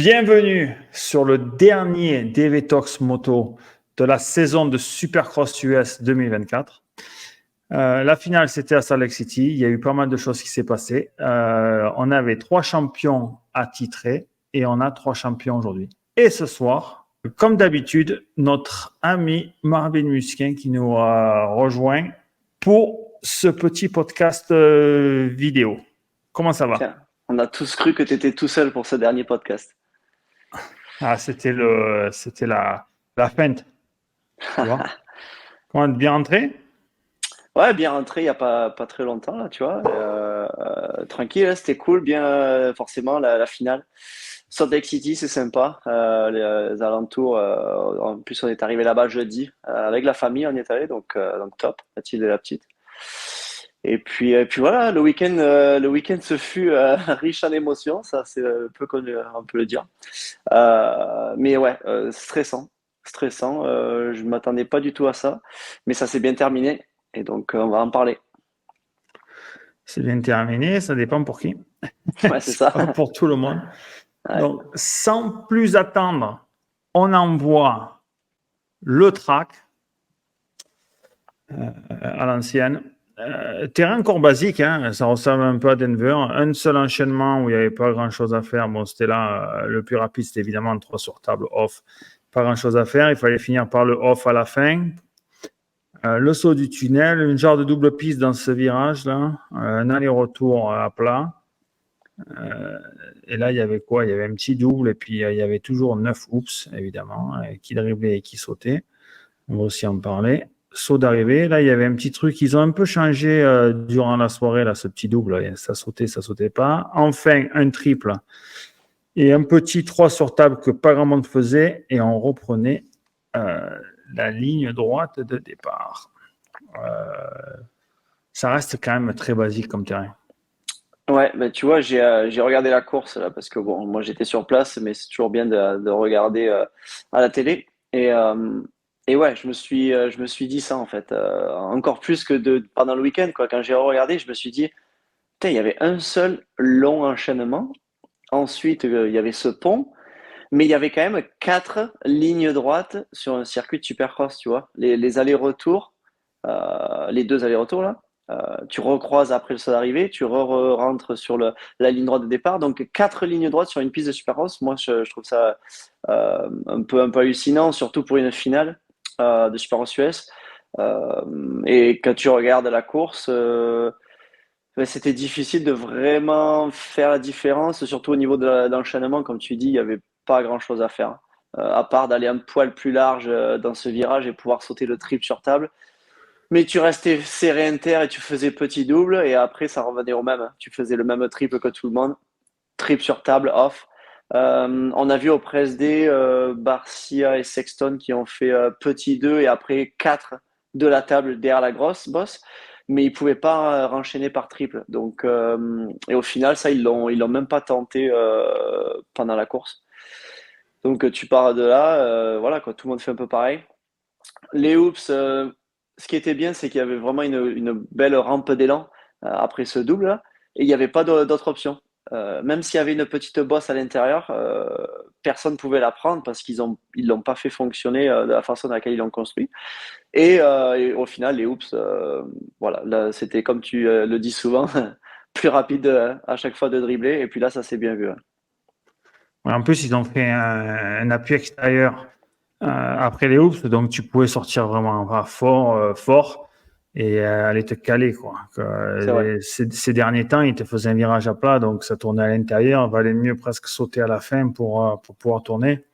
Bienvenue sur le dernier DV Talks Moto de la saison de Supercross US 2024. La finale, c'était à Salt Lake City. Il y a eu pas mal de choses qui s'est passées. On avait 3 champions attitrés et on a 3 champions aujourd'hui. Et ce soir, comme d'habitude, notre ami Marvin Musquin qui nous a rejoint pour ce petit podcast vidéo. Comment ça va? Tiens, on a tous cru que tu étais tout seul pour ce dernier podcast. Ah, c'était la feinte. Tu vois? Comment bien rentré? Ouais, bien rentré il n'y a pas très longtemps, là, tu vois. Tranquille, c'était cool, bien, forcément, la finale. Salt Lake City, c'est sympa. Les alentours, en plus, on est arrivé là-bas jeudi. Avec la famille, on y est allé, donc top, Mathilde et la petite. Et puis voilà, le week-end ce fut riche en émotions, ça c'est peu connu, on peut le dire. Mais ouais, stressant. Je ne m'attendais pas du tout à ça, mais ça s'est bien terminé et donc on va en parler. C'est bien terminé, ça dépend pour qui. Ouais, c'est C'est ça. pas pour tout le monde. Ouais. Donc, sans plus attendre, on envoie le track à l'ancienne. Terrain encore basique, hein, ça ressemble un peu à Denver. Un seul enchaînement où il n'y avait pas grand-chose à faire. Bon, c'était là, le plus rapide, c'était évidemment 3 sur table off. Pas grand-chose à faire. Il fallait finir par le off à la fin. Le saut du tunnel, une genre de double piste dans ce virage-là, un aller-retour à plat. Et là, il y avait quoi? Il y avait un petit double et puis il y avait toujours 9 oops, évidemment, qui driblaient et qui sautaient. On va aussi en parler. Saut d'arrivée, là, il y avait un petit truc. Ils ont un peu changé durant la soirée, là, ce petit double. Là. Ça sautait pas. Enfin, un triple et un petit 3 sur table que pas grand monde faisait. Et on reprenait la ligne droite de départ. Ça reste quand même très basique comme terrain. Ouais, bah, tu vois, j'ai regardé la course là parce que bon, moi j'étais sur place, mais c'est toujours bien de regarder à la télé. Et ouais, je me suis dit ça en fait, encore plus que pendant le week-end quoi. Quand j'ai regardé, je me suis dit, putain, il y avait un seul long enchaînement. Ensuite, il y avait ce pont, mais il y avait quand même 4 lignes droites sur un circuit de Supercross, tu vois. Les allers-retours, les 2 allers-retours là, tu recroises après le saut d'arrivée, tu rentres sur la ligne droite de départ. Donc 4 lignes droites sur une piste de Supercross, moi je trouve ça un peu hallucinant, surtout pour une finale de Supercross US. Et quand tu regardes la course, c'était difficile de vraiment faire la différence, surtout au niveau de l'enchaînement. Comme tu dis, il n'y avait pas grand-chose à faire, à part d'aller un poil plus large dans ce virage et pouvoir sauter le triple sur table. Mais tu restais serré inter et tu faisais petit double, et après ça revenait au même. Tu faisais le même triple que tout le monde, triple sur table, off. On a vu au press day Barcia et Sexton qui ont fait petit 2 et après 4 de la table derrière la grosse bosse, mais ils pouvaient pas renchaîner par triple. Donc, et au final, ça, ils l'ont même pas tenté pendant la course. Donc, tu pars de là, voilà, quoi, tout le monde fait un peu pareil. Les hoops, ce qui était bien, c'est qu'il y avait vraiment une belle rampe d'élan après ce double-là, et il n'y avait pas d'autre option. Même s'il y avait une petite bosse à l'intérieur, personne ne pouvait la prendre parce ils l'ont pas fait fonctionner de la façon dans laquelle ils l'ont construit. Et au final, les hoops, voilà, là, c'était comme tu le dis souvent, plus rapide à chaque fois de dribbler. Et puis là, ça s'est bien vu. Ouais, en plus, ils ont fait un appui extérieur après les hoops, donc tu pouvais sortir vraiment fort et aller te caler. Quoi. C'est vrai. Ces derniers temps, ils te faisaient un virage à plat, donc ça tournait à l'intérieur. Il valait mieux presque sauter à la fin pour pouvoir tourner.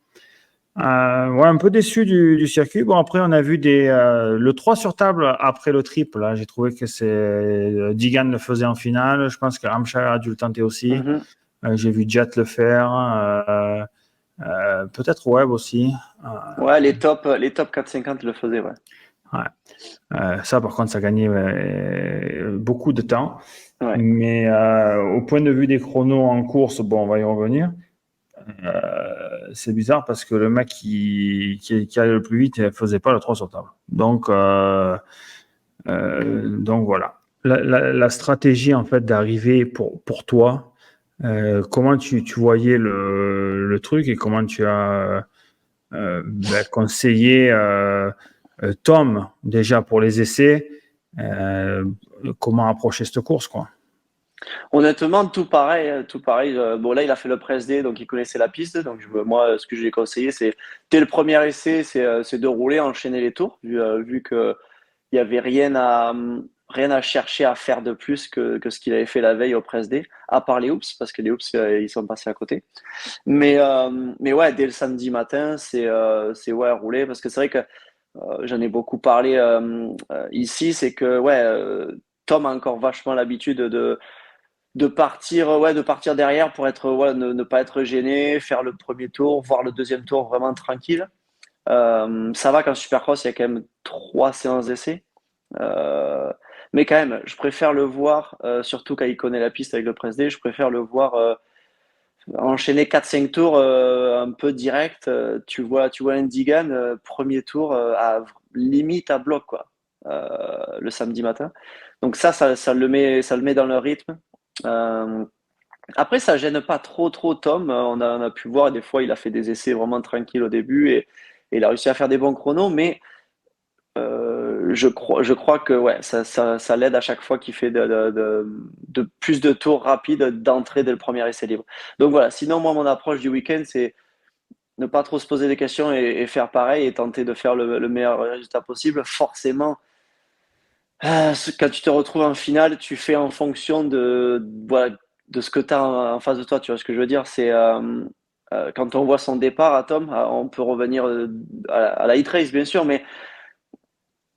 Ouais, un peu déçu du circuit. Bon, après, on a vu le 3 sur table après le triple. Là, j'ai trouvé que Digan le faisait en finale. Je pense que Hampshire a dû le tenter aussi. Mhm. J'ai vu Jet le faire. Peut-être Webb aussi. Ouais, les top 450 le faisaient, ouais. Ça, par contre, ça gagnait beaucoup de temps. Ouais. Mais au point de vue des chronos en course, bon, on va y revenir. C'est bizarre parce que le mec qui allait le plus vite ne faisait pas le 3 sur table. Donc voilà. La stratégie en fait d'arriver pour toi, Comment tu voyais le truc et comment tu as conseillé Tom déjà pour les essais, comment approcher cette course, quoi. Honnêtement, tout pareil, tout pareil. Bon, là, il a fait le press day, donc il connaissait la piste. Donc, moi, ce que je lui ai conseillé, c'est dès le premier essai, c'est de rouler, enchaîner les tours, vu que il y avait rien à chercher à faire de plus que ce qu'il avait fait la veille au press day, à part les hoops, parce que les hoops, ils sont passés à côté. Mais ouais, dès le samedi matin, c'est ouais, rouler, parce que c'est vrai que j'en ai beaucoup parlé ici, c'est que ouais, Tom a encore vachement l'habitude de partir derrière pour être, ouais, ne pas être gêné, faire le premier tour, voir le deuxième tour vraiment tranquille. Ça va qu'en Supercross, il y a quand même 3 séances d'essai. Mais quand même, je préfère le voir, surtout quand il connaît la piste avec le press day, je préfère le voir enchaîner 4-5 tours un peu direct. Tu vois Indigan, premier tour, limite à bloc, quoi, le samedi matin. Donc ça le met dans le rythme. Euh, Après, ça gêne pas trop Tom. On a pu voir, des fois, il a fait des essais vraiment tranquilles au début et il a réussi à faire des bons chronos, mais je crois que ouais, ça l'aide à chaque fois qu'il fait de plus de tours rapides d'entrée dès le premier essai libre. Donc voilà, sinon, moi, mon approche du week-end, c'est ne pas trop se poser des questions et faire pareil et tenter de faire le meilleur résultat possible. Forcément, quand tu te retrouves en finale, tu fais en fonction voilà, de ce que tu as en face de toi. Tu vois ce que je veux dire? C'est quand on voit son départ à Tom, on peut revenir à la hit race, bien sûr, mais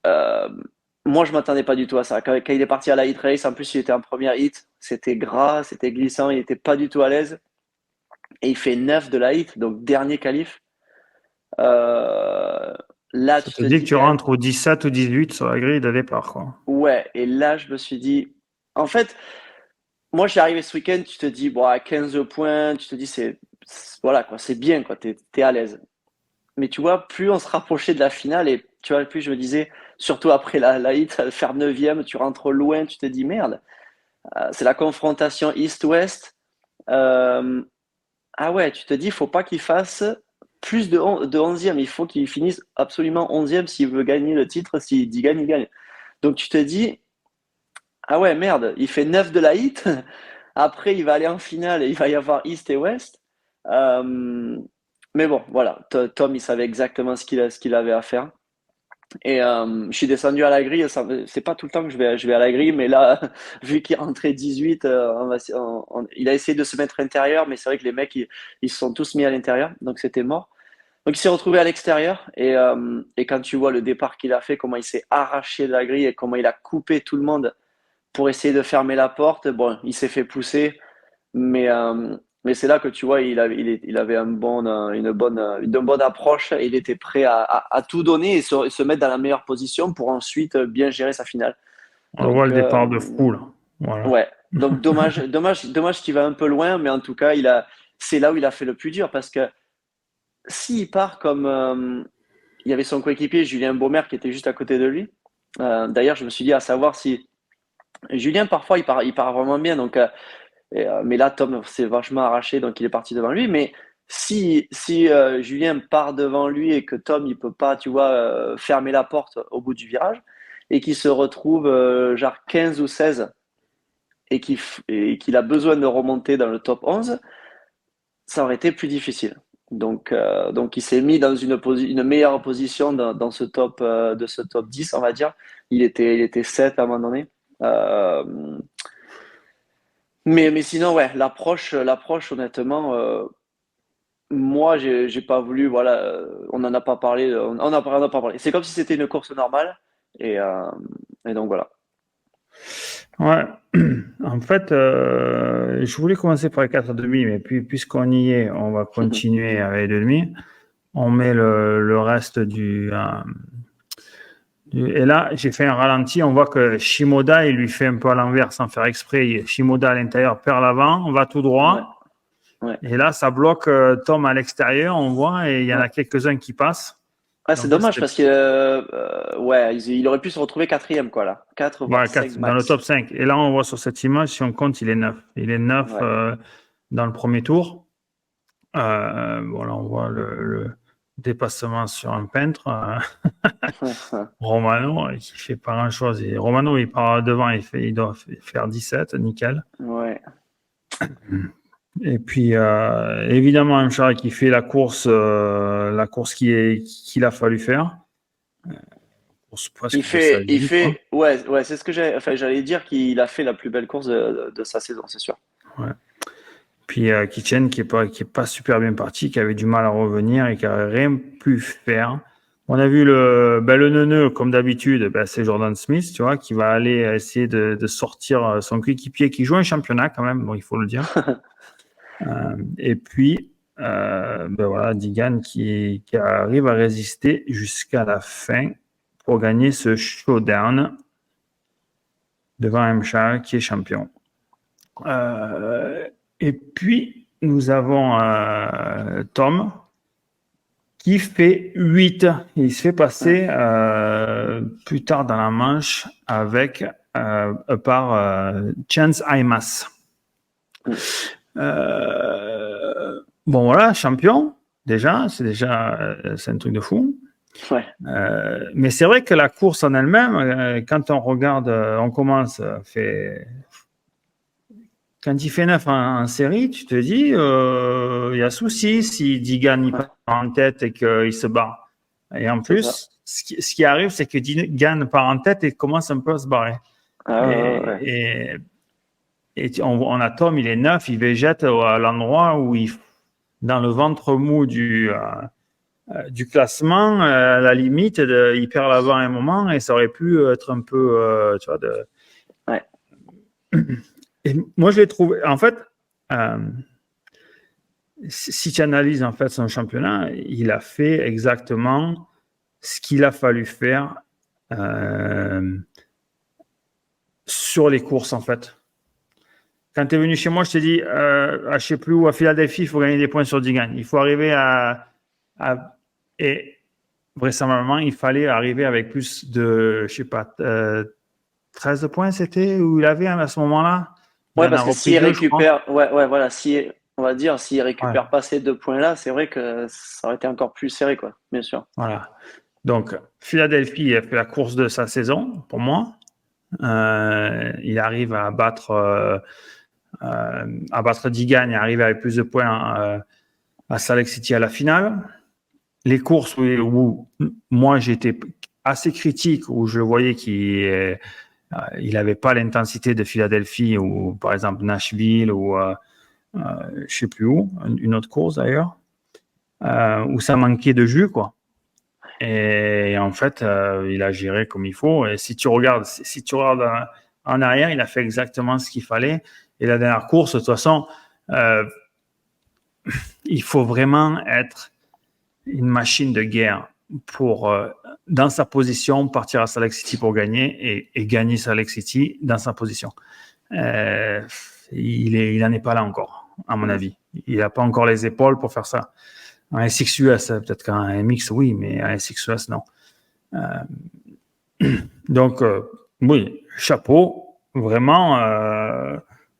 euh, moi, je m'attendais pas du tout à ça. Quand il est parti à la hit race, en plus, il était en première hit, c'était gras, c'était glissant, il était pas du tout à l'aise. Et il fait 9 de la hit, donc dernier qualif. Euh, Là, Ça tu te te dit que dis tu quand même, rentres au 17 ou 18 sur la grille de départ, quoi. ouais. Et là, je me suis dit, en fait, moi, j'ai arrivé ce week-end, tu te dis, bon, à 15 points, tu te dis, voilà, quoi, c'est bien, quoi, t'es à l'aise. Mais tu vois, plus on se rapprochait de la finale, et tu vois, plus je me disais, surtout après la hit, faire neuvième, tu rentres loin, tu te dis, merde, c'est la confrontation East-West. Euh, ah ouais, tu te dis, il faut pas qu'il fasse plus de 11e, il faut qu'il finisse absolument 11e s'il veut gagner le titre, s'il dit gagne, il gagne. Donc tu te dis, ah ouais, merde, il fait 9 de la hit. Après, il va aller en finale et il va y avoir East et West. Euh, mais bon, voilà, Tom, il savait exactement ce qu'il avait à faire. Et je suis descendu à la grille. C'est pas tout le temps que je vais à la grille, mais là, vu qu'il rentrait 18, il a essayé de se mettre intérieur, mais c'est vrai que les mecs, ils se sont tous mis à l'intérieur, donc c'était mort. Donc il s'est retrouvé à l'extérieur et quand tu vois le départ qu'il a fait, comment il s'est arraché de la grille et comment il a coupé tout le monde pour essayer de fermer la porte. Bon, il s'est fait pousser, mais c'est là que tu vois, il avait une bonne approche et il était prêt à tout donner et se mettre dans la meilleure position pour ensuite bien gérer sa finale. On voit Donc, le départ de fou, là. Voilà. ouais. Donc, dommage qu'il va un peu loin, mais en tout cas, c'est là où il a fait le plus dur parce que s'il part comme il y avait son coéquipier Julien Baumer qui était juste à côté de lui. D'ailleurs, je me suis dit à savoir si Julien, parfois, il part vraiment bien. Donc, mais là, Tom s'est vachement arraché, donc il est parti devant lui. Mais si Julien part devant lui et que Tom, il peut pas, tu vois, fermer la porte au bout du virage, et qu'il se retrouve genre 15 ou 16 et qu'il a besoin de remonter dans le top 11, ça aurait été plus difficile. Donc il s'est mis dans une meilleure position dans ce top 10, on va dire. Il était 7 à un moment donné. Euh, mais sinon, ouais, l'approche, honnêtement, moi, j'ai pas voulu, voilà, on n'en a pas parlé, on a pas parlé. C'est comme si c'était une course normale, et, euh, et donc voilà. Ouais. En fait, je voulais commencer par les 4,5, mais puis, puisqu'on y est, on va continuer avec les demi. On met le reste et là, j'ai fait un ralenti. On voit que Shimoda, il lui fait un peu à l'envers sans faire exprès. Shimoda à l'intérieur perd l'avant, on va tout Ouais, droit. ouais, Et là, ça bloque Tom à l'extérieur, on voit, et il y en ouais. a quelques-uns qui passent. Ouais, Et en c'est fait, dommage c'était parce que ouais, il aurait pu se retrouver quatrième, quoi, là. 4 voire voilà, 5 dans le max. top 5. Et là, on voit sur cette image, si on compte, il est 9. Il est 9. Ouais. dans le premier tour. Voilà, on voit le dépassement sur un peintre. Romano, qui fait pas grand-chose. Et Romano, il part devant, il doit faire 17, nickel. Ouais. Et puis, évidemment, un char qui fait la course qu'il a fallu faire. Course presque de sa vie, quoi. Ouais, c'est ce que j'allais dire qu'il a fait la plus belle course de sa saison, c'est sûr. Ouais. Puis Kitchen qui est pas super bien parti, qui avait du mal à revenir et qui n'avait rien pu faire. On a vu le neuneu, comme d'habitude, c'est Jordan Smith, tu vois, qui va aller essayer de sortir son coéquipier qui joue un championnat quand même, bon, il faut le dire. Et puis, voilà, Digan qui arrive à résister jusqu'à la fin pour gagner ce showdown devant Mcha qui est champion. Et puis, nous avons Tom qui fait 8. Il se fait passer plus tard dans la manche avec par Chance Aimas. Bon, voilà, champion, déjà, c'est un truc de fou. Ouais. Mais c'est vrai que la course en elle-même, quand on regarde, on commence, quand il fait 9 en série, tu te dis, il y a souci si Digan il part en tête et qu'il se bat. Et en plus, ce qui arrive, c'est que Digan part en tête et commence un peu à se barrer. Et on a Tom, il est 9, il végète à l'endroit où dans le ventre mou du classement, à la limite, il perd l'avant à un moment et ça aurait pu être un peu, tu vois, Ouais. Et moi, je l'ai trouvé. En fait, si tu analyses en fait son championnat, il a fait exactement ce qu'il a fallu faire sur les courses en fait. Quand tu es venu chez moi, je t'ai dit, je ne sais plus où, à Philadelphie, il faut gagner des points sur Digan. Il faut arriver et vraisemblablement, il fallait arriver avec plus de, je sais pas, 13 points, c'était où il avait à ce moment-là. Ouais, parce que s'il récupère, voilà, on va dire, s'il récupère pas ces 2 points-là, c'est vrai que ça aurait été encore plus serré, quoi, bien sûr. Voilà. Donc, Philadelphie a fait la course de sa saison, pour moi. Il arrive à battre Digan et arriver avec plus de points à Salt Lake City à la finale. Les courses où moi j'étais assez critique, où je voyais qu'il n'avait pas l'intensité de Philadelphie ou par exemple Nashville ou je ne sais plus où, une autre course d'ailleurs, où ça manquait de jus, quoi. Et en fait, il a géré comme il faut. Et si tu regardes en arrière, il a fait exactement ce qu'il fallait. Et la dernière course, de toute façon, il faut vraiment être une machine de guerre pour, dans sa position, partir à Salt Lake City pour gagner et gagner Salt Lake City dans sa position. Il n'en est pas là encore, à mon avis. Il n'a pas encore les épaules pour faire ça. En SXUS, peut-être qu'en MX, oui, mais en SXUS, non. Donc, oui, chapeau. Vraiment,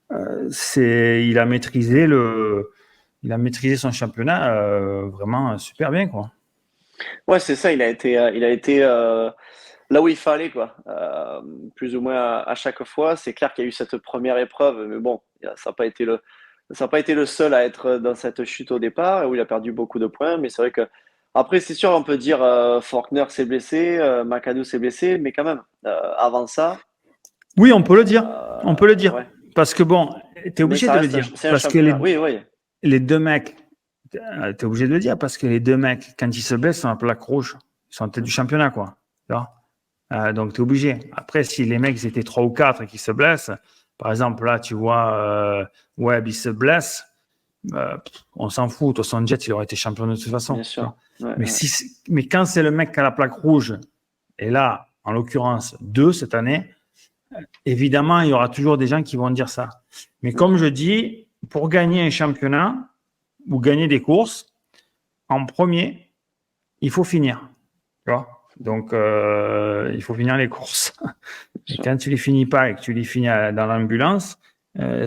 il a maîtrisé son championnat vraiment super bien, quoi. Ouais, c'est ça. Il a été là où il fallait, quoi. Plus ou moins à chaque fois. C'est clair qu'il y a eu cette première épreuve, mais bon, ça n'a pas été le seul à être dans cette chute au départ, où il a perdu beaucoup de points. Mais c'est vrai que après, c'est sûr, on peut dire Faulkner s'est blessé, McAdoo s'est blessé, mais quand même, avant ça. Oui, on peut le dire. Ouais. Parce que bon, tu es obligé de le dire. Parce que les deux mecs, tu es obligé de le dire, parce que les deux mecs, quand ils se blessent, sont en plaque rouge. Ils sont en tête du championnat, quoi. Donc, tu es obligé. Après, si les mecs étaient 3 ou 4 et qu'ils se blessent, par exemple, là, tu vois, Webb, il se blesse, on s'en fout. De toute façon, Jet, il aurait été champion de toute façon. Bien sûr. Ouais, mais quand c'est le mec qui a la plaque rouge, et là, en l'occurrence, 2 cette année, évidemment, il y aura toujours des gens qui vont dire ça. Mais comme je dis, pour gagner un championnat ou gagner des courses, en premier, il faut finir. Tu vois ? Donc, il faut finir les courses. Et quand tu les finis pas et que tu les finis dans l'ambulance,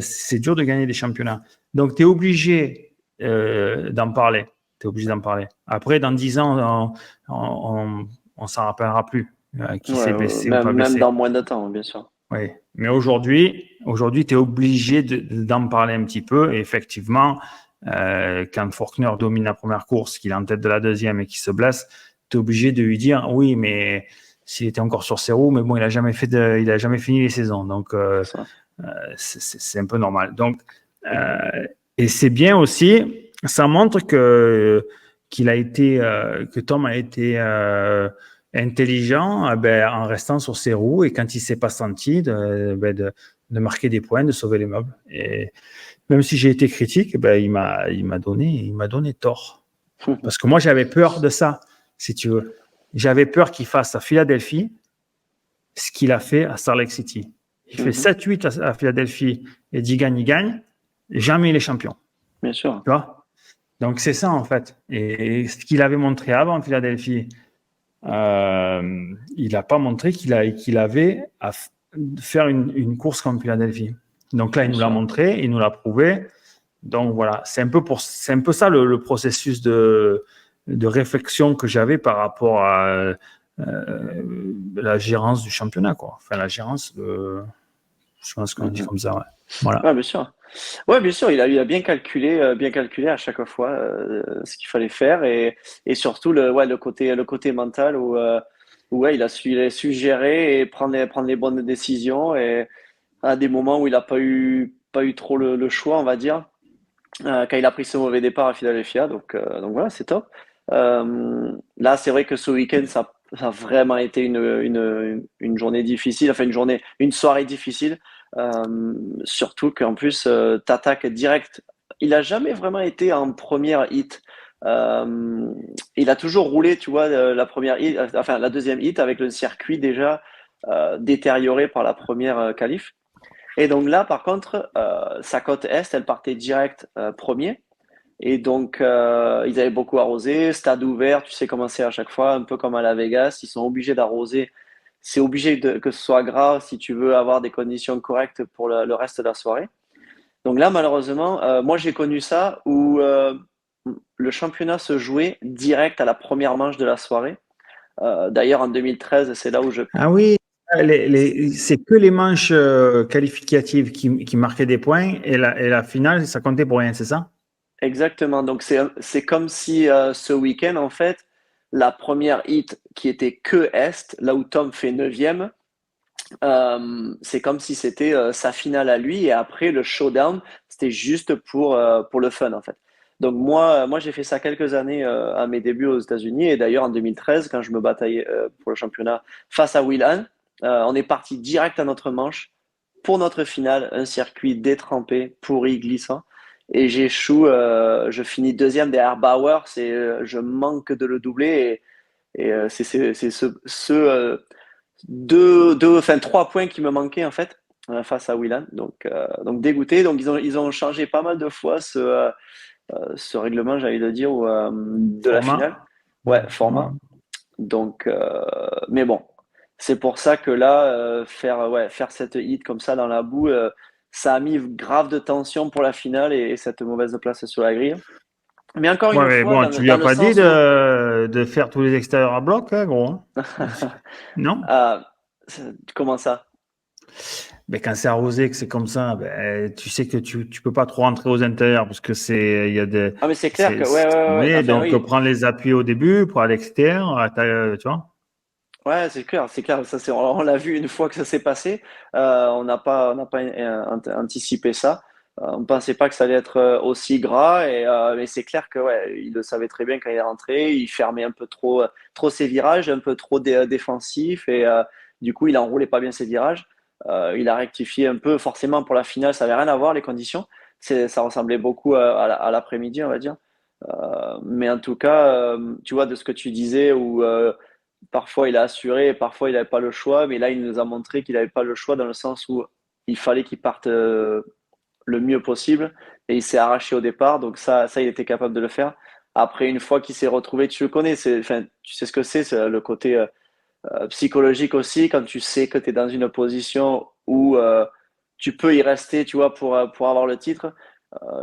c'est dur de gagner des championnats. Donc, tu es obligé d'en parler. Tu es obligé d'en parler. Après, dans 10 ans, on s'en rappellera plus. Qui s'est blessé ou pas même blessé. dans moins de temps, bien sûr. Oui, mais aujourd'hui, tu es obligé d'en parler un petit peu. Et effectivement, quand Faulkner domine la première course, qu'il est en tête de la deuxième et qu'il se blesse, tu es obligé de lui dire oui, mais s'il était encore sur ses roues, mais bon, il a jamais fini les saisons, donc c'est un peu normal. Donc, et c'est bien aussi, ça montre que Tom a été intelligent en restant sur ses roues et quand il s'est pas senti de marquer des points, de sauver les meubles. Et même si j'ai été critique, il m'a donné tort. Parce que moi, j'avais peur de ça, si tu veux. J'avais peur qu'il fasse à Philadelphie ce qu'il a fait à Salt Lake City. Il fait 7-8 à Philadelphie et il gagne. Jamais il est champion. Bien sûr. Tu vois? Donc, c'est ça, en fait. Et ce qu'il avait montré avant Philadelphie, il n'a pas montré qu'il avait à faire une course comme Philadelphie. Donc là, il nous l'a montré, il nous l'a prouvé. Donc voilà, c'est un peu ça le processus de réflexion que j'avais par rapport à la gérance du championnat, quoi. Enfin, la gérance, je pense qu'on dit comme ça, ouais. Voilà. Ouais, bien sûr. Ouais, bien sûr, il a bien calculé à chaque fois ce qu'il fallait faire et surtout le côté mental où il a su gérer et prendre les bonnes décisions et à des moments où il n'a pas eu trop le choix, on va dire, quand il a pris ce mauvais départ à Philadelphia. Donc voilà, c'est top. Là, c'est vrai que ce week-end, ça a vraiment été une journée difficile, enfin une soirée difficile. Surtout qu'en plus, t'attaques direct. Il a jamais vraiment été en première hit. Il a toujours roulé, tu vois, la deuxième hit avec le circuit déjà détérioré par la première qualif. Et donc là, par contre, sa côte est, elle partait direct premier. Et donc, ils avaient beaucoup arrosé, stade ouvert, tu sais comment c'est à chaque fois, un peu comme à la Vegas, ils sont obligés d'arroser. C'est obligé que ce soit gras si tu veux avoir des conditions correctes pour le reste de la soirée. Donc là, malheureusement, moi j'ai connu ça où le championnat se jouait direct à la première manche de la soirée. D'ailleurs, en 2013, c'est là où je... Ah oui, c'est que les manches qualificatives qui marquaient des points et la finale, ça comptait pour rien, c'est ça? Exactement. Donc, c'est comme si ce week-end, en fait, la première hit qui était que Est, là où Tom fait neuvième, c'est comme si c'était sa finale à lui et après le showdown, c'était juste pour le fun, en fait. Donc, moi j'ai fait ça quelques années à mes débuts aux États-Unis et d'ailleurs en 2013, quand je me bataillais pour le championnat face à Whelan, on est parti direct à notre manche pour notre finale, un circuit détrempé, pourri, glissant. Et j'échoue, je finis deuxième derrière Bauer, je manque de le doubler c'est enfin 3 points qui me manquaient en fait face à Whelan. Donc dégoûté. Donc ils ont changé pas mal de fois ce règlement, j'allais le dire, de la finale. Format. Ouais, format. Donc, mais bon, c'est pour ça que là, faire cette hit comme ça dans la boue, ça a mis grave de tension pour la finale et cette mauvaise place sur la grille. Mais encore Ouais, une mais fois, bon, tu lui dans as le pas dit sens où de faire tous les extérieurs à bloc, hein, gros. Non? euh, comment ça? Mais quand c'est arrosé, que c'est comme ça, tu sais que tu peux pas trop rentrer aux intérieurs parce que il y a des, Ah mais c'est clair que ouais. oui, Enfin donc oui, prendre les appuis au début pour à l'extérieur, tu vois? ouais, c'est clair, c'est clair. Ça, on l'a vu une fois que ça s'est passé. On n'a pas anticipé ça. On pensait pas que ça allait être aussi gras. Mais c'est clair que ouais, il le savait très bien quand il est rentré. Il fermait un peu trop ses virages, un peu trop défensif. Et du coup, il enroulait pas bien ses virages. Il a rectifié un peu. Forcément, pour la finale, ça avait rien à voir les conditions. Ça ressemblait beaucoup à l'après-midi, on va dire. Mais en tout cas, tu vois, de ce que tu disais, où parfois il a assuré, parfois il n'avait pas le choix, mais là il nous a montré qu'il n'avait pas le choix dans le sens où il fallait qu'il parte le mieux possible et il s'est arraché au départ, donc ça il était capable de le faire. Après, une fois qu'il s'est retrouvé, tu le connais, enfin, tu sais ce que c'est le côté psychologique aussi, quand tu sais que tu es dans une position où tu peux y rester, tu vois, pour avoir le titre.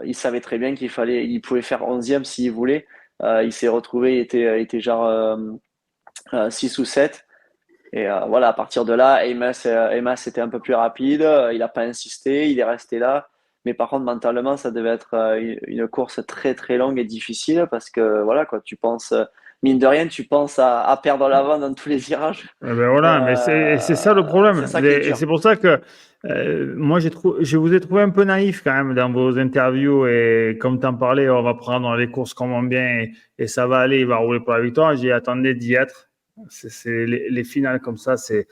il savait très bien il pouvait faire 11e s'il voulait. Il s'est retrouvé, il était genre 6 ou 7. Et voilà, à partir de là, Amos était un peu plus rapide. Il n'a pas insisté, il est resté là. Mais par contre, mentalement, ça devait être une course très très longue et difficile parce que voilà, quoi, tu penses, mine de rien, tu penses à perdre l'avant dans tous les virages. Eh ben voilà, mais c'est ça le C'est problème. ça qui est Et dur. c'est pour ça que moi, je vous ai trouvé un peu naïf quand même dans vos interviews. Et comme tu en parlais, on va prendre les courses comme on vient et ça va aller, il va rouler pour la victoire. J'ai attendu d'y être. Les finales comme ça, c'est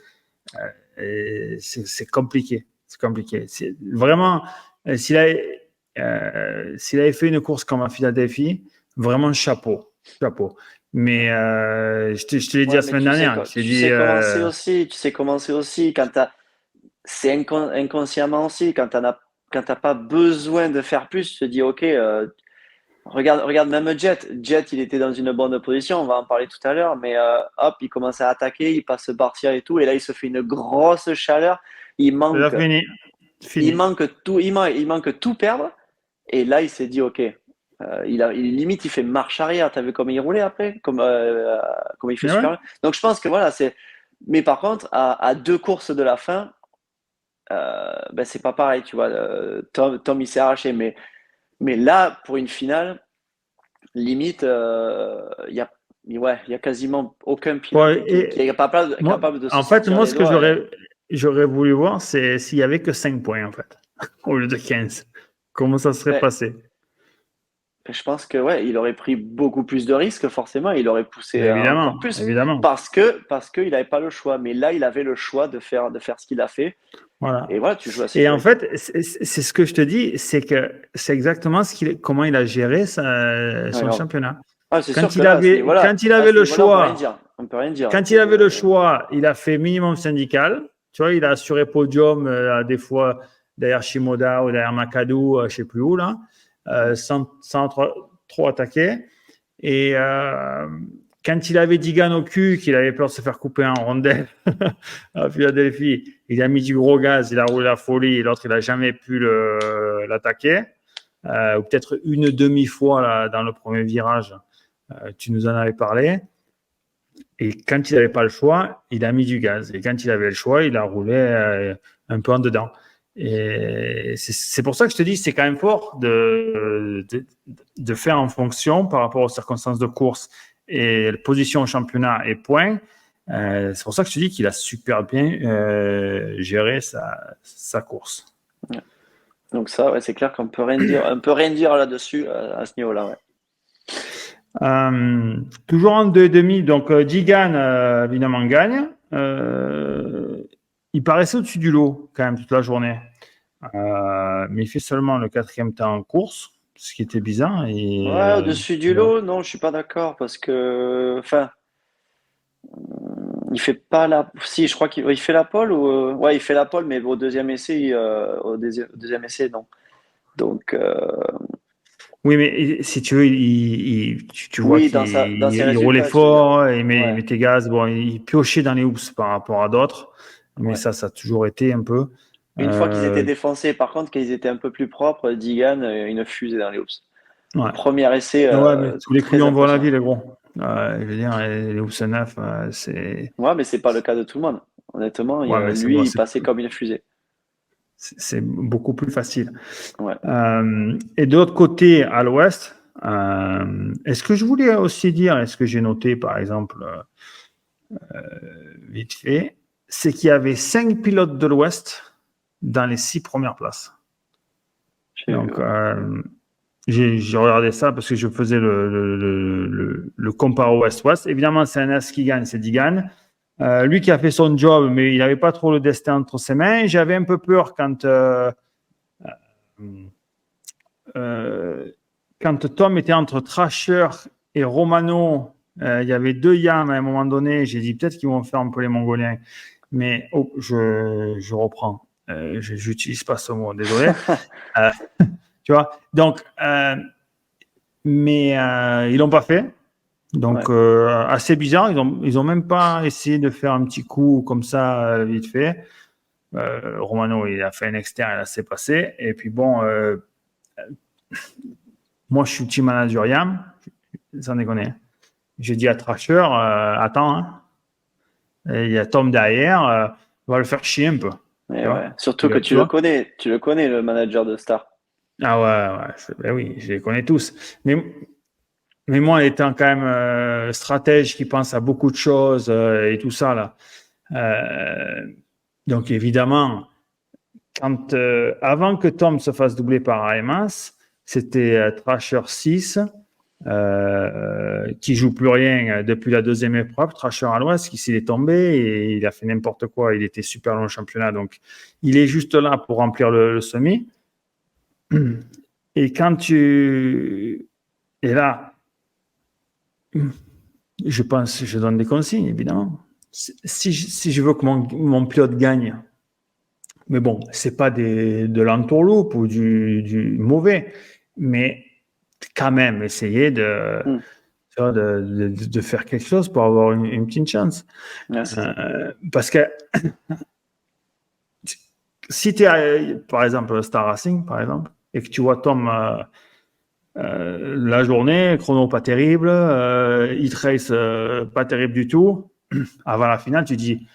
compliqué. C'est compliqué. Vraiment, s'il s'il avait fait une course comme à Philadelphie, vraiment chapeau. Chapeau. Mais je te l'ai dit Ouais, la mais semaine dernière. Je t'ai tu dit, sais comment c'est aussi. Tu sais comment c'est aussi quand c'est inconsciemment aussi quand t'as pas besoin de faire plus. Tu te dis ok, regarde même Jet. Jet, il était dans une bonne position. On va en parler tout à l'heure, mais hop, il commence à attaquer, il passe partir et tout, et là il se fait une grosse chaleur. Il c'est déjà manque, fini. il Fini. manque tout, il manque tout perdre. Et là, il s'est dit, OK, limite, il fait marche arrière. T'as vu comment il roulait après? Comme il fait Mais ouais. super. Donc, je pense que voilà, c'est. Mais par contre, à deux courses de la fin, ben, c'est pas pareil, tu vois. Tom, il s'est arraché. Mais là, pour une finale, limite, il y a quasiment aucun pilote Ouais, qui est moi, capable de se en fait, sortir moi, les ce que doigts. j'aurais voulu voir, c'est s'il y avait que 5 points, en fait, au lieu de 15. Comment ça serait Ben, passé? je pense que ouais, il aurait pris beaucoup plus de risques, forcément, il aurait poussé Mais encore évidemment, plus évidemment. parce qu'il n'avait pas le choix. Mais là, il avait le choix de faire ce qu'il a fait. Et Voilà. voilà, tu joues la Et en sécurité. fait, c'est ce que je te dis, c'est que c'est exactement comment il a géré Ouais, son grave. championnat. Ah, c'est sûr que là, Quand il à avait ce le niveau-là, on peut rien choix, dire. On peut rien dire. quand il avait le choix, il a fait minimum syndical. Tu vois, il a assuré podium des fois derrière Shimoda ou derrière Makadou, je ne sais plus où, là, sans trop attaquer. Et quand il avait Digan au cul, qu'il avait peur de se faire couper en rondelle à Philadelphie, il a mis du gros gaz, il a roulé la folie, et l'autre, il n'a jamais pu l'attaquer. Ou peut-être une demi-fois là, dans le premier virage, tu nous en avais parlé. Et quand il n'avait pas le choix, il a mis du gaz. Et quand il avait le choix, il a roulé un peu en dedans. Et c'est pour ça que je te dis, c'est quand même fort de faire en fonction par rapport aux circonstances de course et position au championnat et points. C'est pour ça que je te dis qu'il a super bien géré sa course. Donc ça, ouais, c'est clair qu'on peut rien dire. On peut rien dire là-dessus à ce niveau-là. Ouais. Toujours en 2,5, donc Digan évidemment gagne. Il paraissait au-dessus du lot quand même toute la journée. Mais il fait seulement le quatrième temps en course, ce qui était bizarre. Et, Ouais, au-dessus du bon. lot, non, je suis pas d'accord parce que, enfin, il fait pas la. Si, je crois qu'il fait la pole ou ouais, il fait la pole, mais au deuxième essai, au deuxième essai, non. Donc Oui, mais si tu veux, tu vois oui, qu'il dans ses il roulait résultats, tu veux dire. fort, il Ouais. mettait gaz. Bon, il piochait dans les hoops par rapport à d'autres, mais Ouais. ça a toujours été un peu. Une fois qu'ils étaient Euh, défoncés, par contre, qu'ils étaient un peu plus propres, Digan, une fusée dans les hoops. ouais. Premier essai, Ouais, mais tous les très couillons vont la vie, impressionnant. les gros. Je veux dire, les hoops neufs, c'est. Ouais, mais c'est pas le cas de tout le monde. Honnêtement, Ouais, mais c'est bon, lui, il passait comme une fusée. c'est beaucoup plus facile. Ouais. Et de l'autre côté, à l'ouest, est-ce que je voulais aussi dire, est-ce que j'ai noté, par exemple, vite fait, c'est qu'il y avait 5 pilotes de l'ouest dans les 6 premières places. J'ai vu, Donc, ouais. j'ai regardé ça parce que je faisais le compare ouest-ouest. Évidemment, c'est un As qui gagne, c'est Digan. Lui qui a fait son job, mais il n'avait pas trop le destin entre ses mains. J'avais un peu peur euh, quand Tom était entre Trasher et Romano. Il y avait deux Yam à un moment donné. J'ai dit peut-être qu'ils vont faire un peu les Mongoliens. Mais je reprends. Je n'utilise pas ce mot, désolé. Euh, tu vois, donc, mais ils l'ont pas fait. Ouais. Donc, assez bizarre. Ils ont même pas essayé de faire un petit coup comme ça, vite fait. Romano, il a fait un externe, il a s'est passé. Et puis bon, moi, je suis team manager Yam, sans déconner. J'ai dit à Thrasher, attends, hein, il y a Tom derrière, on va le faire chier un peu. Et Tu ouais. vois, Surtout que tu vois. tu le connais, le manager de Star. Ah ouais, ben oui, je les connais tous. Mais moi, étant quand même stratège qui pense à beaucoup de choses et tout ça, là. Donc évidemment, avant que Tom se fasse doubler par AMS, c'était Thrasher 6 qui joue plus rien depuis la deuxième épreuve. Thrasher à l'ouest, qui s'il est tombé et il a fait n'importe quoi. Il était super long au championnat, donc il est juste là pour remplir le semi. Et quand tu es là, je pense, je donne des consignes, évidemment. Si je veux que mon pilote gagne, mais bon, c'est pas de l'entourloupe ou du mauvais, mais quand même essayer Hmm. de faire quelque chose pour avoir une petite chance. Ouais, c'est ça. Parce que si tu es, par exemple, Star Racing, par exemple, et que tu vois Tom la journée, chrono pas terrible, heat race pas terrible du tout, avant la finale, tu dis,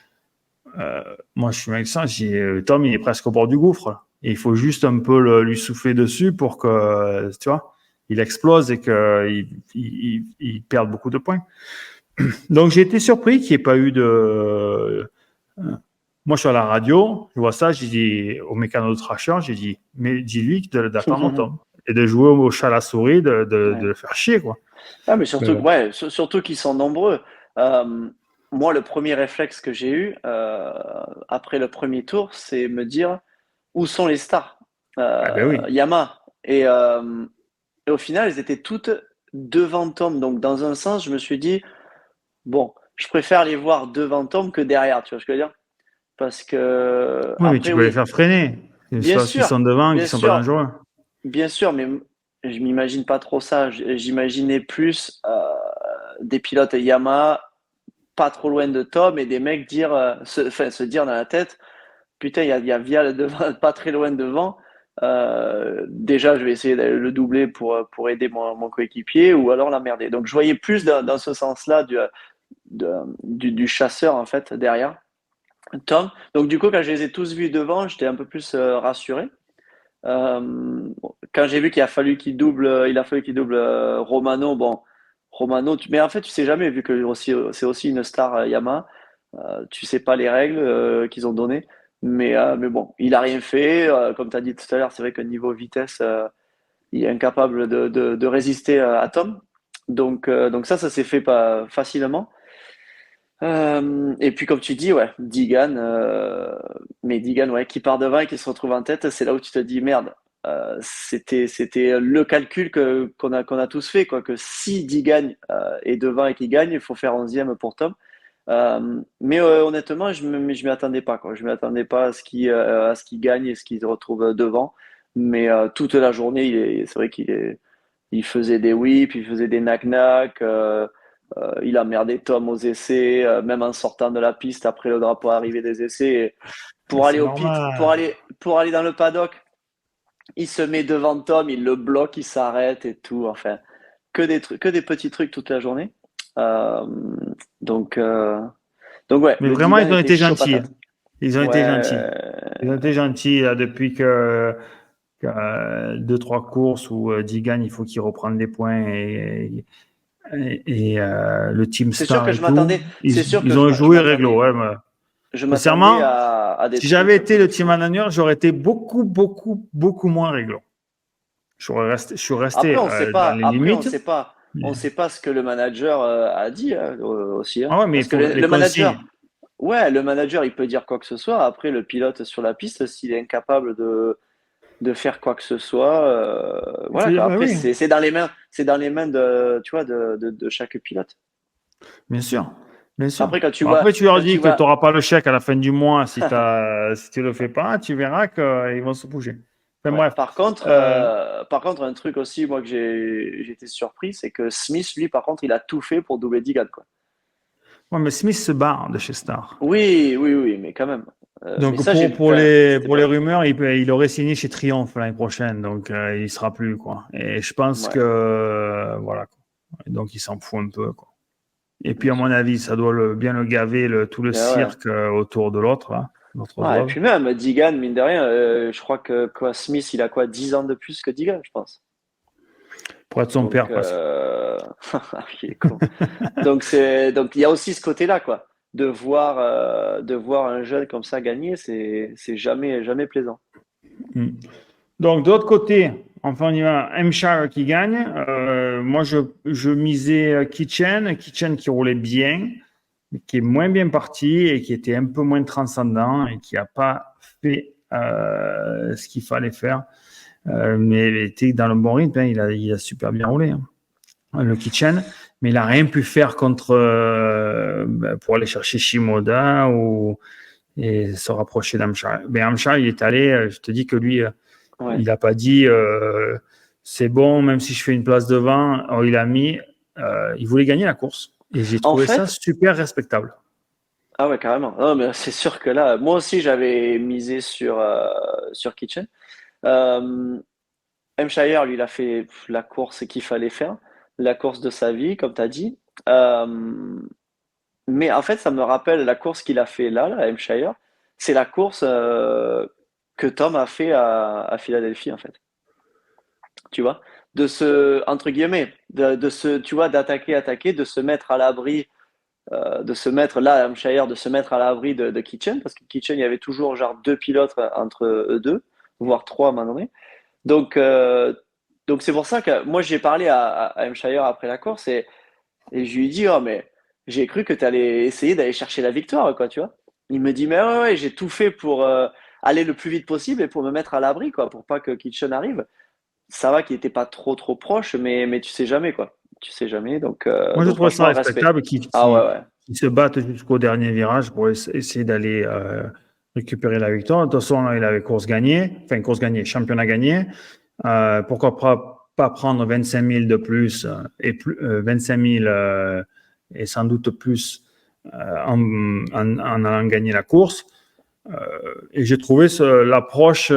moi je suis Maxence, je dis, Tom il est presque au bord du gouffre. Là. Et il faut juste un peu lui souffler dessus pour que, tu vois, il explose et qu'il perde beaucoup de points. Donc j'ai été surpris qu'il n'y ait pas eu de. Moi je suis à la radio, je vois ça, j'ai dit au mécano de Thrasher, j'ai dit, mais dis-lui d'attendre mon Tom et de jouer au chat à la souris, de Ouais. le faire chier, quoi. Ah, mais Mais surtout, bon. ouais, surtout qu'ils sont nombreux. Moi, le premier réflexe que j'ai eu après le premier tour, c'est me dire où sont les stars? Ah ben oui. Yamaha. Et au final, elles étaient toutes devant Tom. Donc, dans un sens, je me suis dit, bon, je préfère les voir devant Tom que derrière, tu vois ce que je veux dire? Parce que, Oui, mais tu après, peux les oui, faire freiner. C'est bien parce qu'ils sûr, sont devant, qu'ils bien sont pas sûr, dangereux. bien sûr, mais je m'imagine pas trop ça. J'imaginais plus des pilotes Yamaha pas trop loin de Tom et des mecs dire, se dire dans la tête, putain, il y a Vial devant, pas très loin devant. Déjà, je vais essayer de le doubler pour aider mon coéquipier ou alors l'emmerder. Donc, je voyais plus dans ce sens-là du chasseur, en fait, derrière Tom. Donc, du coup, quand je les ai tous vus devant, j'étais un peu plus rassuré. Quand j'ai vu qu'il a fallu qu'il double Romano, bon, Romano, mais en fait, tu sais jamais, vu que c'est aussi une star Yamaha, tu sais pas les règles qu'ils ont données. Mais bon, il a rien fait. Comme tu as dit tout à l'heure, c'est vrai que niveau vitesse, il est incapable de résister à Tom. Donc ça s'est fait pas facilement. Et puis comme tu dis, ouais, Digan, mais Digan, ouais, qui part devant et qui se retrouve en tête, c'est là où tu te dis merde. C'était le calcul qu'on a tous fait, quoi, que si Digan est devant et qu'il gagne, il faut faire 11e pour Tom. Mais honnêtement, je m'y attendais pas, quoi. Je m'y attendais pas à ce qu'il gagne et ce qu'il se retrouve devant. Mais toute la journée, c'est vrai il faisait des whips, il faisait des knack-knack. Il a merdé Tom aux essais, même en sortant de la piste après le drapeau arrivé des essais. Et Mais pour c'est aller au pit, pour normal. aller, pour aller dans le paddock, il se met devant Tom, il le bloque, il s'arrête et tout. Enfin, que des petits trucs toute la journée. Euh, donc, euh, donc ouais, Mais le vraiment, Digan ils ont était été chaud gentils. patate. Ils ont été gentils. Ouais, Ils ont été gentils là, depuis que deux, trois courses où Digan, il faut qu'il reprenne des points et le Team c'est sûr Star que et je tout. m'attendais. Ils, C'est sûr que ils ont je joué réglo. m'attendais. Ouais, Je m'attendais sincèrement, à des si j'avais trucs un peu été de le team fou. manager, j'aurais été beaucoup, beaucoup, beaucoup moins réglo. Je suis resté Après, on sait dans pas. les Après, limites. on sait pas ce que le manager a dit hein, aussi. Hein. Ah ouais, mais il Parce que faut les le consignes. manager, ouais, le manager, il peut dire quoi que ce soit. Après, le pilote sur la piste, s'il est incapable de faire quoi que ce soit, Il faut voilà dire, quoi. bah Après, oui, c'est dans les mains tu vois, de chaque pilote. bien sûr. Bien sûr. Après, Bon, après, tu leur quand tu dis que tu vois, n'auras pas le chèque à la fin du mois si tu ne le fais pas, tu verras qu'ils vont se bouger. Enfin, ouais. bref. Par contre, un truc aussi, moi que j'ai été surpris, c'est que Smith, lui, par contre, il a tout fait pour doubler Digan, quoi. Ouais, mais Smith se barre de chez Star. Oui, oui, oui, mais quand même. Mais Donc ça, pour enfin, les c'était pas. rumeurs, il aurait signé chez Triomphe l'année prochaine, donc il sera plus quoi. Et je pense Ouais, que voilà. Quoi. Donc il s'en fout un peu quoi. Et puis bien à sûr. mon avis, ça doit bien le gaver tout le Ah ouais. cirque autour de l'autre, là, l'autre Ouais, et zone. puis même, Digan, mine de rien, je crois que quoi, Smith, il a quoi, 10 ans de plus que Digan, je pense. Pour être son Donc, père presque. il est con. Donc il y a aussi ce côté-là, quoi. De voir un jeune comme ça gagner, c'est jamais, jamais plaisant. Mm. Donc, de l'autre côté, enfin, on y va. Hampshire qui gagne. Moi, je misais Kitchen. Kitchen qui roulait bien, mais qui est moins bien parti et qui était un peu moins transcendant et qui n'a pas fait ce qu'il fallait faire. Mais il était dans le bon rythme. Hein. Il a super bien roulé, hein, le Kitchen. Mais il n'a rien pu faire contre pour aller chercher Shimoda et se rapprocher d'Hampshire. Mais Hampshire, il est allé. Je te dis que lui. Ouais. Il n'a pas dit c'est bon, même si je fais une place devant. Oh, il a mis, il voulait gagner la course. Et j'ai En trouvé ça fait, super respectable. ah ouais, carrément. Non, mais c'est sûr que là, moi aussi, j'avais misé sur Kitchen. Euh, Hampshire, lui, il a fait la course qu'il fallait faire, la course de sa vie, comme tu as dit. Euh, mais en fait, ça me rappelle la course qu'il a fait là, à Hampshire. C'est la course que Tom a fait à Philadelphie, en fait. Tu vois? Entre guillemets, tu vois, attaquer, de se mettre à l'abri, de se mettre là, à Hampshire, de se mettre à l'abri de Kitchen, parce que Kitchen, il y avait toujours genre deux pilotes entre eux deux, voire trois à un moment donné. Donc, euh, donc c'est pour ça que moi j'ai parlé à Hampshire après la course et je lui ai dit, oh mais j'ai cru que tu allais essayer d'aller chercher la victoire, quoi, tu vois. Il me dit, mais ouais, ouais, j'ai tout fait pour aller le plus vite possible et pour me mettre à l'abri, quoi, pour pas que Kitchen arrive. Ça va qu'il était pas trop trop proche, mais tu sais jamais, quoi. Tu sais jamais, Moi, je donc trouve ça franchement, respect. respectable Ah ouais, ouais, qu'ils se battent jusqu'au dernier virage pour essayer d'aller récupérer la victoire. De toute façon, là, il avait course gagnée, enfin, course gagnée, championnat gagné. Pourquoi pas prendre 25 000 de plus et plus, 25 000 et sans doute plus en allant gagner la course. Et j'ai trouvé l'approche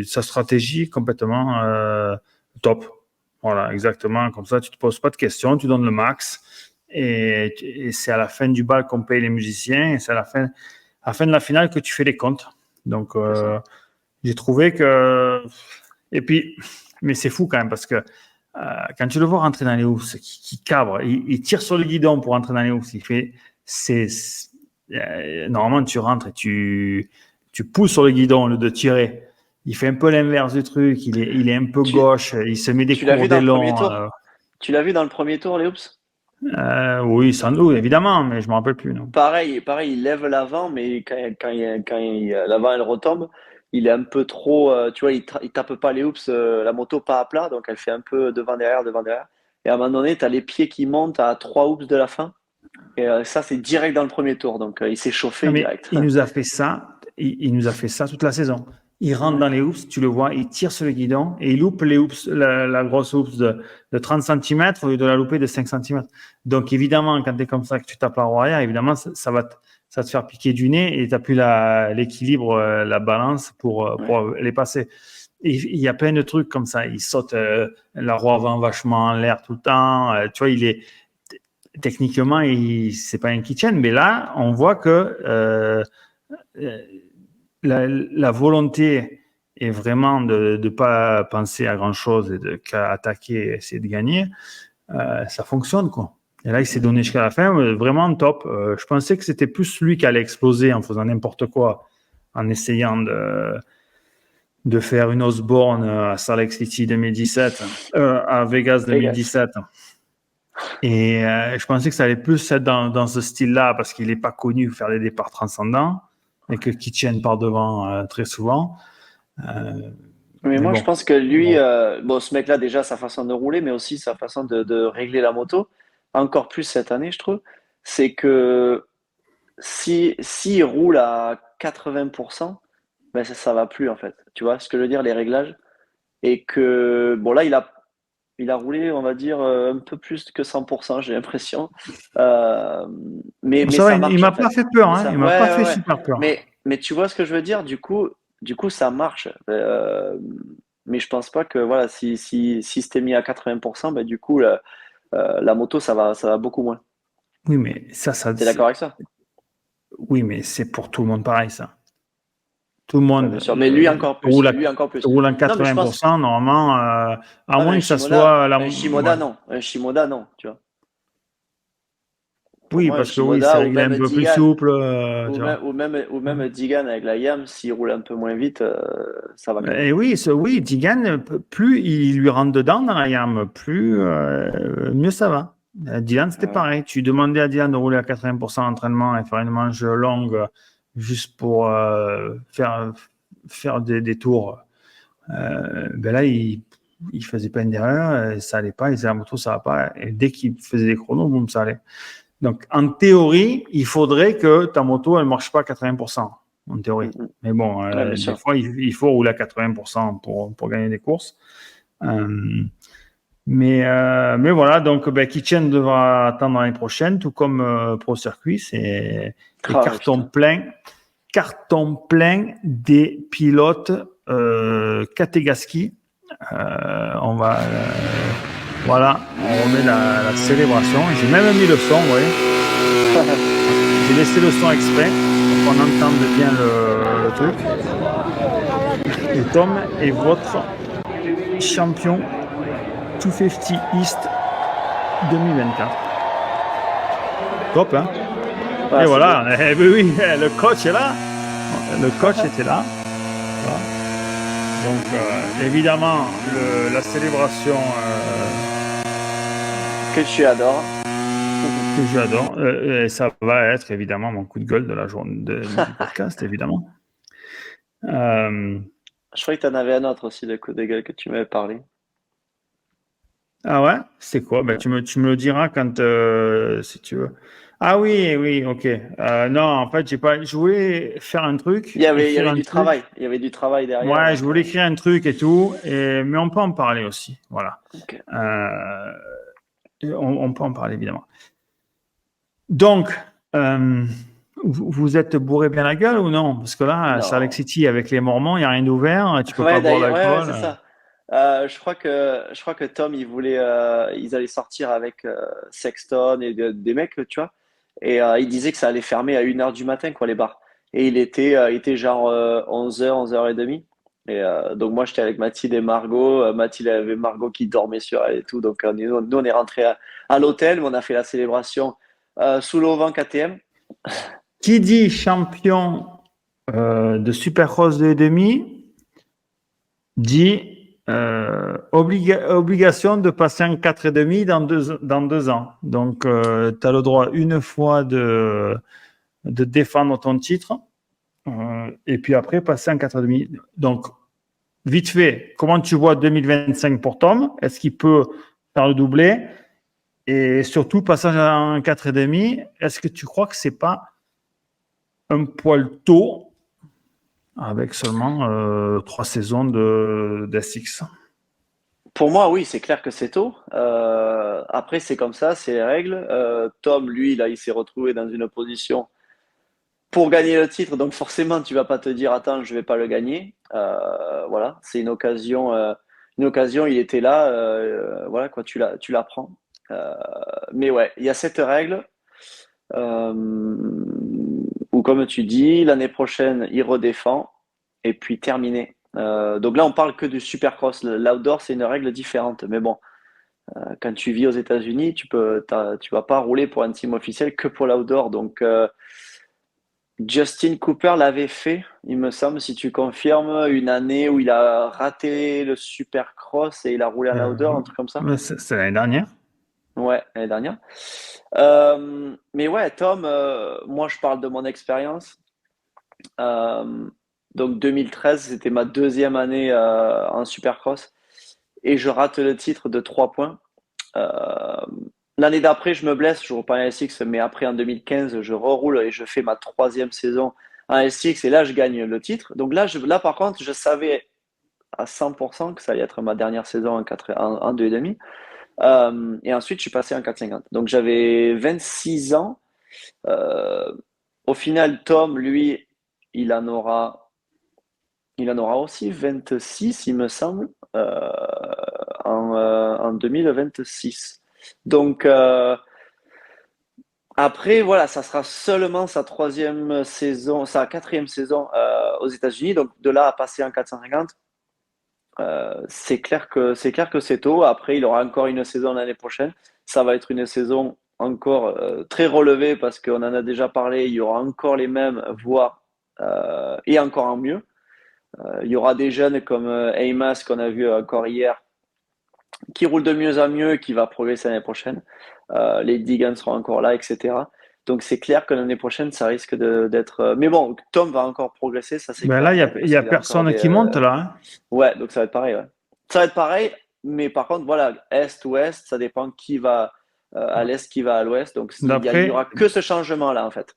sa stratégie complètement top. Voilà, exactement. Comme ça, tu te poses pas de questions, tu donnes le max. Et c'est à la fin du bal qu'on paye les musiciens. Et c'est à la fin de la finale que tu fais les comptes. Donc, c'est ça. j'ai trouvé que. Et puis, mais c'est fou quand même parce que quand tu le vois rentrer dans les housses, qui cabre, il tire sur le guidon pour rentrer dans les housses. Normalement, tu rentres et tu pousses sur le guidon au lieu de tirer. Il fait un peu l'inverse du truc. Il est un peu Tu, gauche. Il se met des tu l'as cours vu dans le premier d'élan. tour? Tu l'as vu dans le premier tour, les Hoops? Oui, sans doute, évidemment, mais je me rappelle plus. Non. Pareil, il lève l'avant, mais l'avant elle retombe, il est un peu trop, tu vois, il tape pas les hoops, la moto pas à plat, donc elle fait un peu devant derrière, devant derrière. Et à un moment donné, tu as les pieds qui montent à trois hoops de la fin. Et ça, c'est direct dans le premier tour, donc il s'est Non, chauffé mais direct. il nous a fait ça. Il nous a fait ça toute la saison. Il rentre Ouais, dans les hoops, tu le vois, il tire sur le guidon et il loupe les hoops, la grosse hoops de 30 cm au lieu de la louper de 5 cm. Donc, évidemment, quand tu es comme ça, que tu tapes la roue arrière, évidemment, ça te faire piquer du nez et tu n'as plus l'équilibre, la balance ouais, pour les passer. Et il y a plein de trucs comme ça. Il saute la roue avant vachement en l'air tout le temps. Tu vois, techniquement, c'est pas un kitchen, mais là, on voit que euh, la volonté est vraiment de ne pas penser à grand chose et qu'à attaquer et essayer de gagner. Ça fonctionne, quoi. Et là, il s'est donné jusqu'à la fin, vraiment top. Je pensais que c'était plus lui qui allait exploser en faisant n'importe quoi, en essayant de faire une Osborne à Salt Lake City 2017, à Vegas Vegas. 2017. Et je pensais que ça allait plus être dans ce style-là parce qu'il n'est pas connu pour faire des départs transcendants et que Kitchen part devant très souvent. Euh, Mais mais moi, je bon, pense que lui, bon. bon, ce mec-là, déjà, sa façon de rouler, mais aussi sa façon de régler la moto, encore plus cette année, je trouve, c'est que s'il roule à 80%, ben ça va plus en fait. Tu vois ce que je veux dire, les réglages? Et que bon là, Il a roulé, on va dire, un peu plus que 100%, j'ai l'impression. Euh, mais Ça va, ça il marche, en m'a pas fait. fait peur, Mais hein. ça, Il m'a pas ouais, ouais, fait ouais. super peur. Mais tu vois ce que je veux dire? Du coup, ça marche. Mais je pense pas que, voilà, si c'était mis à 80%, ben, du coup, la moto, ça va beaucoup moins. Oui, mais ça, T'es d'accord avec ça? oui, mais c'est pour tout le monde pareil, ça. Tout le Ouais, monde bien sûr. Mais lui encore plus. roule, Lui encore plus. roule en Non, mais je pense. 80%, normalement, à Ah, mais moins que ça soit Un Shimoda, ouais. non. Un Shimoda, non, tu vois. Pour Oui, moi, un parce que oui, c'est Shimoda vrai ou qu'il est même un peu plus Digan, souple, ou tu même, vois. ou même, ou même Digan avec la Yam, s'il roule un peu moins vite, ça va quand même. Et oui, oui, Digan, plus il lui rentre dedans dans la gamme, plus mieux ça va. Dylan, c'était Ouais. pareil. Tu demandais à Dylan de rouler à 80% d'entraînement et faire une manche longue juste pour faire des tours. Ben là, il faisait pas une erreur, ça allait pas, il disait la moto, ça va pas. Et dès qu'il faisait des chronos, boum, ça allait. Donc, en théorie, il faudrait que ta moto, elle marche pas à 80%, en Mm, théorie. mm. Mais bon, Ouais, bien des sûr. fois, il faut rouler à 80% pour gagner des courses. Euh, mais voilà, donc ben, Kitchen devra attendre l'année prochaine, tout comme Pro Circuit. Et Ah ouais, putain. carton plein des pilotes Kategaski. Voilà, on remet la célébration. J'ai même mis le son, oui. J'ai laissé le son exprès pour qu'on entende bien le truc. Et Tom est votre champion 250 East 2024. Top, hein? Et Ah, c'est beau. voilà, eh ben oui, le coach est là. Le coach était là. Voilà. Donc, évidemment, la célébration Que tu adores. que j'adore, et ça va être évidemment mon coup de gueule de la journée du podcast, évidemment. Euh, Je croyais que tu en avais un autre aussi, de coup de gueule que tu m'avais parlé. ah ouais? C'est quoi? Ben, tu me le diras quand, si tu veux. Ah oui, oui, ok. Non, en fait, j'ai pas. Je voulais faire un truc, Il y écrire avait un du travail. truc. Il y avait du travail derrière, Ouais, je donc. voulais écrire un truc et tout, mais on peut en parler aussi. Voilà. Ok. Euh, on peut en parler, évidemment. Donc, euh, vous êtes bourré bien la gueule ou non? Parce que là, Salt Lake Non. City, avec les Mormons, il n'y a rien d'ouvert, tu peux pas Ouais, boire d'ailleurs, ouais, ouais, c'est d'alcool. ça. Je crois que Tom, ils allaient sortir avec Sexton et des mecs, tu vois. Et il disait que ça allait fermer à 1h du matin, quoi, les bars. Et il était genre 11h, 11h30. Et donc moi, j'étais avec Mathilde et Margot. Mathilde avait Margot qui dormait sur elle et tout. Donc nous, on est rentrés à l'hôtel, mais on a fait la célébration sous l'auvent KTM. Qui dit champion de Supercross 2,5 dit obligation de passer en 4,5 dans deux ans. Donc, tu as le droit une fois de défendre ton titre et puis après passer en 4,5. Donc, vite fait, comment tu vois 2025 pour Tom? Est-ce qu'il peut faire le doublé? Et surtout, passage en 4,5, est-ce que tu crois que c'est pas un poil tôt avec seulement 3 saisons d'SX? Pour moi, oui, c'est clair que c'est tôt. Après, c'est comme ça, c'est les règles. Tom, lui, là, il s'est retrouvé dans une position pour gagner le titre, donc forcément, tu vas pas te dire, attends, je vais pas le gagner. Voilà, c'est une occasion. Une occasion, il était là. Voilà, quoi, tu la prends. Euh, mais ouais, il y a cette règle euh, où, comme tu dis, l'année prochaine, il redéfend et puis terminé. Donc là, on parle que du supercross. L'outdoor, c'est une règle différente. Mais bon, quand tu vis aux États-Unis, tu vas pas rouler pour un team officiel que pour l'outdoor. Donc, Justin Cooper l'avait fait, il me semble, si tu confirmes, une année où il a raté le supercross et il a roulé en outdoor, un truc comme ça. C'est l'année dernière. Ouais, l'année dernière. Mais ouais, Tom, moi je parle de mon expérience. Euh, donc 2013, c'était ma deuxième année en supercross et je rate le titre de 3 points. Euh, L'année d'après, je me blesse, je reprends en SX, mais après en 2015, je reroule et je fais ma troisième saison en SX et là, je gagne le titre. Donc là, par contre, je savais à 100% que ça allait être ma dernière saison en 2,5. Et ensuite, je suis passé en 4,50. Donc, j'avais 26 ans. Euh, Au final, Tom, lui, il en aura, il en aura aussi 26, il me semble, en 2026. Donc, après, voilà, ça sera seulement sa troisième saison, sa quatrième saison aux États-Unis. Donc, de là à passer en 450, c'est clair que c'est tôt. Après, il aura encore une saison l'année prochaine. Ça va être une saison encore très relevée parce qu'on en a déjà parlé. Il y aura encore les mêmes, voire et encore en mieux. Il y aura des jeunes comme Eymas qu'on a vu encore hier, qui roule de mieux en mieux, qui va progresser l'année prochaine. Les Diggins seront encore là, etc. Donc c'est clair que l'année prochaine, ça risque d'être. Mais bon, Tom va encore progresser, ça c'est Ben clair là, et net, il parce y a qu'il a encore personne des. qui monte là, hein. Ouais, donc ça va être pareil. Ouais. Ça va être pareil, mais par contre, voilà, Est-Ouest, ça dépend qui va à l'Est, qui va à l'Ouest. Donc il y aura D'après, que ce changement-là, en fait.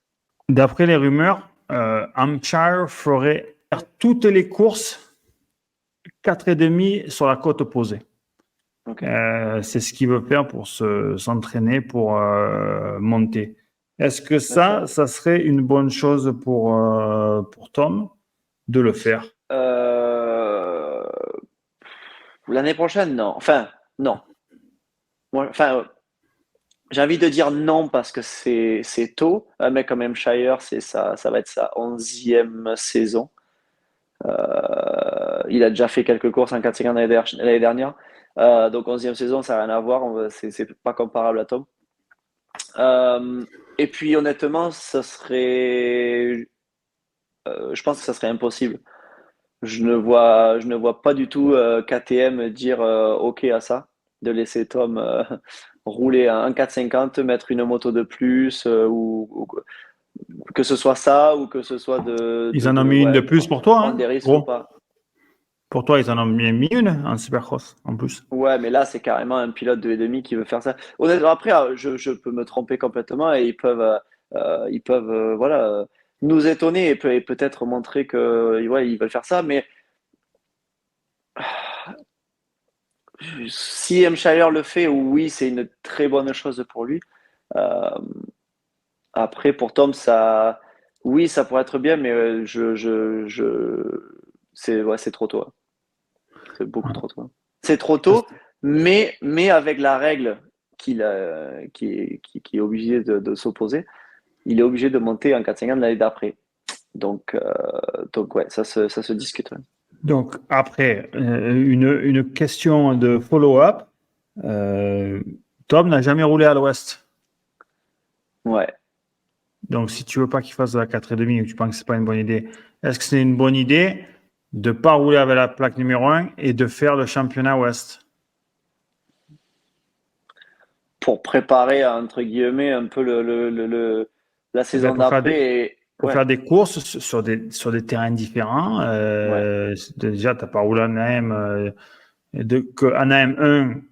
d'après les rumeurs, Hampshire ferait faire toutes les courses 4,5 sur la côte opposée. Ok. C'est ce qu'il veut faire pour s'entraîner, pour monter. Est-ce que D'accord. ça serait une bonne chose pour Tom de le faire? Euh, L'année prochaine, non. Enfin, non. Enfin, j'ai envie de dire non parce que c'est tôt. Un mec comme Hampshire, ça va être sa 11e saison. Il a déjà fait quelques courses en 4,50 l'année dernière. Donc 11e saison, ça n'a rien à voir. C'est pas comparable à Tom. Euh, et puis honnêtement, je pense que ça serait impossible. Je ne vois pas du tout KTM dire OK à ça, de laisser Tom rouler un 450, mettre une moto de plus, ou que ce soit ça, ou que ce soit Ils en ont mis une de ouais, plus pour toi, prendre des hein, risques ou gros. pas. Pour toi, ils en ont bien mis une en Supercross, en plus. Ouais, mais là, c'est carrément un pilote de demi qui veut faire ça. Honnêtement, après, je peux me tromper complètement et ils peuvent voilà, nous étonner et peut-être montrer que ouais, ils veulent faire ça. Mais si Hampshire le fait, oui, c'est une très bonne chose pour lui. Euh, Après, pour Tom, oui, ça pourrait être bien, mais c'est trop tôt, hein. C'est beaucoup trop tôt, hein. C'est trop tôt, mais avec la règle qui est obligé de s'opposer, il est obligé de monter en 4,50 l'année d'après. Donc ouais, ça se discute, ouais. Donc, après, une question de follow-up. Euh, Tom n'a jamais roulé à l'ouest. Ouais. Donc, si tu veux pas qu'il fasse de la 4,5 ou tu penses que c'est pas une bonne idée, est-ce que c'est une bonne idée de pas rouler avec la plaque numéro 1 et de faire le championnat ouest? Pour préparer, entre guillemets, un peu la Eh ben, saison d'après. Et pour ouais, faire des courses sur des terrains différents. ouais, Déjà, tu n'as pas roulé à Anaheim. Que Anaheim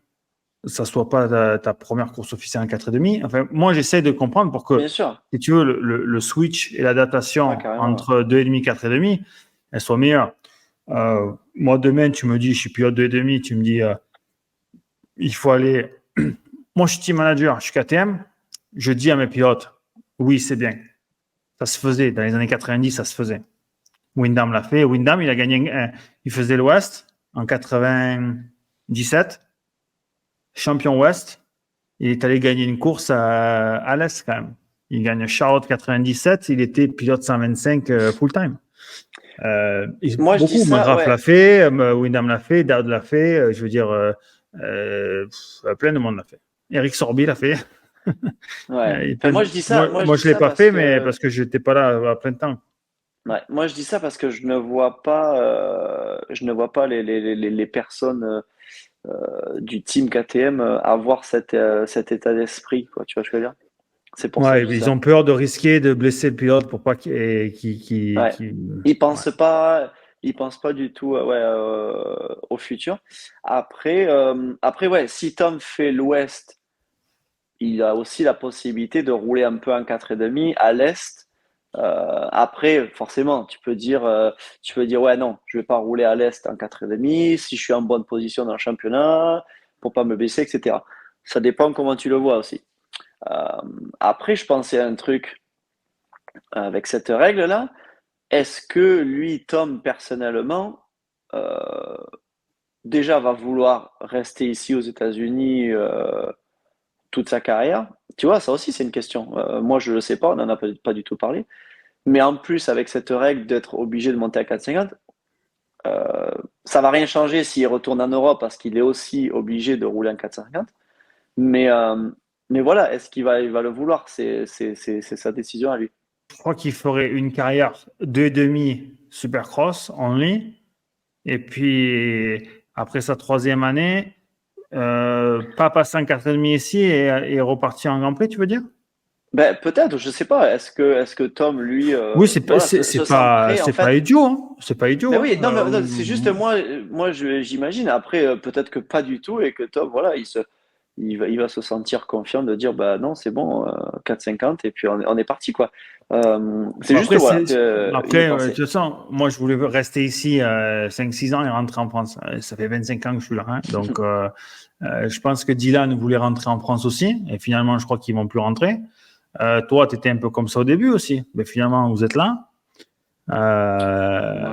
1, ça soit pas ta première course officielle en 4,5. Enfin, moi, j'essaie de comprendre pour que, bien sûr. si tu veux, le switch et Ouais, l'adaptation carrément, ouais. entre 2,5 et 4,5, elles soient meilleures. Moi, demain, tu me dis, je suis pilote 2,5, tu me dis, il faut aller. Moi, je suis team manager, je suis KTM. Je dis à mes pilotes, oui, c'est bien. Ça se faisait. Dans les années 90, ça se faisait. Windham l'a fait. Windham, il a gagné. Il faisait l'Ouest en 97, champion Ouest. Il est allé gagner une course à l'Est quand même. Il gagne Charlotte 97. Il était pilote 125 full-time. Moi, je dis Beaucoup. ça, McGrath ouais. l'a fait, Windham l'a fait, Dowd l'a fait. Je veux dire, plein de monde l'a fait. Eric Sorby l'a fait. Ouais. Enfin, Plein moi, de... je dis ça, moi, je Moi, dis je ne l'ai ça pas parce fait, mais que, parce que je n'étais pas là à plein temps. ouais, moi, je dis ça parce que je ne vois pas les personnes du team KTM avoir cet état d'esprit, quoi. Tu vois ce que je veux dire? C'est pour ça que Ouais, je dis ils ça. ont peur de risquer de blesser le pilote pour pas Ouais. Ils ouais. pensent pas, ils pensent pas du tout, ouais, au futur. Après, ouais, si Tom fait l'Ouest, il a aussi la possibilité de rouler un peu en 4,5 à l'Est, Après, forcément, tu peux dire, ouais, non, je vais pas rouler à l'Est en 4,5 si je suis en bonne position dans le championnat pour pas me baisser, etc. Ça dépend comment tu le vois aussi. Euh, Après, je pensais à un truc avec cette règle-là. Est-ce que lui, Tom, personnellement, euh, déjà va vouloir rester ici aux États-Unis toute sa carrière? Tu vois, ça aussi, c'est une question. Moi, je ne le sais pas, on n'en a pas du tout parlé. Mais en plus, avec cette règle d'être obligé de monter à 4,50, euh, ça va rien changer s'il retourne en Europe parce qu'il est aussi obligé de rouler en 4,50. Mais, euh, mais voilà, est-ce il va le vouloir? C'est sa décision à lui. Je crois qu'il ferait une carrière 2,5 Supercross only. Et puis, après sa troisième année, pas passer en 4,5 ici et repartir en Grand Prix, tu veux dire? Ben, peut-être, je sais pas. Est-ce que Tom, lui, Oui, voilà, se sent prêt en c'est pas fait? idiot, hein. C'est pas Mais idiot, hein. oui, non, mais non, c'est juste moi, j'imagine. Après, peut-être que pas du tout et que Tom, voilà, il va se sentir confiant de dire, bah non, c'est bon, 4,50 et puis on est parti, quoi. C'est juste, Après, voilà, une après de pensée. toute façon, moi, je voulais rester ici 5-6 ans et rentrer en France. Ça fait 25 ans que je suis là, hein. Donc, je pense que Dylan voulait rentrer en France aussi. Et finalement, je crois qu'ils vont plus rentrer. Toi, tu étais un peu comme ça au début aussi. Mais finalement, vous êtes là. Ouais.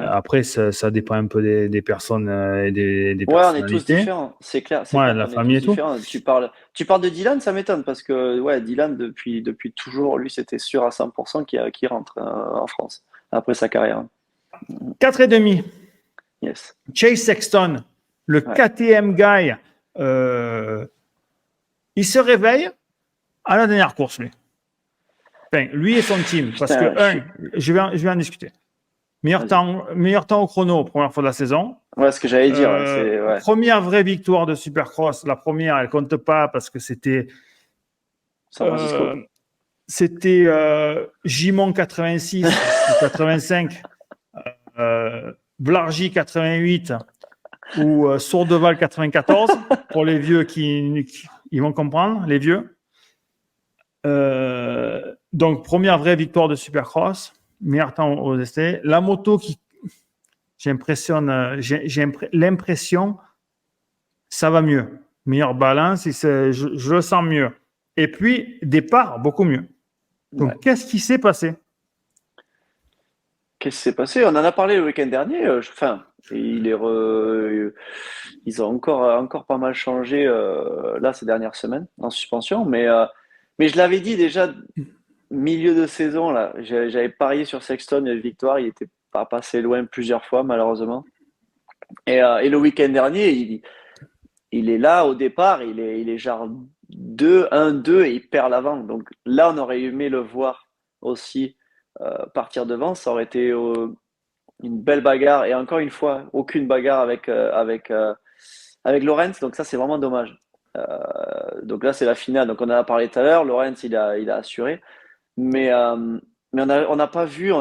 Après, ça dépend un peu des personnes et des Ouais, on est tous personnalités. différents. C'est Ouais, clair la qu'on est famille tous et tout. différents. Tu parles de Dylan, ça m'étonne parce que, ouais, Dylan, depuis toujours, lui, c'était sûr à 100% qu'il rentre en France après sa carrière. 4,5. Yes. Chase Sexton, le Ouais. KTM guy, euh, il se réveille à la dernière course, lui. Enfin, lui et son team. Parce que, Putain, je vais en discuter. vas-y. Meilleur temps au chrono, première fois de la saison. Ouais, ce que j'allais dire, ouais, c'est, ouais. Première vraie victoire de Supercross. La première, elle compte pas parce que San euh, Francisco. Gimon 86 ou 85, Blargy 88 ou Sourdeval 94 pour les vieux qui ils vont comprendre, les vieux. Donc, première vraie victoire de Supercross, meilleur temps aux essais. La moto qui, j'ai l'impression, ça va mieux. Meilleure balance, je le sens mieux. Et puis, départ, beaucoup mieux. Ouais. Donc, qu'est-ce qui s'est passé? Qu'est-ce qui s'est passé? On en a parlé le week-end dernier. Enfin, ils ont encore pas mal changé là ces dernières semaines en suspension, mais je l'avais dit déjà milieu de saison là. J'avais parié sur Sexton et victoire. Il était pas passé loin plusieurs fois malheureusement. Et le week-end dernier, il est là au départ. Il est genre 2-1-2 et il perd l'avant. Donc là, on aurait aimé le voir aussi partir devant. Ça aurait été une belle bagarre et encore une fois, aucune bagarre avec Lorenz, donc ça c'est vraiment dommage. Donc là c'est la finale, donc on en a parlé tout à l'heure, Lorenz il a assuré, mais, euh, mais on n'a pas vu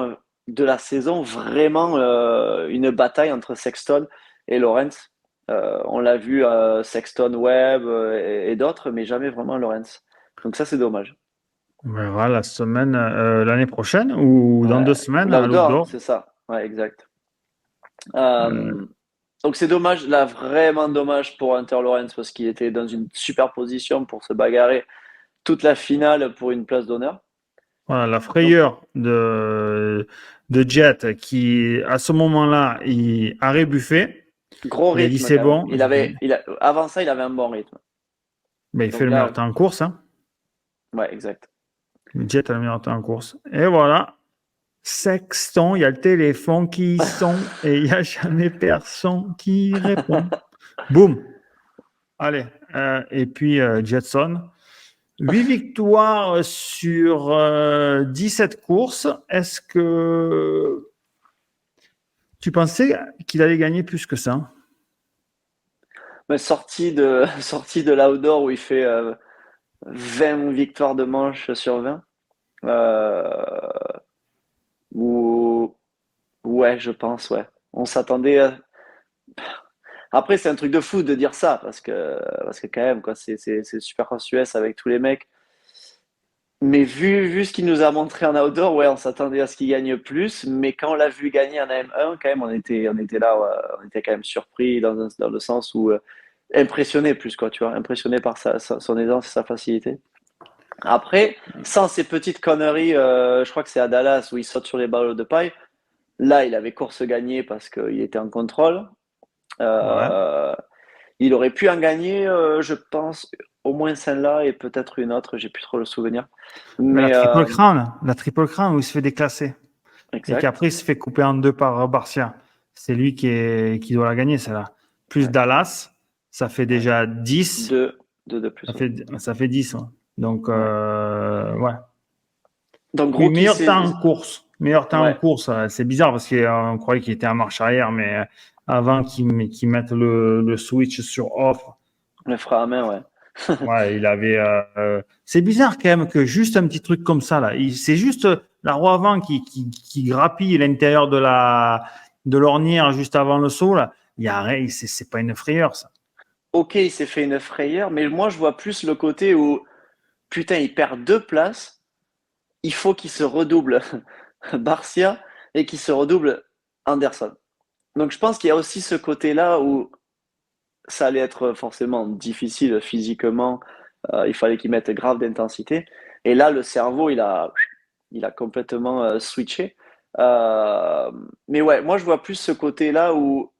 de la saison vraiment une bataille entre Sexton et Lorenz. On l'a vu Sexton, Webb et d'autres, mais jamais vraiment Lorenz. Donc ça c'est dommage. On verra la semaine, l'année prochaine ou dans Ouais. 2 semaines à L'outdoor, l'outdoor. c'est ça. Ouais, exact. Euh, Euh, Donc c'est dommage, là vraiment dommage pour Hunter Lawrence parce qu'il était dans une super position pour se bagarrer toute la finale pour une place d'honneur. voilà, la Donc frayeur de Jet qui, à ce moment-là, il a rebuffé. gros Il a dit rythme c'est quand même. bon. Avant ça, il avait un bon rythme. Ben, il fait Donc le meilleur là, temps en course, hein. ouais, exact. Jet a le meilleur temps en course. Et voilà. Sexton, il y a le téléphone qui sonne et il n'y a jamais personne qui répond. Boum. Allez. Et puis Jetson. 8 victoires sur 17 courses. Est-ce que tu pensais qu'il allait gagner plus que ça? Mais sortie de l'outdoor où il fait 20 victoires de manche sur 20. Euh, ou ouais, je pense, ouais. On s'attendait à... Après, c'est un truc de fou de dire ça, parce que quand même, quoi, c'est Supercross US avec tous les mecs. Mais vu ce qu'il nous a montré en outdoor, ouais, on s'attendait à ce qu'il gagne plus. Mais quand on l'a vu gagner en AM1, quand même, on était là, ouais, on était quand même surpris dans le sens où impressionné plus, quoi, tu vois, impressionné par son aisance et sa facilité. Après, sans ces petites conneries, je crois que c'est à Dallas où il saute sur les balles de paille. Là, il avait course gagnée parce qu'il était en contrôle. Ouais. Euh, il aurait pu en gagner, je pense, au moins celle-là et peut-être une autre, j'ai plus trop le souvenir. Mais Mais la triple crown où il se fait déclasser et exact. qu'après il se fait couper en deux par Barcia. C'est lui qui doit la gagner, celle-là. Plus Ouais, Dallas, ça fait ouais. déjà 10. Deux de plus. Ça fait 10. Ouais. Donc, Ouais. ouais. Donc, Puis Rookie, meilleur temps c'est. en course. Meilleur temps en Ouais, course. C'est bizarre parce qu'on croyait qu'il était en marche arrière, mais avant qu'il mette le switch sur off, le frein à main, ouais. ouais, il avait. C'est bizarre quand même que juste un petit truc comme ça là. C'est juste la roue avant qui grappille l'intérieur de l'ornière juste avant le saut là. Il y a rien. C'est pas une frayeur ça. Ok, il s'est fait une frayeur, mais moi, je vois plus le côté où, putain, il perd 2 places, il faut qu'il se redouble Barcia et qu'il se redouble Anderson. Donc, je pense qu'il y a aussi ce côté-là où ça allait être forcément difficile physiquement. Il fallait qu'il mette grave d'intensité. Et là, le cerveau, il a complètement switché. Mais ouais, moi, je vois plus ce côté-là où,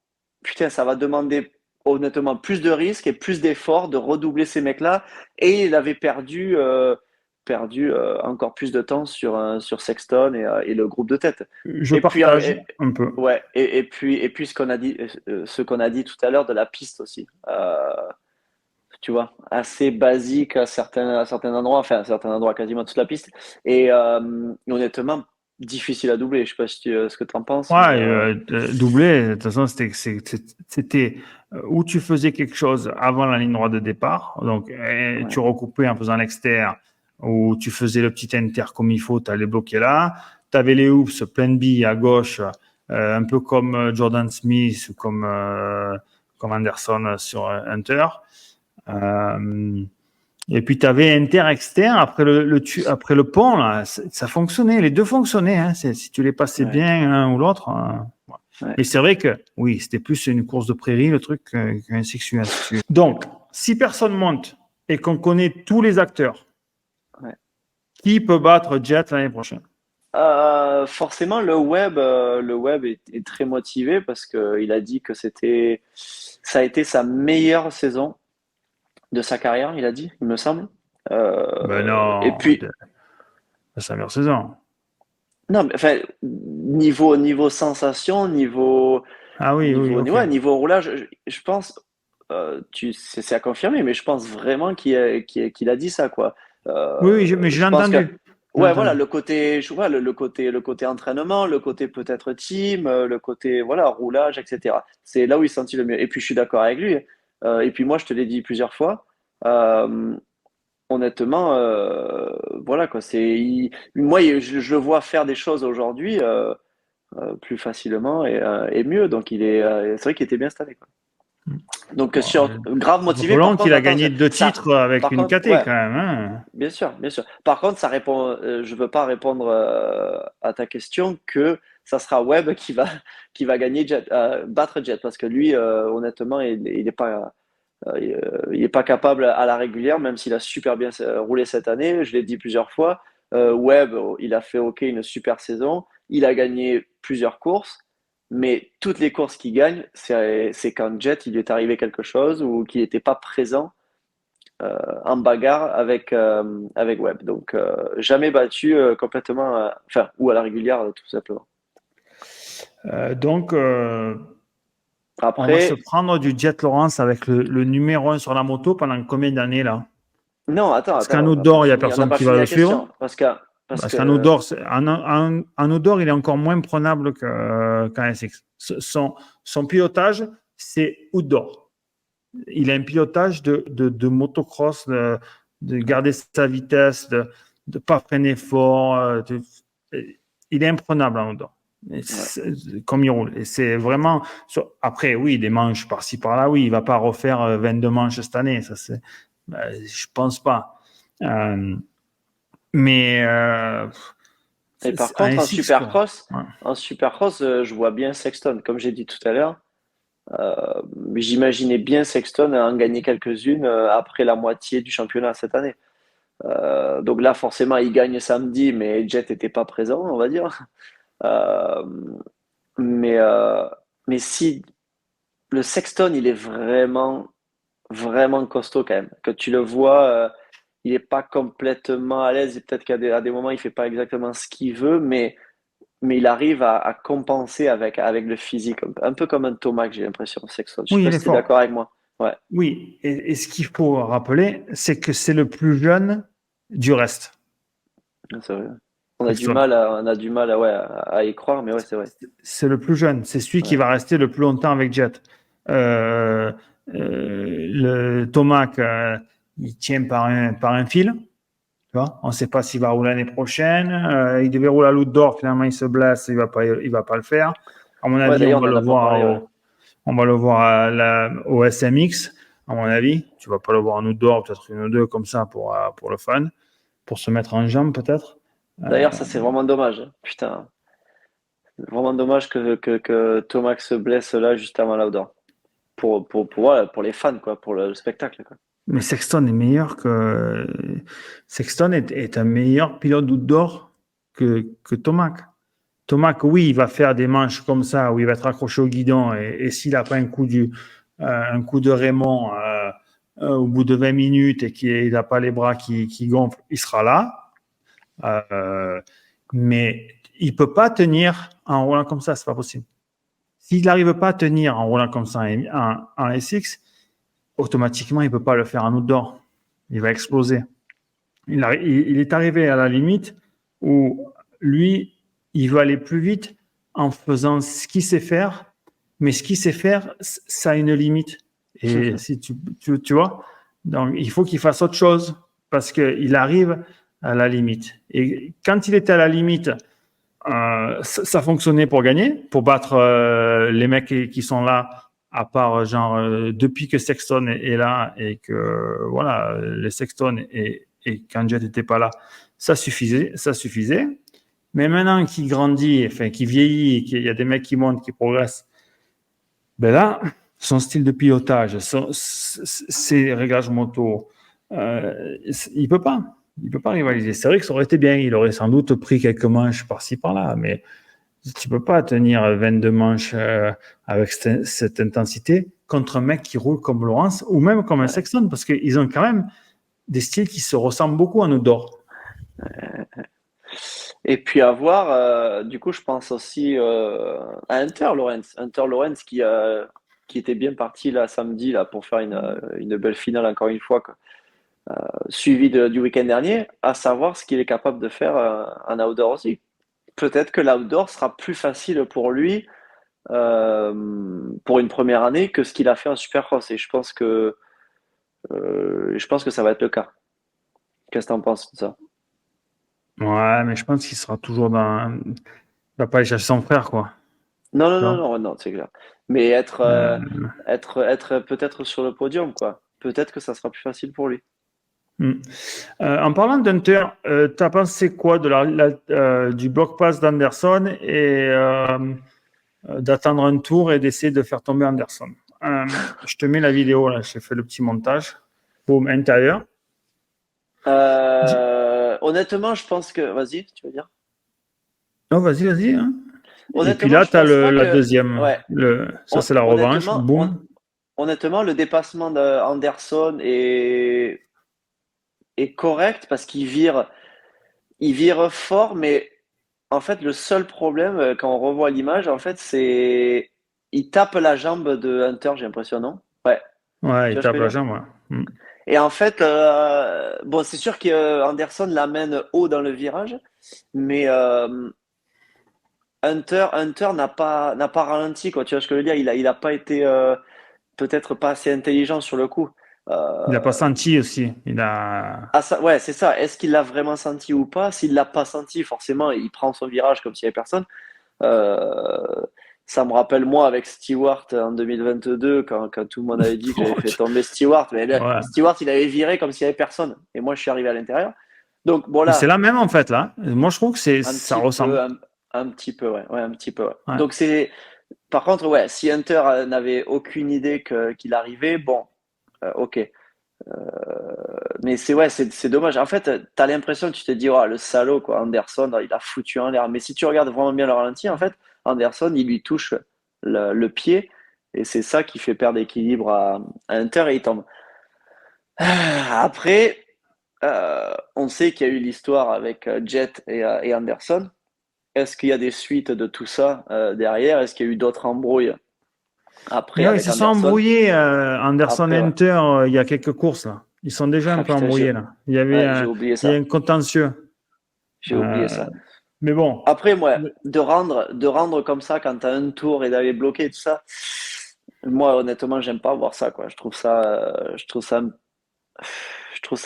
putain, ça va demander honnêtement plus de risques et plus d'efforts de redoubler ces mecs-là. Et il avait perdu encore plus de temps sur Sexton et le groupe de tête. Je Et puis, partage un peu. ouais, et puis ce qu'on a dit tout à l'heure de la piste aussi. Tu vois, assez basique à certains endroits, enfin à certains endroits quasiment toute la piste. Et honnêtement, difficile à doubler. Je sais pas ce que tu en penses, mais Ouais, doubler, de toute façon, c'était où tu faisais quelque chose avant la ligne droite de départ, donc ouais, tu recoupais en faisant l'extérieur, ou tu faisais le petit inter comme il faut, tu allais bloquer là. Tu avais les hoops plein billes à gauche, un peu comme Jordan Smith ou comme Anderson sur Hunter. Euh, et puis tu avais inter-externe après le pont, là, ça fonctionnait, les deux fonctionnaient. Hein, si tu les passais ouais, bien l'un ou l'autre. Ouais. ouais. Et c'est vrai que oui, c'était plus une course de prairie, le truc, qu'un six ainsi. Donc, si personne monte et qu'on connaît tous les acteurs, Ouais. qui peut battre Jet l'année prochaine? Forcément, le web est très motivé parce qu'il a dit que ça a été sa meilleure saison de sa carrière, il a dit, il me semble. Ben Et non, puis, c'est sa meilleure saison. non, mais enfin, niveau sensation, niveau, Ah oui, oui, niveau, ok. ouais, niveau roulage, je pense, c'est à confirmer, mais je pense vraiment qu'il a dit ça, quoi. Oui, oui, mais je l'ai Je pense que, entendu. Je l'ai ouais, voilà, entendu. le côté entraînement, le côté peut-être team, le côté, voilà, roulage, etc. C'est là où il se sentit le mieux. Et puis, je suis d'accord avec lui. Et puis, moi, je te l'ai dit plusieurs fois. euh, Honnêtement, voilà quoi. Moi, je le vois faire des choses aujourd'hui plus facilement et mieux. Donc, c'est vrai qu'il était bien cette année, quoi. Donc, Bon, grave motivé. Par rappelons qu'il contre, a attends, gagné deux ça, titres avec par une contre, KT ouais, quand même. Hein. bien sûr, bien sûr. Par contre, ça répond. Je veux pas répondre à ta question que ça sera Webb qui va gagner battre Jet parce que lui, honnêtement, il est pas. Il n'est pas capable à la régulière, même s'il a super bien roulé cette année. Je l'ai dit plusieurs fois. Webb, il a fait OK une super saison. Il a gagné plusieurs courses. Mais toutes les courses qu'il gagne, c'est quand Jet, il lui est arrivé quelque chose ou qu'il n'était pas présent en bagarre avec Webb. Donc, jamais battu complètement, enfin, ou à la régulière, tout simplement. Donc, on va se Après, prendre du Jet Lawrence avec le numéro un sur la moto pendant combien d'années là? non, attends, Parce qu'en attends, on n'a pas outdoor, il n'y a fini, on n'a personne pas qui va fini le la suivre. question. Parce Parce qu'en que outdoor, en outdoor, il est encore moins prenable qu'en SX. Son pilotage, c'est outdoor. Il a un pilotage de motocross, de garder sa vitesse, de ne pas freiner fort. Il est imprenable en outdoor. ouais. Comme il roule. Et c'est vraiment. Après, oui, des manches par-ci par-là, oui, il ne va pas refaire 22 manches cette année. Ça, je pense pas. Euh, Mais Et par un contre, SX, quoi. Ouais. en Supercross, je vois bien Sexton. Comme j'ai dit tout à l'heure, j'imaginais bien Sexton en gagner quelques-unes après la moitié du championnat cette année. Donc là, forcément, il gagne samedi, mais Jet n'était pas présent, on va dire. Euh, mais, euh, mais si le Sexton, il est vraiment, vraiment costaud quand même. Que tu le vois, il n'est pas complètement à l'aise. Et peut-être à des moments, il fait pas exactement ce qu'il veut, mais il arrive à compenser avec le physique. Un peu comme un Thomas, que j'ai l'impression, Sexton. Je sais Oui, pas il si est tu es d'accord fort. avec moi. Ouais, Oui, et ce qu'il faut rappeler, c'est que c'est le plus jeune du reste, c'est vrai. Sexton. On a du mal ouais, à y croire, mais ouais, c'est vrai. C'est le plus jeune. C'est celui qui Ouais. va rester le plus longtemps avec Jet. Euh, le Tomac, il tient par un fil. Tu vois, on ne sait pas s'il va rouler l'année prochaine. Il devait rouler à l'outdoor, finalement il se blesse, il va pas le faire. À mon Ouais, avis, d'ailleurs, on en a pas parlé, ouais. on va le voir au SMX. À mon avis, tu vas pas le voir en outdoor, peut-être une ou deux comme ça pour le fun, pour se mettre en jambe peut-être. Euh, D'ailleurs, ça, c'est vraiment dommage, hein. Putain, vraiment dommage que Thomas se blesse là juste avant l'outdoor. Voilà, pour les fans, quoi, pour le spectacle, quoi. mais Sexton est meilleur que Sexton est un meilleur pilote d'outdoor que Tomac. Tomac, oui, il va faire des manches comme ça où il va être accroché au guidon et s'il n'a pas un coup de Raymond au bout de 20 minutes et qu'il n'a pas les bras qui gonflent, il sera là. Euh, mais il ne peut pas tenir en roulant comme ça, c'est pas possible. S'il n'arrive pas à tenir en roulant comme ça en SX, automatiquement, il ne peut pas le faire en outdoor. Il va exploser. Il est arrivé à la limite où lui, il veut aller plus vite en faisant ce qu'il sait faire, mais ce qu'il sait faire, ça a une limite. Et si tu vois, donc il faut qu'il fasse autre chose parce qu'il arrive à la limite. Et quand il était à la limite, ça fonctionnait pour gagner, pour battre les mecs qui sont là, à part genre depuis que Sexton est là et que voilà, les Sexton et quand Jet n'était pas là, ça suffisait, ça suffisait. Mais maintenant qu'il grandit, enfin qu'il vieillit, qu'il y a des mecs qui montent, qui progressent, ben là, son style de pilotage, ses réglages moto, il peut pas. Il peut pas rivaliser. C'est vrai que ça aurait été bien. Il aurait sans doute pris quelques manches par-ci par-là, mais tu peux pas tenir 22 manches avec cette intensité contre un mec qui roule comme Laurence ou même comme un Ouais. Sexton parce qu'ils ont quand même des styles qui se ressemblent beaucoup en outdoor. Et puis à voir, du coup, je pense aussi à Hunter Lawrence qui était bien parti là samedi là pour faire une belle finale encore une fois, quoi. Suivi du week-end dernier, à savoir ce qu'il est capable de faire en outdoor aussi. Peut-être que l'outdoor sera plus facile pour lui pour une première année que ce qu'il a fait en Supercross. Et je pense que ça va être le cas. Qu'est-ce que tu en penses de ça? Ouais, mais je pense qu'il sera toujours dans. Il va pas aller chercher son frère, quoi. Non, non, Tu non, vois. non, non, c'est clair. Mais Euh, être peut-être sur le podium, quoi. Peut-être que ça sera plus facile pour lui. hmm. En parlant d'Hunter, tu as pensé quoi de du block pass d'Anderson et d'attendre un tour et d'essayer de faire tomber Anderson. Je te mets la vidéo, là, j'ai fait le petit montage. Boom, intérieur. Honnêtement, je pense que. Vas-y, tu veux dire? Oh, vas-y, vas-y. Hein. Et puis Honnêtement, là, je tu as pense pas la que. deuxième. Ouais. Ça, c'est la revanche. Honnêtement, Boum. honnêtement, le dépassement d'Anderson est correct parce il vire fort, mais en fait, le seul problème, quand on revoit l'image, en fait, c'est. Il tape la jambe de Hunter, j'ai l'impression, non? Ouais, Ouais, tu il vois ce que tape je veux la dire? jambe. Ouais. Et en fait, bon, c'est sûr qu'Anderson l'amène haut dans le virage, mais Hunter n'a pas ralenti, quoi. Tu vois ce que je veux dire? Il a pas été peut-être pas assez intelligent sur le coup. Il n'a pas Euh, senti aussi. Il a. ah ça, ouais, c'est ça. Est-ce qu'il l'a vraiment senti ou pas? S'il l'a pas senti, forcément, il prend son virage comme s'il y avait personne. Euh, Ça me rappelle moi avec Stewart en 2022 quand tout le monde avait dit que j'avais fait tomber Stewart. Mais Ouais. Stewart, il avait viré comme s'il y avait personne. Et moi, je suis arrivé à l'intérieur. Donc, bon, Mais c'est là, la même en fait là. Moi je trouve que un ça petit peu, ressemble. un petit peu, ouais, ouais, un petit peu, ouais. Ouais. Donc, par contre, ouais, si Hunter n'avait aucune idée qu'il arrivait, bon, ok. Mais ouais, c'est dommage. En fait, t'as l'impression, tu te dis, oh, le salaud, quoi, Anderson, il a foutu en l'air. Mais si tu regardes vraiment bien le ralenti, en fait, Anderson, il lui touche le pied et c'est ça qui fait perdre l'équilibre à Hunter et il tombe. Après, on sait qu'il y a eu l'histoire avec Jet et Anderson. Est-ce qu'il y a des suites de tout ça derrière? Est-ce qu'il y a eu d'autres embrouilles après Mais ouais, ils avec se sont Anderson? embrouillés, Anderson Après, et ouais. Hunter, il y a quelques courses là. Ils sont déjà un Ah peu putain, embrouillés là. ouais, j'ai oublié Il y a ça. un contentieux. J'ai oublié Euh, ça. mais bon. Après, moi, de rendre comme ça quand t'as un tour et d'aller bloquer tout ça, moi, honnêtement, j'aime pas voir ça, quoi. Je trouve ça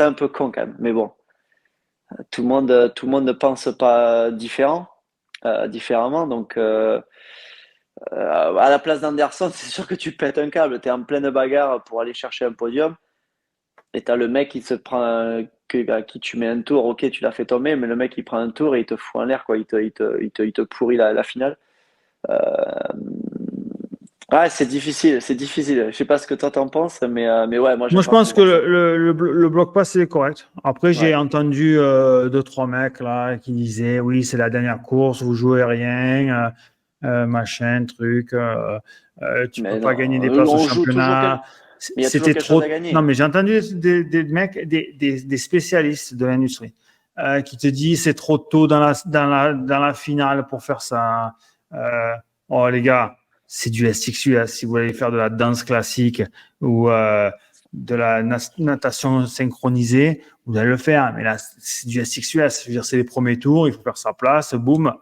un peu con quand même. Mais bon, tout le monde ne pense pas différemment. Donc, à la place d'Anderson, c'est sûr que tu pètes un câble. T'es en pleine bagarre pour aller chercher un podium et t'as le mec qui se prend, à qui tu mets un tour. Ok, tu l'as fait tomber, mais le mec il prend un tour et il te fout en l'air, quoi. Il te pourrit la finale. Ouais, c'est difficile, c'est difficile. Je sais pas ce que toi t'en penses, mais ouais, moi Moi, j'aime je pas trop pense que voir ça. le bloc pass, c'est correct. Après, j'ai Ouais, entendu deux, trois mecs là qui disaient oui, c'est la dernière course, vous jouez rien, machin, truc. Tu peux mais pas non, gagner des places au on joue toujours championnat. mais il y a toujours C'était quelque chose à trop. Non, gagner. mais j'ai entendu des mecs, des spécialistes de l'industrie qui te disent c'est trop tôt dans la finale pour faire ça. Euh, oh, les gars, c'est du SXU. Si vous voulez faire de la danse classique ou de la natation synchronisée, vous allez le faire. Mais là, c'est du SXUS. Je veux dire, c'est les premiers tours, il faut faire sa place. Boum.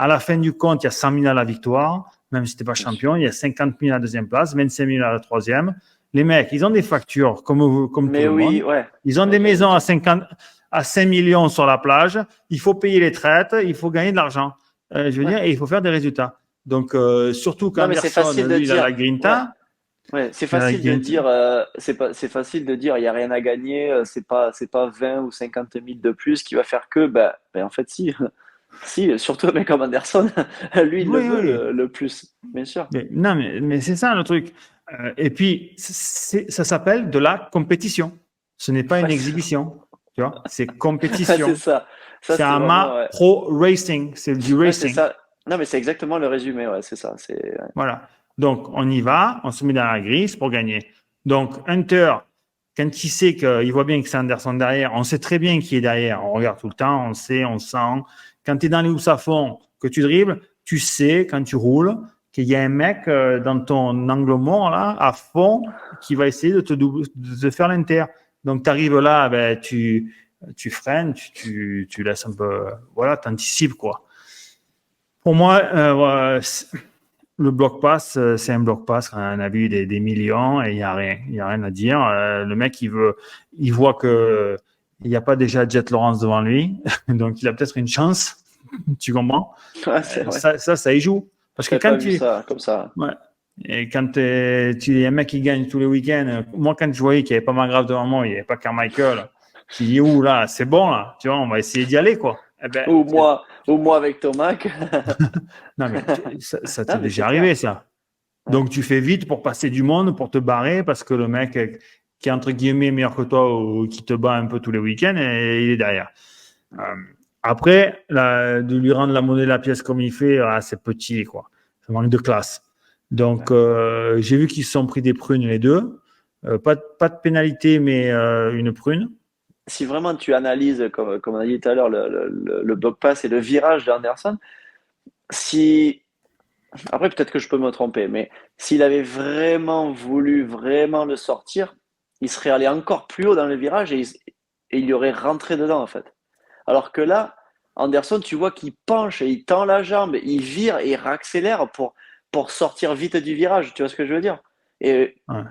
À la fin du compte, il y a 100 000 à la victoire. Même si tu n'es pas champion, il y a 50 000 à la deuxième place, 25 000 à la troisième. Les mecs, ils ont des factures comme tout Mais le monde. oui, ouais, Ils ont ouais, des j'allais le maisons dire. à 5 millions sur la plage. Il faut payer les traites, il faut gagner de l'argent. Je veux Ouais. dire, et il faut faire des résultats. Donc, surtout Non, mais c'est qu'Anderson, facile de lui, il a la dire. Ouais, grinta. ouais, c'est Il a la facile de grinta. dire. C'est facile de dire. Il y a rien à gagner. C'est pas 20 ou 50 000 de plus qui va faire que. Ben, en fait, si, si. Surtout un mec comme Anderson, lui, il le Oui, veut oui. le plus, bien sûr. Non, mais c'est ça le truc. Et puis, ça s'appelle de la compétition. Ce n'est pas Ouais, une exhibition. Tu vois, c'est c'est compétition. ça. Ça, C'est c'est un vraiment. mât Ouais. pro racing. C'est du Ouais, c'est racing. ça. Non, mais c'est exactement le résumé. Ouais, c'est ça. Ouais. Voilà. Donc, on y va, on se met dans la grille c'est pour gagner. Donc, Hunter, quand il sait qu'il voit bien que c'est Anderson derrière, on sait très bien qui est derrière. On regarde tout le temps, on sait, on sent. Quand tu es dans les housses à fond, que tu dribbles, tu sais, quand tu roules, qu'il y a un mec dans ton angle mort, là, à fond, qui va essayer de te faire l'inter. Donc, tu arrives là, ben, tu freines, tu laisses un peu, voilà, tu anticipes, quoi. Pour moi, voilà, le bloc pass, c'est un bloc pass. On a vu des millions et il n'y a rien. Il y a rien à dire. Le mec, il voit que il n'y a pas déjà Jet Lawrence devant lui. Donc, il a peut-être une chance. Tu comprends? Ouais, c'est vrai. Ça y joue. Parce que J'avais quand pas vu tu, ça comme ça. ouais, et quand tu es un mec qui gagne tous les week-ends, moi, quand je voyais qu'il n'y avait pas Magrave devant moi, il n'y avait pas Carmichael, je dis, ouh là, c'est bon là. Tu vois, on va essayer d'y aller, quoi. Eh ben, Ou moi avec Thomas. non, mais ça t'est Non, mais c'est déjà clair. arrivé, ça. Ouais. Donc, tu fais vite pour passer du monde, pour te barrer, parce que le mec qui est entre guillemets meilleur que toi ou qui te bat un peu tous les week-ends, et il est derrière. Euh, Après, de lui rendre la monnaie de la pièce comme il fait, c'est petit, quoi. Ça manque de classe. Donc, Ouais. j'ai vu qu'ils se sont pris des prunes les deux. Pas de pénalité, mais une prune. Si vraiment tu analyses, comme on a dit tout à l'heure, le bloc pass et le virage d'Anderson, si après peut-être que je peux me tromper, mais s'il avait vraiment voulu vraiment le sortir, il serait allé encore plus haut dans le virage et il y aurait rentré dedans en fait. Alors que là, Anderson, tu vois qu'il penche et il tend la jambe, il vire et il réaccélère pour sortir vite du virage. Tu vois ce que je veux dire? Et, Ouais.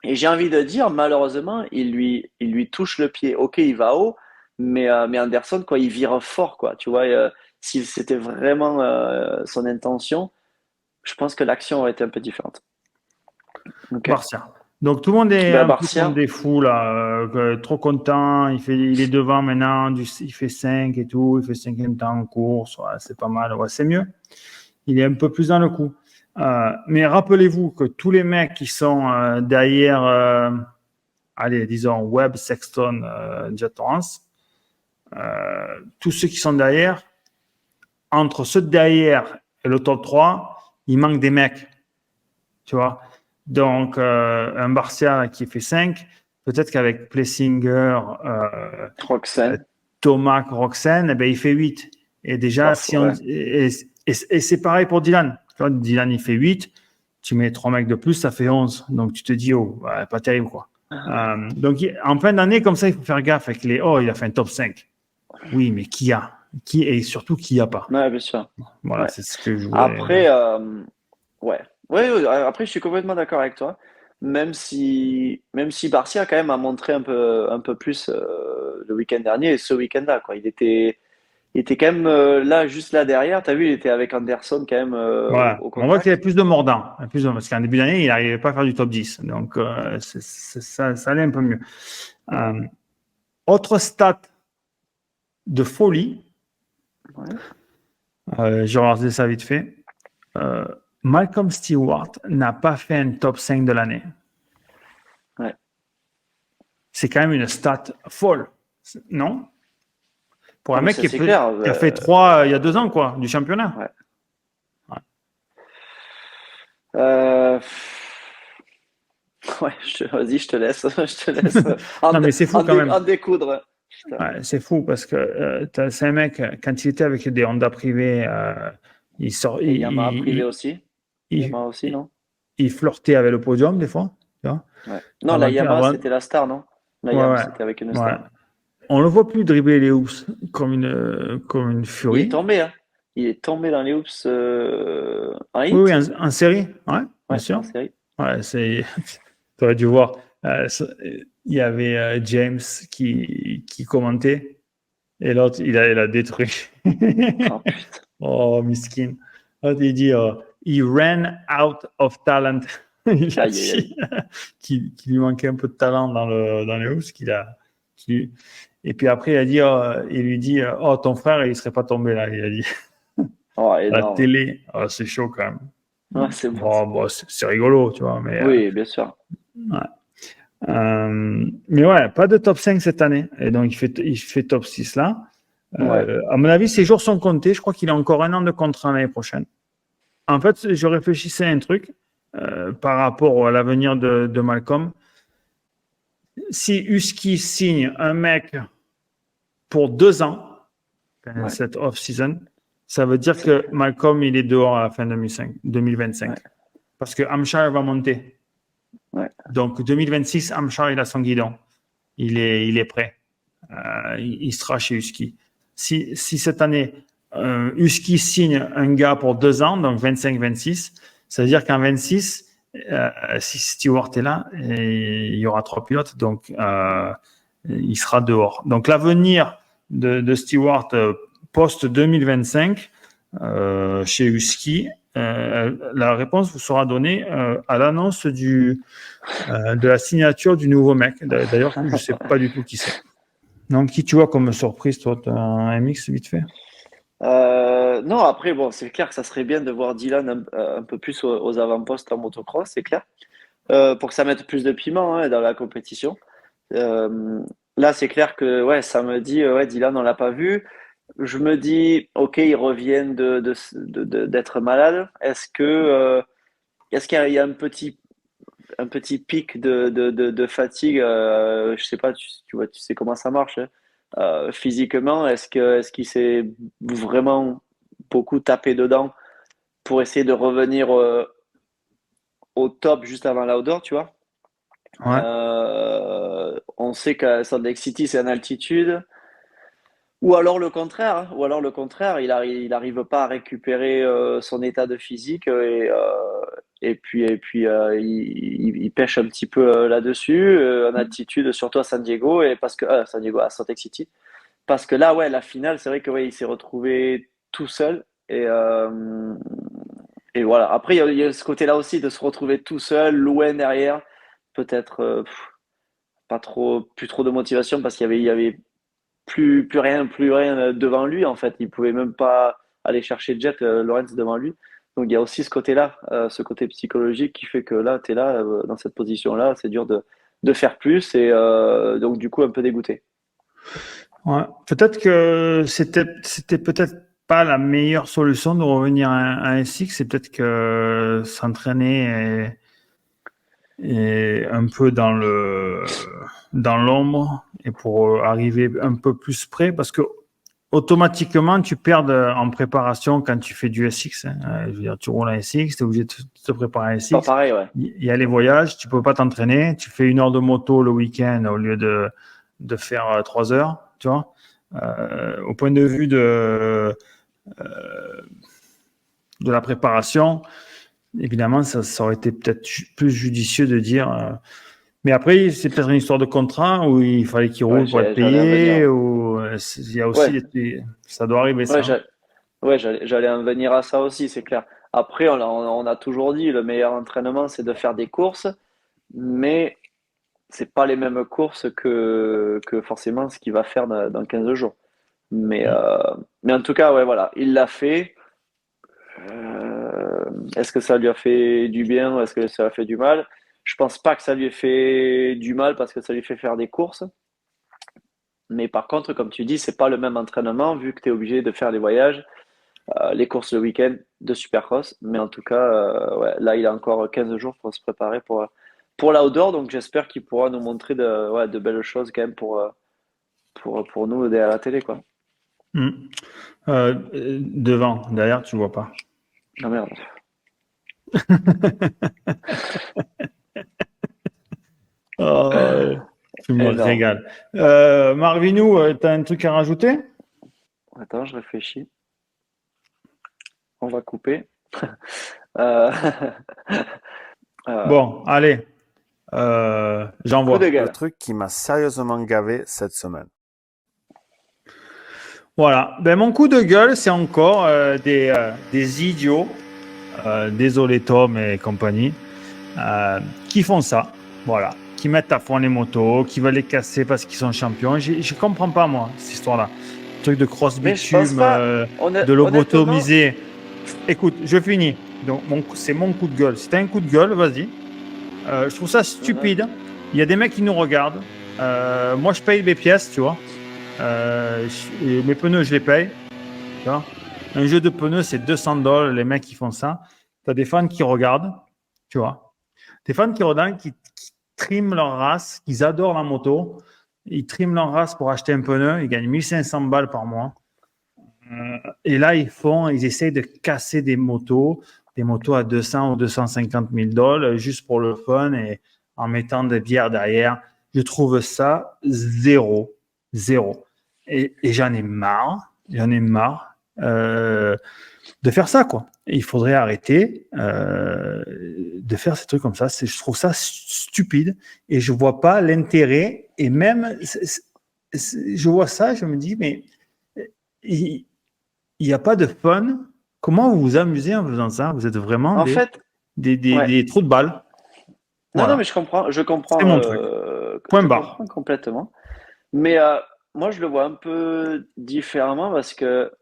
et j'ai envie de dire, malheureusement, il lui touche le pied. Ok, il va haut, mais Anderson, quoi, il vire fort, quoi. Tu vois, si c'était vraiment son intention, je pense que l'action aurait été un peu différente. Ok. Barcia. Donc tout le monde est Ben, un peu comme Barcia. des fous là, trop content. Il est devant maintenant, il fait 5 et tout, il fait cinquième temps en course, ouais, c'est pas mal, ouais, c'est mieux. Il est un peu plus dans le coup. Mais rappelez-vous que tous les mecs qui sont derrière, allez, disons Webb, Sexton, Jet Torrance, tous ceux qui sont derrière, entre ceux de derrière et le top 3, il manque des mecs, tu vois. Donc, un Barcia qui fait 5, peut-être qu'avec Plessinger, Roxane. Thomas, Roxen, eh ben, il fait 8. Et déjà, Bof, si on, ouais. et c'est pareil pour Dylan. Tu vois, Dylan, il fait 8. Tu mets 3 mecs de plus, ça fait 11. Donc, tu te dis, oh, ouais, pas terrible, quoi. Donc, en fin d'année, comme ça, il faut faire gaffe avec les, oh, il a fait un top 5. Oui, mais qui a? Qui, et surtout, qui n'y a pas? Ouais, bien sûr. Voilà, Ouais. c'est ce que je voulais. Après, ouais. Ouais, ouais, après, je suis complètement d'accord avec toi. Même si Barcia, quand même, a montré un peu plus le week-end dernier et ce week-end-là, quoi. Il était quand même là, juste là derrière. T'as vu, il était avec Anderson quand même Voilà. au On voit qu'il y avait contact. plus de mordants. Parce qu'en début d'année, il n'arrivait pas à faire du top 10. Donc, ça allait un peu mieux. Euh, autre stat de folie, Ouais. je vais regarder ça vite fait. Euh, Malcolm Stewart n'a pas fait un top 5 de l'année. Ouais. C'est quand même une stat folle, non? Pour Non, un mais mec ça, c'est clair. qui a fait 3 il y a 2 ans, quoi, du championnat. Ouais. Ouais. Euh, ouais, vas-y, je te laisse. Je te laisse Non, mais c'est fou quand même. en découdre. Putain. Ouais, c'est fou parce que c'est un mec, quand il était avec des Honda privés, il, sort, Et Yamaha privé aussi. il, Yamaha aussi, il- non? il flirtait avec le podium des fois. Tu vois, Ouais. Non, la Yamaha, c'était la star, non? La ouais, Yamaha, ouais, c'était avec une ouais. star. On le voit plus dribbler les hoops comme une Il est furie. tombé, hein. Il est tombé dans les hoops en Oui, oui, hit. en série, ouais, bien Ouais, sûr. en série. Ouais, tu aurais dû voir. Il y avait James qui commentait et l'autre, il a détruit. Oh putain. Oh, miskin. L'autre, il dit he ran out of talent. Il a Aïe, aïe, aïe. dit qu'il lui manquait un peu de talent dans les hoops. Et puis après, il lui dit oh, ton frère, il serait pas tombé là. Il a dit Oh, à la énorme. télé. Oh, c'est chaud quand même. Ouais, c'est bon. Bon, c'est rigolo, tu vois, Oui, bien sûr. ouais. Mais ouais, pas de top 5 cette année. Et donc, il fait top 6 là. Ouais. À mon avis, ses jours sont comptés. Je crois qu'il a encore un an de contrat l'année prochaine. En fait, je réfléchissais à un truc par rapport à l'avenir de Malcolm. Si Husky signe un mec pour 2 ans, Ouais. cette off-season, ça veut dire que Malcolm, il est dehors à la fin 2025. Ouais. Parce que Hampshire va monter. Ouais. Donc 2026, Hampshire, il a son guidon. Il est prêt. Il sera chez Husky. Si cette année, Husky signe un gars pour 2 ans, donc 25-26, ça veut dire qu'en 26, si Stewart est là, il y aura 3 pilotes, donc il sera dehors. Donc l'avenir de Stewart post-2025 chez Husky, la réponse vous sera donnée à l'annonce de la signature du nouveau mec. D'ailleurs, je ne sais pas du tout qui c'est. Donc, qui tu vois comme surprise, toi, t'as un MX vite fait? Non, après, bon, c'est clair que ça serait bien de voir Dylan un peu plus aux avant-postes en motocross, c'est clair. Pour que ça mette plus de piment hein, dans la compétition. Euh, Là, c'est clair que ouais, ça me dit, ouais, Dylan, on l'a pas vu. Je me dis, ok, ils reviennent d'être malades. Est-ce qu'il y a un petit pic de fatigue? Je sais pas, tu vois, tu sais comment ça marche, hein. Physiquement, est-ce qu'il s'est vraiment beaucoup tapé dedans pour essayer de revenir au top juste avant l'outdoor, tu vois? Ouais, On sait qu'à Salt Lake City, c'est en altitude. Ou alors le contraire, hein. Ou alors le contraire, il arrive pas à récupérer son état de physique et puis il pêche un petit peu là-dessus en altitude, surtout à San Diego et parce que San Diego à Salt Lake City, parce que là ouais la finale, c'est vrai que ouais il s'est retrouvé tout seul et voilà. Après il y a ce côté-là aussi de se retrouver tout seul, loin derrière, peut-être plus trop de motivation parce qu'il y avait plus rien devant lui en fait. Il pouvait même pas aller chercher Jet Lawrence devant lui. Donc il y a aussi ce côté-là, ce côté psychologique qui fait que là, tu es là dans cette position-là, c'est dur de faire plus et donc du coup un peu dégoûté. Ouais. Peut-être que c'était peut-être pas la meilleure solution de revenir à un SX. C'est peut-être que s'entraîner et un peu dans l'ombre et pour arriver un peu plus près parce que automatiquement tu perds en préparation quand tu fais du SX, hein. Je veux dire, tu roules un SX, tu es obligé de te préparer un C'est pas SX. pareil, ouais. Il y a les voyages, tu peux pas t'entraîner, tu fais 1 heure de moto le week-end au lieu de faire 3 heures, tu vois. Au point de vue de la préparation, évidemment, ça aurait été peut-être plus judicieux de dire. Mais après, c'est peut-être une histoire de contrat où il fallait qu'il Ouais, roule pour être j'allais en venir. payé. Ou il y a Ouais, aussi ça doit arriver ouais, ça. Hein. j'allais en venir à ça aussi, c'est clair. Après, on a toujours dit le meilleur entraînement, c'est de faire des courses, mais c'est pas les mêmes courses que forcément ce qu'il va faire dans 15 jours. Mais, Mm. euh, mais en tout cas, ouais, voilà, il l'a fait. Euh, Est-ce que ça lui a fait du bien ou est-ce que ça lui a fait du mal? Je pense pas que ça lui ait fait du mal parce que ça lui fait faire des courses. Mais par contre, comme tu dis, c'est pas le même entraînement vu que tu es obligé de faire les voyages, les courses le week-end de Supercross. Mais en tout cas, ouais, là, il a encore 15 jours pour se préparer pour l'outdoor. Donc j'espère qu'il pourra nous montrer ouais, de belles choses quand même pour nous derrière la télé, quoi. Mm. Devant, derrière, tu vois pas. Ah merde. Oh, tu me Énorme. régales. Marvinou, tu as un truc à rajouter? Attends, je réfléchis. On va couper. Euh, euh, Bon, allez, Coup de j'envoie. Le gueule. truc qui m'a sérieusement gavé cette semaine. Voilà. Ben, mon coup de gueule, c'est encore des idiots, désolé Tom et compagnie, qui font ça. Voilà. Qui mettent à fond les motos, qui veulent les casser parce qu'ils sont champions. Je comprends pas, moi, cette histoire-là. Truc de cross Mais je pense bitume, pas. de Honnêtement, lobotomiser. Écoute, je finis. Donc, c'est mon coup de gueule. Si t'as un coup de gueule, vas-y. Je trouve ça stupide. Il y a des mecs qui nous regardent. Moi, je paye mes pièces, tu vois. Et mes pneus, je les paye. Tu vois. Un jeu de pneus, c'est 200 dollars. Les mecs qui font ça. Tu as des fans qui regardent, tu vois. Des fans qui regardent, qui triment leur race, qui adorent la moto. Ils triment leur race pour acheter un pneu. Ils gagnent 1500 balles par mois. Et là, ils essayent de casser des motos à 200 ou 250 000 dollars juste pour le fun et en mettant des bières derrière. Je trouve ça zéro, zéro. Et j'en ai marre de faire ça, quoi. Et il faudrait arrêter de faire ces trucs comme ça. Je trouve ça stupide et je vois pas l'intérêt. Et même, je vois ça, je me dis, mais il n'y a pas de fun. Comment vous vous amusez en faisant ça? Vous êtes vraiment en fait, ouais. des trous de balles. Non, non, mais Voilà. je comprends, C'est mon truc. Point je barre. comprends complètement. Mais moi, je le vois un peu différemment parce que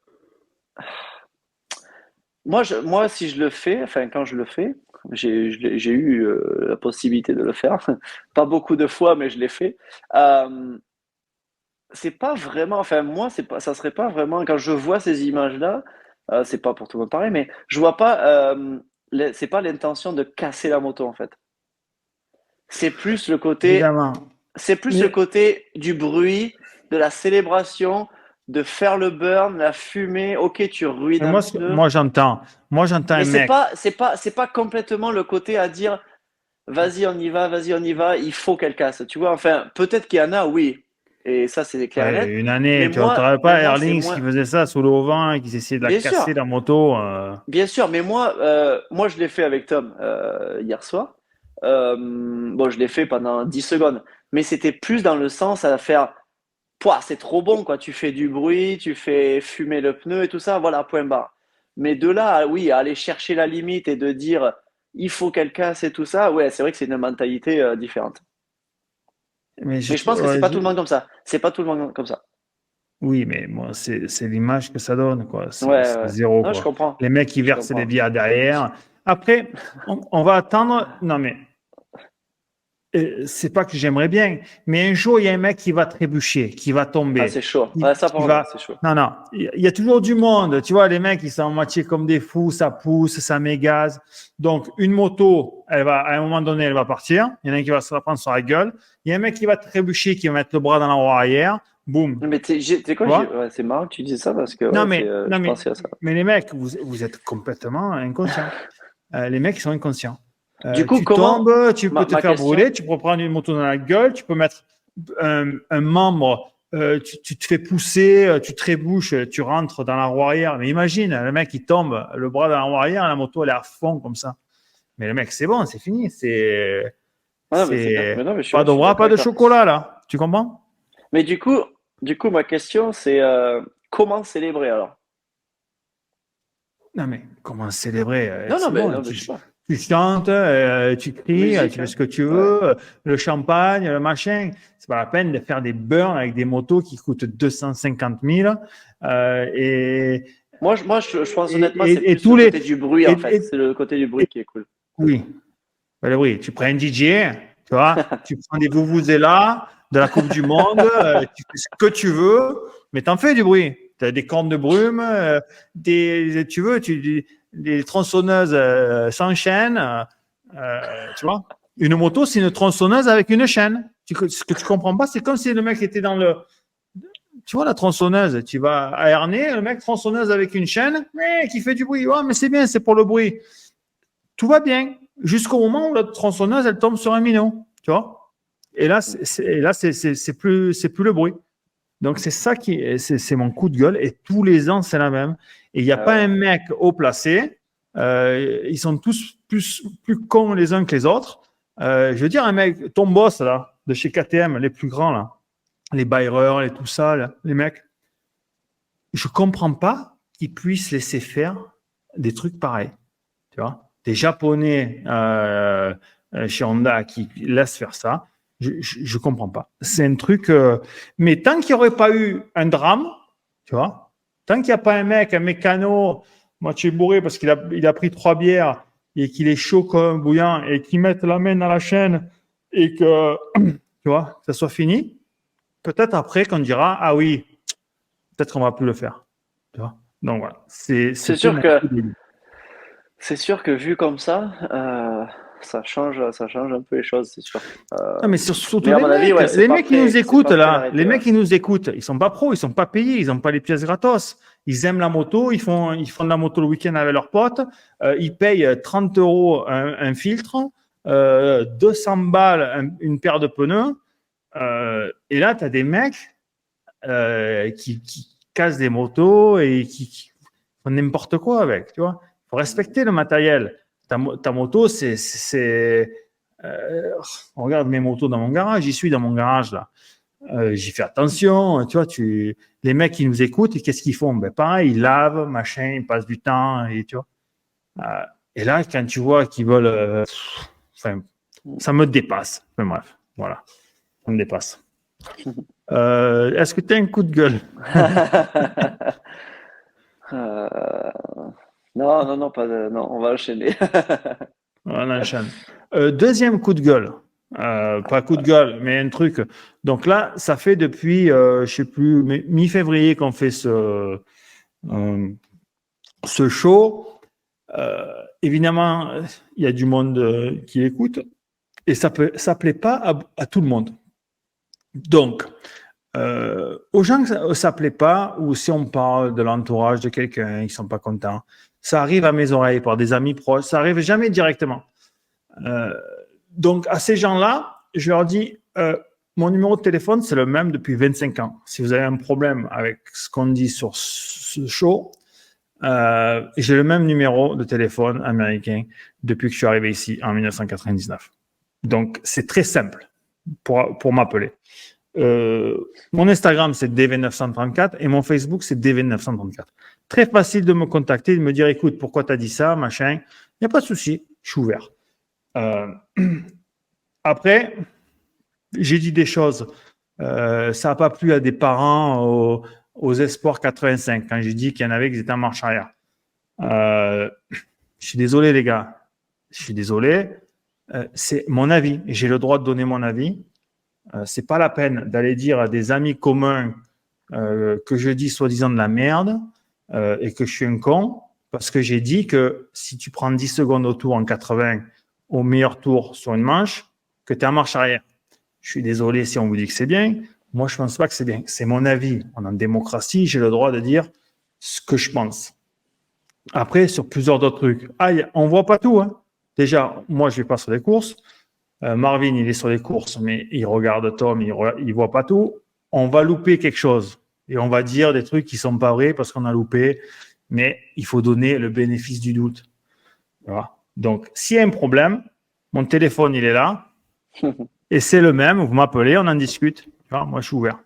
moi, si je le fais, enfin, quand je le fais, j'ai eu la possibilité de le faire. Pas beaucoup de fois, mais je l'ai fait. Euh, c'est pas vraiment, enfin, moi, ça serait pas vraiment, quand je vois ces images-là, c'est pas pour tout le monde pareil, mais je vois pas, c'est pas l'intention de casser la moto, en fait. C'est plus le côté, Évidemment. c'est plus le Mais, côté du bruit, de la célébration, de faire le burn, la fumée. Ok, tu ruines mais un moi, pneu, moi, j'entends un mais c'est mec. pas, c'est pas, c'est pas complètement le côté à dire, vas-y, on y va, il faut qu'elle casse. Tu vois, enfin, peut-être qu'il y en a, oui, et ça, c'est clair et Ouais, net. une année, tu n'aurais Mais pas moi, c'est Erlings qui moins. faisait ça sous le haut vent et qui essayait de la Bien casser sûr, la moto. bien sûr, mais moi, je l'ai fait avec Tom hier soir. Bon, je l'ai fait pendant 10 secondes, mais c'était plus dans le sens à faire, pouah, c'est trop bon, quoi. Tu fais du bruit, tu fais fumer le pneu et tout ça, voilà, point barre. Mais de là, oui, à aller chercher la limite et de dire, il faut qu'elle casse et tout ça. Ouais, c'est vrai que c'est une mentalité différente. Mais Mais je pense que c'est ouais, pas tout le monde comme ça. C'est pas tout le monde comme ça. oui, mais moi, c'est l'image que ça donne, quoi. Ouais, C'est ouais. zéro, Non, je quoi. comprends. Les mecs qui Je versent des comprends. bières derrière. Après, on va attendre. Non, mais c'est pas que j'aimerais bien, mais un jour, il y a un mec qui va trébucher, qui va Ah, c'est tomber, chaud. Ouais, ça, qui par contre, va. c'est chaud. Non, non, il y a toujours du monde. Tu vois, les mecs, ils sont à moitié comme des fous, ça pousse, ça mégaze. Donc, une moto, elle va, à un moment donné, elle va partir. Il y en a un qui va se la prendre sur la gueule. Il y a un mec qui va trébucher, qui va mettre le bras dans la roue arrière. Boum. Mais tu sais Tu quoi, vois? ouais, c'est marrant que tu dises ça parce que Non, ouais, mais, non, je pensais à ça. mais les mecs, vous êtes complètement inconscients. Les mecs, ils sont inconscients. Du coup, Tu comment, tombes, tu peux te ma faire brûler, question, tu peux prendre une moto dans la gueule, tu peux mettre un membre, tu te fais pousser, tu trébuches, tu rentres dans la roue arrière. Mais imagine, le mec, il tombe, le bras dans la roue arrière, la moto, elle est à fond comme ça. Mais le mec, c'est bon, c'est fini. ah, mais c'est clair. Mais C'est non, mais pas je de suis bras, d'accord pas avec de toi. chocolat, là. Tu comprends? Mais du coup, ma question, c'est comment célébrer alors? Non, mais comment célébrer? Non, non, C'est bon, non, mais je sais pas. tu chantes, tu cries, Musique, tu fais hein? ce que tu Ouais. veux, le champagne, le machin. C'est pas la peine de faire des burns avec des motos qui coûtent 250 000. Et, Je pense honnêtement, c'est et plus tous le les. côté du bruit en fait. Et, C'est le côté du bruit qui est cool. oui, ben oui, tu prends un DJ, tu vois, tu prends des vuvuzelas de la Coupe du Monde, tu fais ce que tu veux, mais t'en fais du bruit. Tu as des cornes de brume, tu veux, des tronçonneuses sans chaîne, tu vois. Une moto, c'est une tronçonneuse avec une chaîne. Ce que tu comprends pas, c'est comme si le mec était dans le. Tu vois, la tronçonneuse, tu vas à Ernée, le mec tronçonneuse avec une chaîne, qui fait du bruit. Ouais, mais c'est bien, c'est pour le bruit. Tout va bien jusqu'au moment où la tronçonneuse elle tombe sur un minot, tu vois. Et là, c'est plus le bruit. Donc c'est ça c'est mon coup de gueule. Et tous les ans c'est la même. Et il n'y a Ah pas un ouais. mec haut placé. Ils sont tous plus cons les uns que les autres. Je veux dire un mec, ton boss là, de chez KTM, les plus grands là, les Bayreurs, les tout ça, là, les mecs. Je comprends pas qu'ils puissent laisser faire des trucs pareils. Tu vois, des Japonais chez Honda qui laissent faire ça, je comprends pas. C'est un truc. Mais tant qu'il n'y aurait pas eu un drame, tu vois, tant qu'il n'y a pas un mec, un mécano, moitié bourré parce qu'il a pris 3 bières et qu'il est chaud comme un bouillant et qu'il mette la main dans la chaîne et que, tu vois, que ça soit fini, peut-être après qu'on dira, ah oui, peut-être qu'on va plus le faire. Tu vois. Donc voilà, C'est c'était sûr mon que coup de gueule. c'est sûr que vu comme ça, ça change un peu les choses, c'est sûr. Non, mais surtout Mais à mon avis, ouais, les mecs qui nous c'est écoutent pas prêt là, les d'arrêter, ouais. mecs qui nous écoutent, ils sont pas pros, ils sont pas payés, ils ont pas les pièces gratos. Ils aiment la moto, ils font de la moto le week-end avec leurs potes, ils payent 30 euros un filtre, 200 balles une paire de pneus, et là, tu as des mecs qui cassent des motos et qui font n'importe quoi avec, tu vois. Il faut respecter le matériel. Ta moto, regarde mes motos dans mon garage, j'y suis dans mon garage là. J'y fais attention, tu vois, les mecs qui nous écoutent, qu'est-ce qu'ils font? Ben pareil, ils lavent, machin, ils passent du temps, et tu vois. Et là, quand tu vois qu'ils veulent, enfin, ça me dépasse. Enfin, bref, voilà, ça me dépasse. Est-ce que tu as un coup de gueule? Euh, Non, non, non, non, on va enchaîner. On enchaîne. Deuxième coup de gueule. Pas coup de gueule, mais un truc. Donc là, ça fait depuis, je sais plus, mi-février qu'on fait ce show. Évidemment, il y a du monde qui écoute et ça plaît pas à tout le monde. Donc, aux gens que ça plaît pas, ou si on parle de l'entourage de quelqu'un, ils sont pas contents, ça arrive à mes oreilles par des amis proches, ça arrive jamais directement. Donc, à ces gens-là, je leur dis, mon numéro de téléphone, c'est le même depuis 25 ans. Si vous avez un problème avec ce qu'on dit sur ce show, j'ai le même numéro de téléphone américain depuis que je suis arrivé ici en 1999. Donc, c'est très simple pour m'appeler. Mon Instagram, c'est DV934 et mon Facebook, c'est DV934. Très facile de me contacter, de me dire, écoute, pourquoi tu as dit ça, machin. Il n'y a pas de souci. Je suis ouvert. Après, j'ai dit des choses. Ça n'a pas plu à des parents aux Espoirs 85 quand j'ai dit qu'il y en avait qui étaient en marche arrière. Je suis désolé, les gars. Je suis désolé. C'est mon avis. J'ai le droit de donner mon avis. C'est pas la peine d'aller dire à des amis communs que je dis soi-disant de la merde et que je suis un con parce que j'ai dit que si tu prends 10 secondes au tour en 80 au meilleur tour sur une manche, que tu es en marche arrière. Je suis désolé si on vous dit que c'est bien. Moi, je pense pas que c'est bien. C'est mon avis. On est en démocratie. J'ai le droit de dire ce que je pense. Après, sur plusieurs d'autres trucs. On voit pas tout. Hein. Déjà, moi, je vais pas sur les courses. Marvin, il est sur les courses, mais il regarde Tom, il voit pas tout. On va louper quelque chose et on va dire des trucs qui sont pas vrais parce qu'on a loupé. Mais il faut donner le bénéfice du doute. Voilà. Donc, s'il y a un problème, mon téléphone, il est là. Et c'est le même. Vous m'appelez, on en discute. Voilà, moi, je suis ouvert.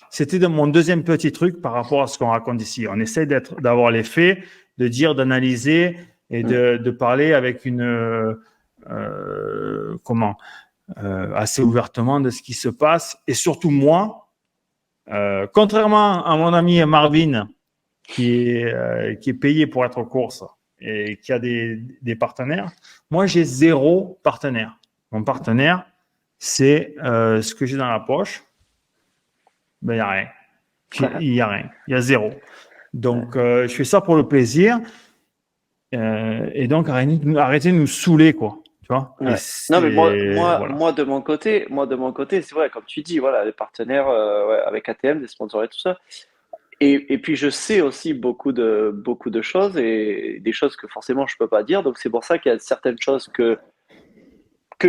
C'était mon deuxième petit truc par rapport à ce qu'on raconte ici. On essaie d'avoir les faits, de dire, d'analyser et de parler avec assez ouvertement de ce qui se passe. Et surtout moi, contrairement à mon ami Marvin, qui est payé pour être aux courses et qui a des partenaires, moi j'ai 0 partenaire. Mon partenaire, c'est ce que j'ai dans la poche. Ben, il n'y a rien. Il n'y a rien. Il y a 0. Donc, je fais ça pour le plaisir. Et donc, arrêtez de nous saouler, quoi. Tu vois. Ouais. Non, mais moi, de mon côté, c'est vrai, comme tu dis, voilà, les partenaires avec ATM, des sponsors et tout ça. Et puis, je sais aussi beaucoup de choses et des choses que forcément, je peux pas dire. Donc, c'est pour ça qu'il y a certaines choses que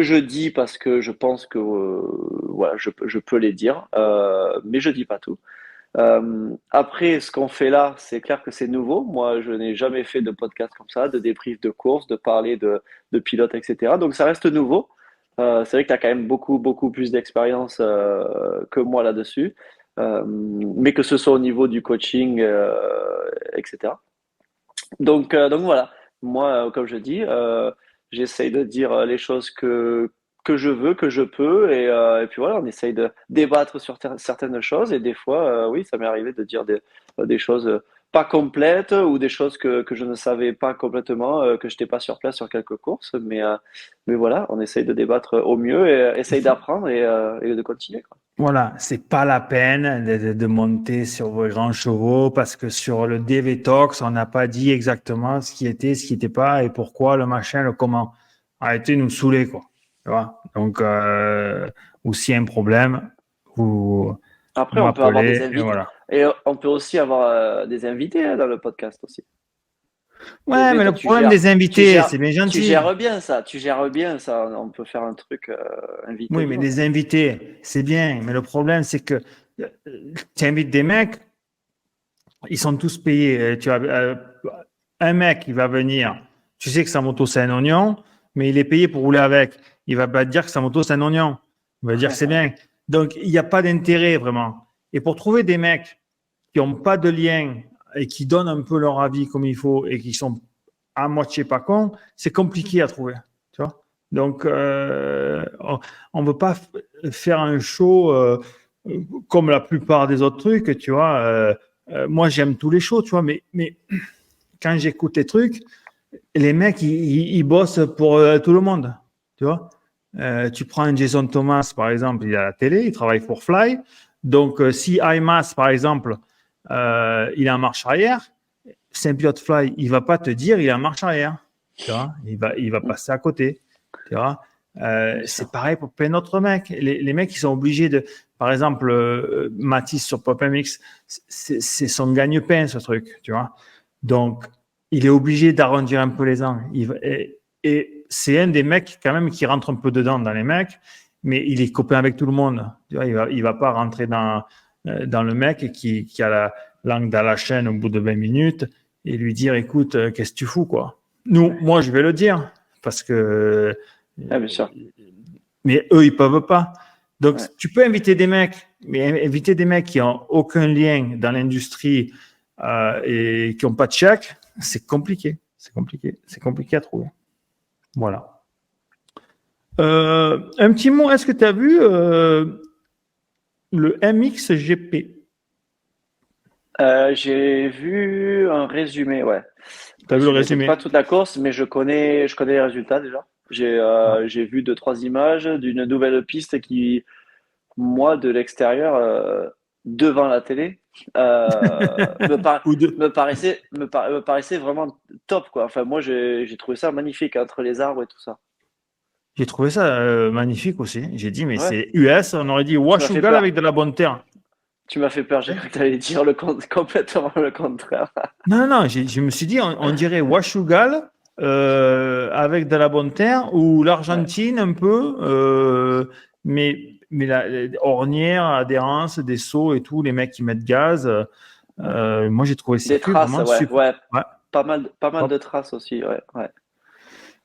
je dis parce que je pense que voilà, je peux les dire, mais je dis pas tout. Après, ce qu'on fait là, c'est clair que c'est nouveau. Moi, je n'ai jamais fait de podcast comme ça, de débrief de course, de parler de pilote, etc. Donc, ça reste nouveau. C'est vrai que tu as quand même beaucoup, beaucoup plus d'expérience que moi là-dessus. Mais que ce soit au niveau du coaching, etc. Donc voilà. Moi, comme je dis, j'essaye de dire les choses que je veux, que je peux, et puis voilà, on essaye de débattre sur certaines choses, et des fois, oui, ça m'est arrivé de dire des choses pas complètes ou des choses que je ne savais pas complètement, que je n'étais pas sur place sur quelques courses, mais voilà, on essaye de débattre au mieux et essaye d'apprendre et de continuer, quoi. Voilà, c'est pas la peine de monter sur vos grands chevaux parce que sur le DV Talks, on n'a pas dit exactement ce qui était, ce qui n'était pas et pourquoi, le machin, le comment. Arrêtez de nous saouler, quoi. Tu vois. Donc, ou s'il y a un problème, vous Après, on peut avoir des m'appelez et invités. voilà. Et on peut aussi avoir des invités dans le podcast aussi. Ouais, mais Toi, le problème des invités, c'est bien tu gentil. gères bien ça. Tu gères bien ça. On peut faire un truc invité. Oui, mais les invités, c'est bien. Mais le problème, c'est que tu invites des mecs, ils sont tous payés. Tu as un mec, il va venir. Tu sais que sa moto, c'est un oignon, mais il est payé pour rouler avec. Il va pas te dire que sa moto, c'est un oignon. Il va dire que c'est bien. Donc, il n'y a pas d'intérêt vraiment. Et pour trouver des mecs qui n'ont pas de lien et qui donnent un peu leur avis comme il faut et qui sont à moitié pas cons, c'est compliqué à trouver. Tu vois. Donc, on ne veut pas faire un show comme la plupart des autres trucs, tu vois. Moi, j'aime tous les shows, tu vois, mais quand j'écoute les trucs, les mecs, ils bossent pour tout le monde, tu vois. Tu prends un Jason Thomas, par exemple, il est à la télé, il travaille pour Fly. Donc, si IMAS, par exemple, il est en marche arrière, c'est un pilote Fly, il ne va pas te dire il est en marche arrière, tu vois. Il va passer à côté, tu vois. C'est pareil pour plein d'autres mecs. Les mecs, ils sont obligés de… Par exemple, Mathis sur Pop MX, c'est son gagne-pain, ce truc, tu vois. Donc, il est obligé d'arrondir un peu les angles. Et c'est un des mecs, quand même, qui rentre un peu dedans dans les mecs, mais il est copain avec tout le monde. Tu vois, il va pas rentrer dans le mec qui a la langue dans la chaîne au bout de 20 minutes et lui dire, écoute, qu'est-ce que tu fous, quoi. Moi, je vais le dire, parce que… bien sûr. Mais eux, ils peuvent pas. Donc, tu peux inviter des mecs, mais inviter des mecs qui n'ont aucun lien dans l'industrie et qui n'ont pas de chèque, c'est compliqué. C'est compliqué à trouver. Voilà. Un petit mot, est-ce que tu as vu le MXGP? J'ai vu un résumé, ouais. Tu as vu le Je n'écoute résumé? pas toute la course, mais je connais les résultats déjà. J'ai vu 2, 3 images d'une nouvelle piste qui, moi, de l'extérieur, devant la télé, me, par- Ou deux. me paraissait vraiment top, quoi. Enfin, moi, j'ai trouvé ça magnifique entre les arbres et tout ça. J'ai trouvé ça magnifique aussi. J'ai dit, mais Ouais, c'est US, on aurait dit tu m'as fait Washugal avec peur. de la bonne terre. Tu m'as fait peur. J'ai cru que tu allais dire complètement le contraire. Non, non, je me suis dit, on dirait Washugal avec de la bonne terre ou Ouais. l'Argentine un peu, mais la ornière, adhérence, des sauts et tout, les mecs qui mettent gaz. Moi, j'ai trouvé le Des circuit traces, vraiment ouais, super. ouais. Ouais, Pas mal top. de traces aussi, ouais, ouais.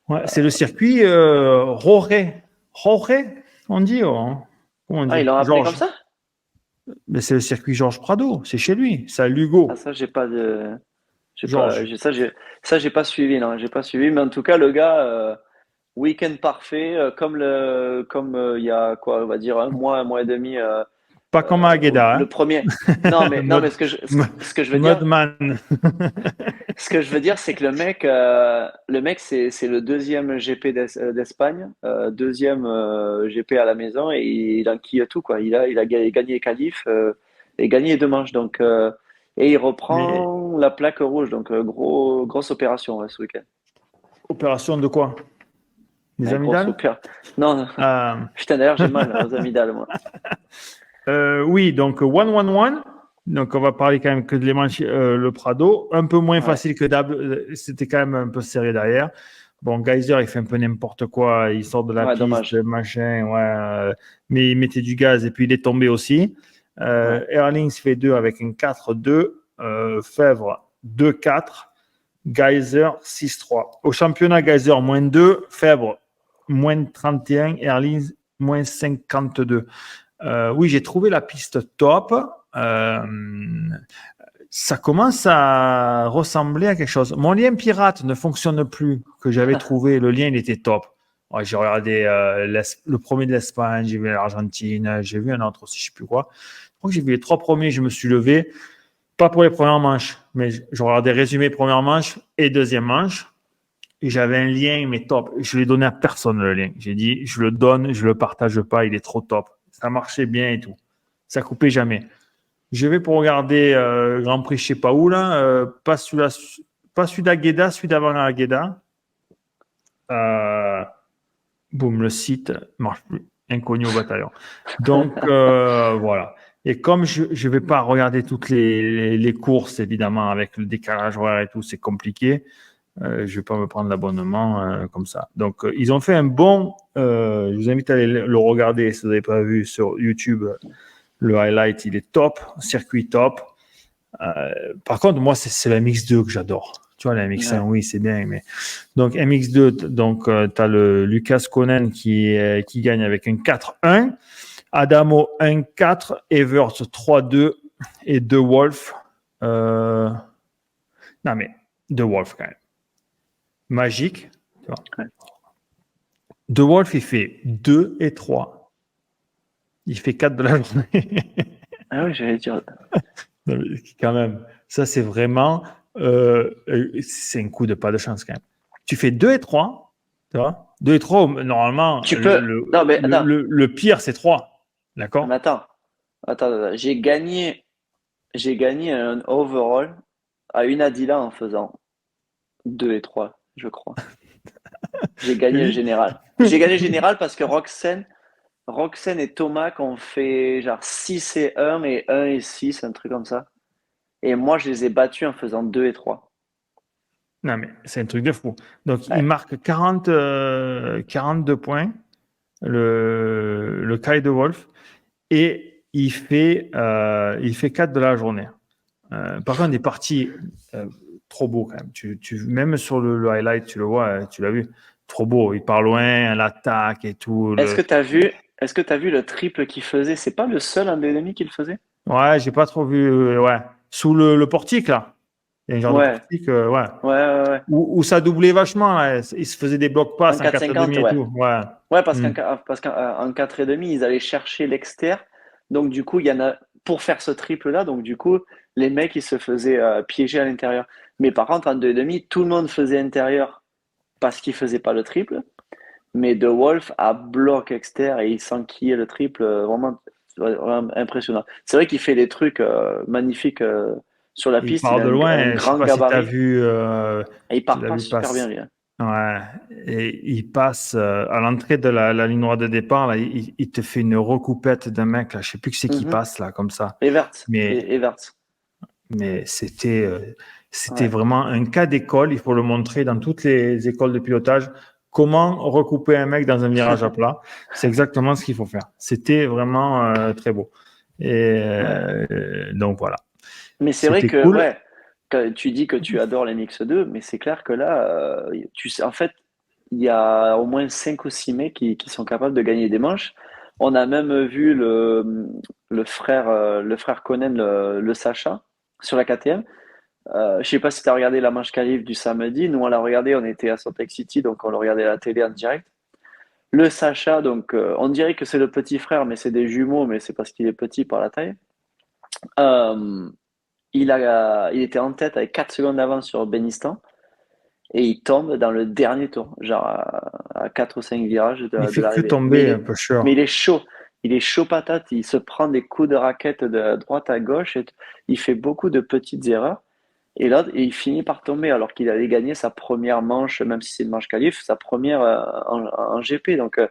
Ouais, c'est le circuit Roré. Roré, on dit, hein. Comment on Ah, ils dit? l'ont appelé comme Georges. ça? Mais c'est le circuit Georges Prado, c'est chez lui, c'est à Ah, Lugo. ça, j'ai pas, Georges. j'ai pas suivi, non, j'ai pas suivi. Mais en tout cas, le gars, week-end parfait, comme il y a quoi, on va dire un mois et demi, Pas comme à Agueda, le hein. premier. Non, non, mais Mode, ce que je veux dire, Modman. c'est que le mec, c'est le deuxième GP d'Espagne, deuxième GP à la maison et il enquille tout, quoi. Il a gagné les qualifs et gagné les 2 manches. Donc, et il Mais reprend la plaque rouge. Donc, grosse opération ouais, ce week-end. opération de quoi? Des Ouais, grosse amygdales? opération. Non, non. Euh, Putain, d'ailleurs, j'ai mal aux amygdales, moi. oui, donc 1-1-1. Donc on va parler quand même que de le Prado. Un peu moins Ouais, facile que d'hab. C'était quand même un peu serré derrière. Bon, Geyser, il fait un peu n'importe quoi. Il sort de la ouais, piste, dommage. machin. Ouais, mais il mettait du gaz et puis il est tombé aussi. Ouais. Erlings fait 2 avec un 4-2. Fèvre 2-4. Geyser 6-3. Au championnat, Geyser moins 2. Fèvre moins 31. Erlings moins 52. Oui, j'ai trouvé la piste top. Euh, Ça commence à ressembler à quelque chose. Mon lien pirate ne fonctionne plus, que j'avais trouvé. Le lien, il était top. Ouais, j'ai regardé le premier de l'Espagne, j'ai vu l'Argentine, j'ai vu un autre aussi, je ne sais plus quoi. Je crois que j'ai vu les 3 premiers, je me suis levé. Pas pour les premières manches, mais je regardais résumé première manche et deuxième manche. Et j'avais un lien, mais top. Je l'ai donné à personne, le lien. J'ai dit, je le donne, je le partage pas, il est trop top. Ça marchait bien et tout. Ça coupait jamais. Je vais pour regarder Grand Prix, je sais pas où, là. Pas celui d'Agueda, celui d'avant Agueda. Euh, Boum, le site marche plus. Inconnu au bataillon. Donc, voilà. Et comme je ne vais pas regarder toutes les courses, évidemment, avec le décalage horaire et tout, c'est compliqué. Je ne vais pas me prendre l'abonnement comme ça. Donc, ils ont fait un bon. Je vous invite à aller le regarder si vous n'avez pas vu sur YouTube. Le highlight, il est top. Circuit top. Par contre, moi, c'est la MX2 que j'adore. Tu vois, la MX1, Ouais. oui, c'est bien. Mais... Donc, MX2, donc, tu as le Lucas Konen qui gagne avec un 4-1. Adamo 1-4. Evert 3-2. Et De Wolf. Non, mais De Wolf, quand même. Magique. Tu vois. Ouais. De Wolf, il fait 2 et 3. Il fait 4 de la journée. Ah oui, j'allais dire. Non, mais quand même, ça, c'est vraiment. C'est un coup de pas de chance, quand même. Tu fais 2 et 3. Tu vois 2 et 3, normalement, Tu peux. Non, mais attends. le pire, c'est 3. Mais D'accord? attends. J'ai gagné un overall à une Adila en faisant 2 et 3 je crois. J'ai gagné le Oui. général. J'ai gagné le général parce que Roxane et Thomas ont fait genre 6 et 1 et 1 et 6 un truc comme ça. Et moi, je les ai battus en faisant 2 et 3. Non, mais c'est un truc de fou. Donc, il Ouais. marque 42 points, le Kai de Wolf, et il fait 4 de la journée. Par contre, des parties trop beau quand même. Même sur le highlight, tu le vois, tu l'as vu. Trop beau. Il part loin, l'attaque et tout. Est-ce que tu as vu le triple qu'il faisait? C'est pas le seul en BNMI qui le faisait? Ouais, j'ai pas trop vu. Ouais. Sous le portique, là. Il y a un genre de Ouais, partie ouais. où ça doublait vachement. Là. Il se faisait des blocs En passes en 4,50, 4,5 et ouais. tout. Ouais. Ouais, parce Hmm. qu'en 4,5, ils allaient chercher l'extérieur. Donc, du coup, il y en a pour faire ce triple-là. Donc, du coup, les mecs, ils se faisaient piéger à l'intérieur. Mais par contre, en 2,5, tout le monde faisait intérieur parce qu'ils faisaient pas le triple. Mais De Wolf a bloc extérieur et il s'enquillait le triple. Vraiment impressionnant. C'est vrai qu'il fait des trucs magnifiques sur la Il piste. Il part a de un loin. Je sais grand pas si tu as gabarit vu, et il tu part l'as pas vu super bien, passer. lui, hein. Ouais, et il passe à l'entrée de la ligne droite de départ, là, il te fait une recoupette d'un mec, là, je sais plus qui c'est qui Mhm. passe, là, comme ça. Everts. Mais, Everts. mais c'était Ouais. vraiment un cas d'école, il faut le montrer dans toutes les écoles de pilotage. Comment recouper un mec dans un virage à plat? C'est exactement ce qu'il faut faire. C'était vraiment très beau. Et Ouais. donc voilà, Mais c'est vrai c'était que, cool. ouais, tu dis que tu adores les Mix 2, mais c'est clair que là, tu sais, en fait, il y a au moins 5 ou 6 mecs qui sont capables de gagner des manches. On a même vu le frère Conen, le Sacha, sur la KTM. Je sais pas si tu as regardé la manche qualif du samedi. Nous, on l'a regardé, on était à Salt Lake City, donc on le regardait à la télé en direct. Le Sacha, donc, on dirait que c'est le petit frère, mais c'est des jumeaux, mais c'est parce qu'il est petit par la taille. Euh, il était en tête avec 4 secondes d'avance sur Benistan et il tombe dans le dernier tour, genre à 4 ou 5 virages Il de fait que l'arrivée. Mais tomber un peu il cher. est chaud. Il est chaud patate. Il se prend des coups de raquette de droite à gauche. Il fait beaucoup de petites erreurs. Et là, il finit par tomber alors qu'il allait gagner sa première manche, même si c'est une manche qualif, sa première en GP. Donc,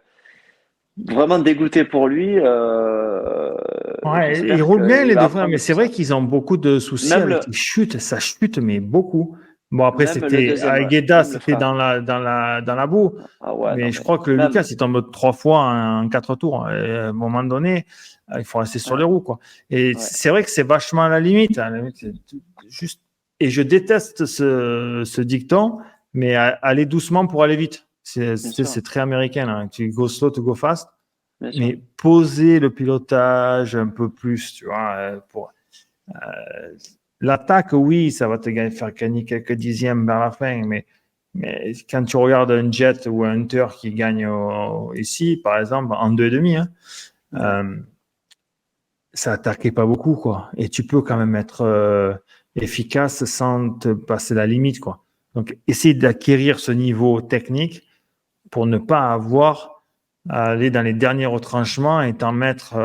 vraiment dégoûté pour lui. Ouais, ils J'espère roulent bien qu'il les va deux frères, apprendre mais de tout c'est vrai ça. qu'ils ont beaucoup de soucis Même avec le, les chutes. Ça chute, mais beaucoup. Bon, après, même le c'était deuxième, à ouais. Gueda, Même le c'était frère. dans la boue. Ah ouais, non, Mais je mais crois que le même. Lucas, il tombe 3 fois en 4 tours. Et à un moment donné, il faut rester sur Ouais, les roues, quoi. Et ouais, c'est vrai que c'est vachement à la limite. À la limite, juste... Et je déteste ce dicton, mais aller doucement pour aller vite. bien sûr, C'est très américain, là. Tu go slow to go fast. bien sûr. Mais poser le pilotage un peu plus, tu vois, pour l'attaque, oui, ça va faire gagner quelques dixièmes vers la fin, mais quand tu regardes un Jet ou un Hunter qui gagne ici, par exemple, en 2,5, hein, Ouais, euh, ça attaquait pas beaucoup, quoi. Et tu peux quand ouais, même être efficace sans te passer la limite, quoi. Donc, essayer d'acquérir ce niveau technique pour ne pas avoir à aller dans les derniers retranchements et t'en mettre.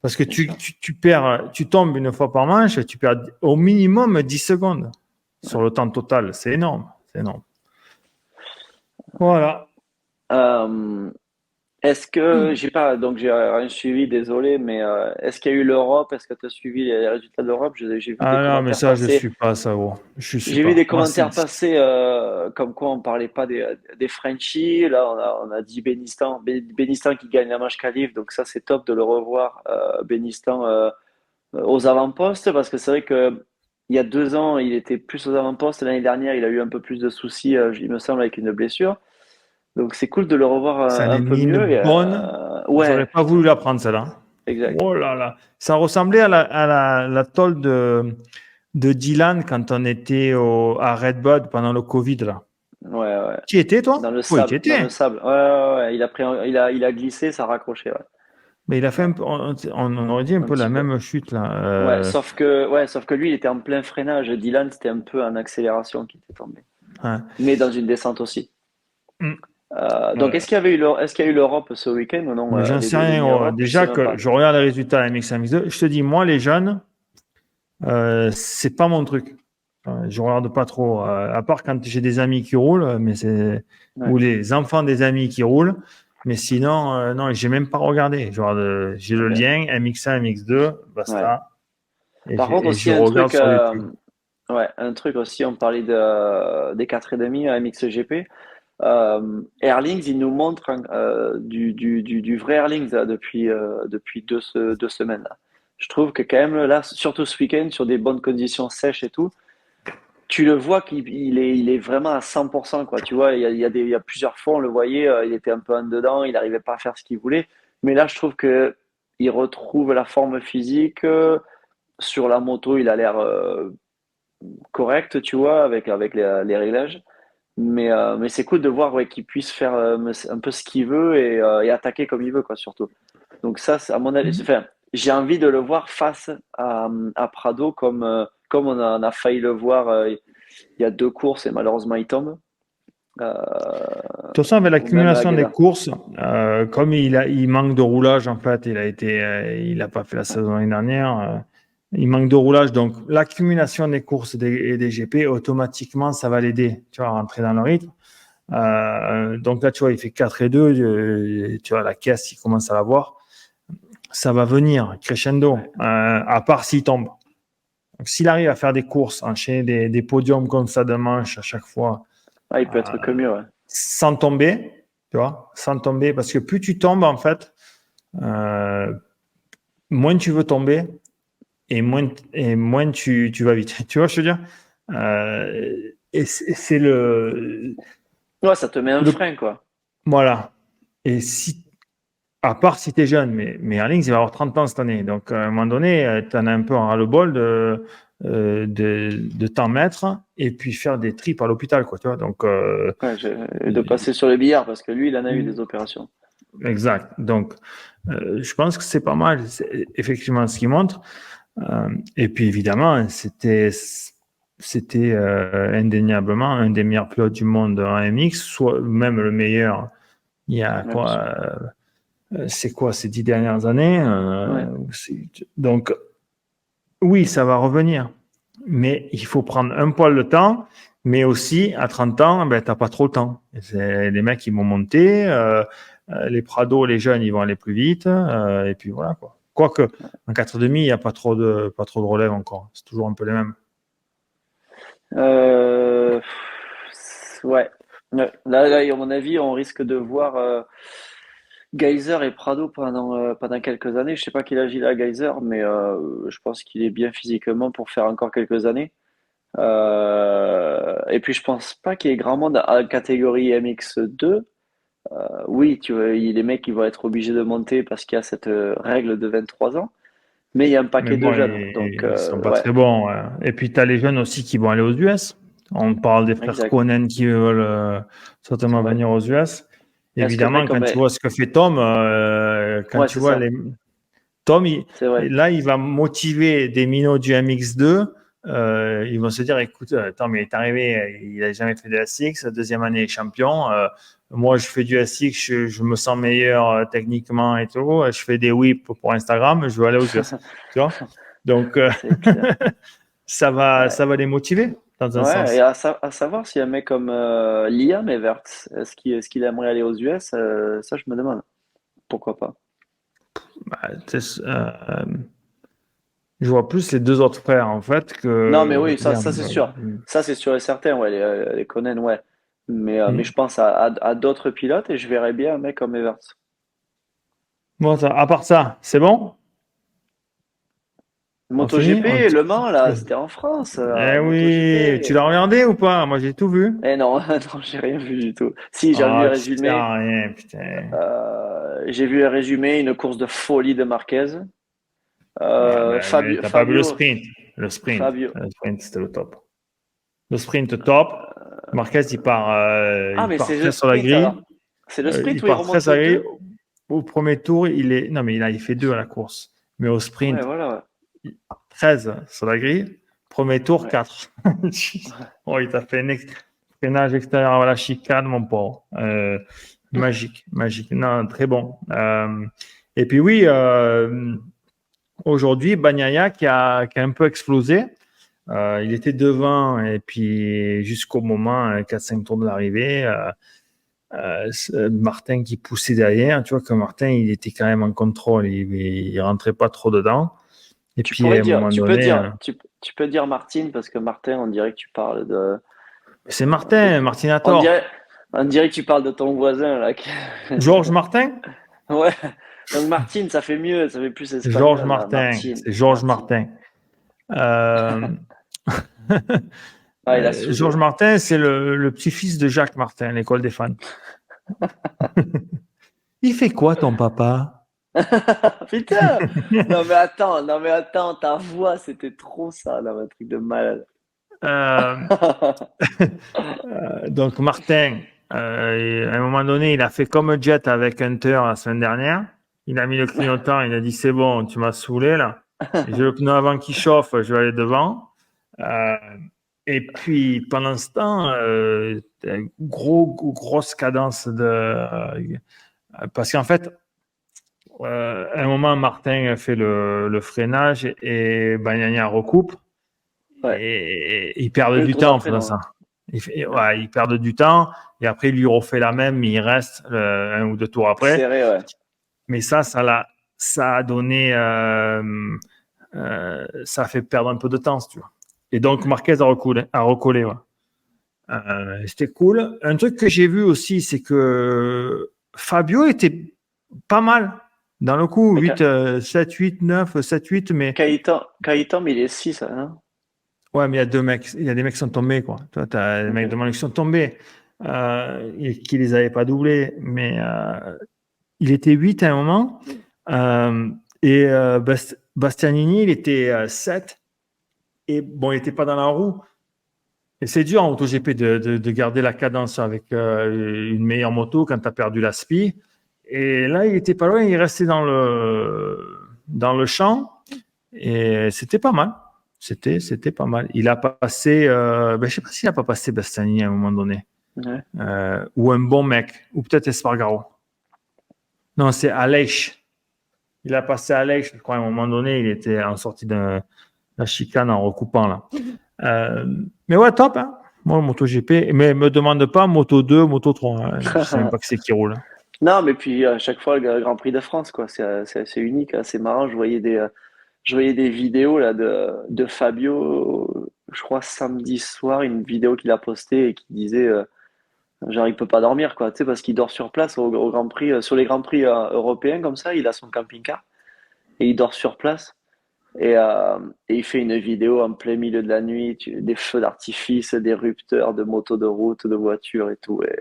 Parce que bien sûr. tu perds, tu tombes une fois par manche et tu perds au minimum 10 secondes sur Ouais. le temps total. C'est énorme. C'est énorme. Voilà. Euh, Est-ce que, j'ai pas, donc j'ai rien suivi, désolé, mais est-ce qu'il y a eu l'Europe? Est-ce que tu as suivi les résultats de l'Europe? J'ai vu des Ah non, mais commentaires ça, je passer. suis pas ça, gros. Je suis J'ai vu des pas. Moi, commentaires passer comme quoi on parlait pas des Frenchies. Là, on a dit Benistan qui gagne la manche qualif, donc ça c'est top de le revoir, Benistan aux avant-postes, parce que c'est vrai que il y a 2 ans, il était plus aux avant-postes. L'année dernière, il a eu un peu plus de soucis, il me semble, avec une blessure. Donc c'est cool de le revoir ça en un est peu mis une mieux. Et, bonne. J'aurais ouais, pas voulu la prendre, celle-là. exact. Oh là là. Ça ressemblait à la tôle de Dylan quand on était à Redbud pendant le Covid, là. Ouais, ouais. Tu y étais, Dans toi? le Oui, tu y sable, dans le étais. sable. Ouais, ouais, ouais. Il a glissé, ça a raccroché, ouais. Mais il a fait Ouais, on aurait dit un un peu petit la peu. même chute, là. Ouais, sauf que lui, il était en plein freinage. Dylan, c'était un peu en accélération qui était tombé. Ouais. Mais dans une descente aussi. Mm. Donc, Ouais. est-ce qu'il y a eu l'Europe ce week-end ou non, Mais j'en les sais deux rien, demi gros. Europe? Je sais Déjà même que pas. je regarde les résultats à MX1, MX2, je te dis, moi, les jeunes, c'est pas mon truc. Je regarde pas trop. À part quand j'ai des amis qui roulent, Ouais, ou les enfants des amis qui roulent. Mais sinon, non, j'ai même pas regardé. J'ai le ok. lien MX1, MX2, Ouais. basta. Et Par contre, je aussi regarde sur YouTube. un truc aussi, on parlait des 4,5 à MXGP. Airlings, il nous montre du vrai Airlings là, depuis 2 semaines. Là. Je trouve que quand même, là, surtout ce week-end, sur des bonnes conditions sèches et tout, tu le vois qu'il est vraiment à 100%, quoi. Tu vois, il y a plusieurs fois, on le voyait, il était un peu en dedans, il n'arrivait pas à faire ce qu'il voulait. Mais là, je trouve que il retrouve la forme physique. Sur la moto, il a l'air correct, tu vois, avec les réglages. Mais c'est cool de voir qu'il puisse faire un peu ce qu'il veut et attaquer comme il veut, quoi, surtout. Donc ça, à mon avis, enfin, j'ai envie de le voir face à Prado comme on a failli le voir il y a 2 courses et malheureusement il tombe. De toute façon, avec Ou même l'accumulation des Agueda. courses, comme il manque de roulage, en fait, il n'a pas fait la saison l'année dernière. Il manque de roulage, donc l'accumulation des courses et des GP, automatiquement, ça va l'aider, tu vois, à rentrer dans le rythme. Donc là, tu vois, il fait 4 et 2, tu vois, la caisse, il commence à la voir. Ça va venir, crescendo, à part s'il tombe. Donc, s'il arrive à faire des courses, enchaîner des podiums comme ça de manche à chaque fois, Ah, il peut être que mieux, ouais. sans tomber, tu vois, sans tomber, parce que plus tu tombes, en fait, moins tu veux tomber et moins tu vas vite. Tu vois, je veux dire, et c'est Ouais, ça te met un le frein, quoi. voilà. Et si, à part si tu es jeune, mais Erling, il va avoir 30 ans cette année. Donc, à un moment donné, tu en as un peu un ras-le-bol de t'en mettre et puis faire des tripes à l'hôpital, quoi, tu vois. Donc, Ouais, de passer sur le billard parce que lui, il en a eu des opérations. exact. Donc, je pense que c'est pas mal, c'est effectivement ce qu'il montre. Et puis, évidemment, c'était indéniablement un des meilleurs pilotes du monde en MX, soit même le meilleur. Il y a Ouais, bien sûr. quoi C'est quoi ces 10 dernières années Ouais. Donc, oui, ça va revenir. Mais il faut prendre un poil de temps. Mais aussi, à 30 ans, ben, tu n'as pas trop le temps. C'est les mecs, ils vont monter. Les Prado, les jeunes, ils vont aller plus vite. Et puis voilà, quoi. Quoique, en 4,5, il n'y a pas trop de relève encore. C'est toujours un peu les mêmes. Euh, ouais. Ouais. Là, à mon avis, on risque de voir Geyser et Prado pendant quelques années. Je sais pas quel âge il a, Geyser, mais je pense qu'il est bien physiquement pour faire encore quelques années. Et puis, je pense pas qu'il y ait grand monde en catégorie MX2. Oui, tu vois, les mecs ils vont être obligés de monter parce qu'il y a cette règle de 23 ans, mais il y a un Mais paquet de bon, jeunes. Donc, ils sont pas ouais, très bons. Ouais. Et puis, tu as les jeunes aussi qui vont aller aux US. On parle des frères exact. Conan qui veulent C'est certainement vrai. venir aux US. Est-ce que Évidemment, mec, quand tu vois ce que fait Tom, quand ouais, tu c'est vois ça. Tom, C'est vrai. là, il va motiver des minots du MX2. Ils vont se dire, écoute, Tom, il est arrivé, il n'a jamais fait de SX, deuxième année champion. Moi, je fais du SX, je me sens meilleur techniquement et tout. Je fais des whips pour Instagram, je veux aller aux US. Tu vois? Donc, C'est clair. Ouais. ça va les motiver dans un Ouais, et sens. à savoir si un mec comme Liam Everts, est-ce qu'il aimerait aller aux US? Ça, je me demande. Pourquoi pas? Bah, je vois plus les deux autres frères, en fait, Non, mais que oui, ça Liam. c'est sûr. Ça, c'est sûr et certain, ouais, les Conan, ouais. Mais je Mm. pense à d'autres pilotes et je verrais bien un mec comme Everts. Bon, à part ça, c'est bon? On finit? MotoGP, Le Mans, là, c'était en France, Eh oui, tu MotoGP. l'as regardé ou pas? Moi, j'ai tout vu. Eh non, non, j'ai rien vu du tout. Si, j'ai vu Ah, un tu sers résumé. à rien, putain. J'ai vu un résumé, une course de folie de Marquez. Ouais, mais Fabio, t'as pas vu le Fabio, sprint. Le sprint. Fabio. Le sprint, c'était le top. Le sprint top. Marquez, Ah, il mais part c'est le très sur la sprint alors. grille. C'est le sprint Il où il part très remonte sur la grille. deux? Au premier tour, non, mais il fait 2 à la course. Mais au Ouais, sprint, voilà, 13 sur la grille. Premier tour, ouais. 4. Oh, il t'a fait un freinage extérieur à la chicane, mon pauvre. Magique, magique. Non, très bon. Et puis oui, aujourd'hui, Bagnaia qui a un peu explosé. Il était devant et puis jusqu'au moment, 4-5 tours de l'arrivée, Martin qui poussait derrière. Tu vois que Martin, il était quand même en contrôle. Il rentrait pas trop dedans. Et Tu puis pourrais à un dire, moment tu peux donné, dire, tu peux dire Martin parce que Martin, on dirait que tu parles c'est de, Martin, on dirait, Martinator. on dirait que tu parles de ton voisin là. Georges Martin? Ouais. Donc Martin, ça fait mieux, ça fait plus Georges espagnol là. Martin, Martin, c'est Georges Martin. Martin. Euh, Ah, il a saoulé Georges là. Martin, c'est le petit-fils de Jacques Martin, l'école des fans. Il fait quoi ton papa? Putain! Non mais attends, ta voix, c'était trop ça, là, un truc de malade. Donc, Martin, à un moment donné, il a fait comme Jet avec Hunter la semaine dernière. Il a mis le clignotant, il a dit c'est bon, tu m'as saoulé là. J'ai le pneu avant qui chauffe, je vais aller devant. Et puis pendant ce temps, grosse cadence parce qu'en fait, à un moment, Martin fait le freinage et Bagnaia recoupe. Ouais. Et ils perdent Le du tour temps en d'après, faisant non. ça. Ils perdent du temps et après, il lui refait la même, mais il reste un ou deux tours après. Serré, ouais. Mais ça a donné, ça a fait perdre un peu de temps, si tu vois. Et donc, Marquez a recollé. Ouais. C'était cool. Un truc que j'ai vu aussi, c'est que Fabio était pas mal dans le coup. Mais 8, 7, 8, 9, 7, 8, mais Caïtan, mais il est 6, hein. ouais, mais il y a deux mecs, il y a des mecs qui sont tombés, quoi. Toi, tu as des mecs de qui sont tombés, et qui les avaient pas doublés, mais il était 8 à un moment, et Bastianini, il était 7, et bon, il n'était pas dans la roue. Et c'est dur en MotoGP de garder la cadence avec une meilleure moto quand tu as perdu la spi. Et là, il était pas loin, il restait dans le champ, et c'était pas mal. C'était pas mal. Il a passé, je sais pas s'il a pas passé Bastianini à un moment donné. Ouais. Ou un bon mec, ou peut-être Espargaro. Non, c'est Aleix. Il a passé Aleix, je crois, à un moment donné, il était en sortie de la chicane en recoupant là. Mais ouais, top, hein. Moi, MotoGP, mais me demande pas Moto 2, Moto 3. Hein. Je sais même pas que c'est qui roule. Non, mais puis à chaque fois, le Grand Prix de France, quoi. C'est assez unique, assez marrant. Je voyais des vidéos là de Fabio, je crois samedi soir, une vidéo qu'il a postée et qui disait genre il peut pas dormir quoi, tu sais parce qu'il dort sur place au Grand Prix sur les Grands Prix européens comme ça, il a son camping-car et il dort sur place et, euh, et il fait une vidéo en plein milieu de la nuit, des feux d'artifice, des rupteurs de motos de route, de voitures et tout et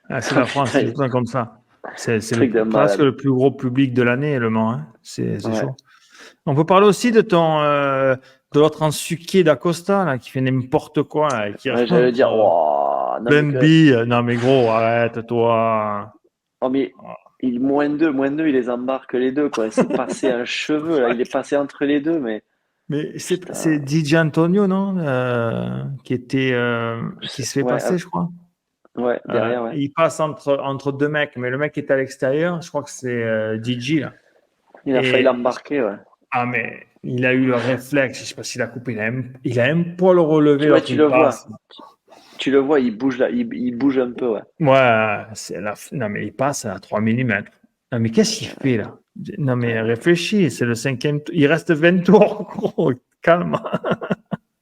Ah, c'est la France, c'est putain, tout le temps comme ça. C'est truc de presque malade. le plus gros public de l'année, Le Mans. Hein. C'est Ouais. chaud. On peut parler aussi de l'autre ensuqué d'Acosta, là, qui fait n'importe quoi, là, qui Ouais, j'allais rentre dire waouh, non plein mais de billes. Non, mais gros, arrête-toi. oh, mais il moins deux, il les embarque les deux quoi. C'est passé un cheveu là, il est passé entre les deux mais Mais c'est putain. DJ Antonio, non qui se fait Ouais, passer, je crois. ouais, derrière, ouais. Il passe entre deux mecs, mais le mec qui est à l'extérieur, je crois que c'est DJ, là. Il a failli Et, l'embarquer, ouais. mais il a eu le réflexe, je sais pas s'il a coupé, il a un poil relevé, Ouais, l'autre tu il le passe. vois. Tu le vois, il bouge là, il bouge un peu, ouais. Ouais, non, mais il passe à 3 millimètres. Non, mais qu'est-ce qu'il fait là? Non, mais Ouais. réfléchis, c'est le 5e tour. Il reste 20 tours, gros, calme.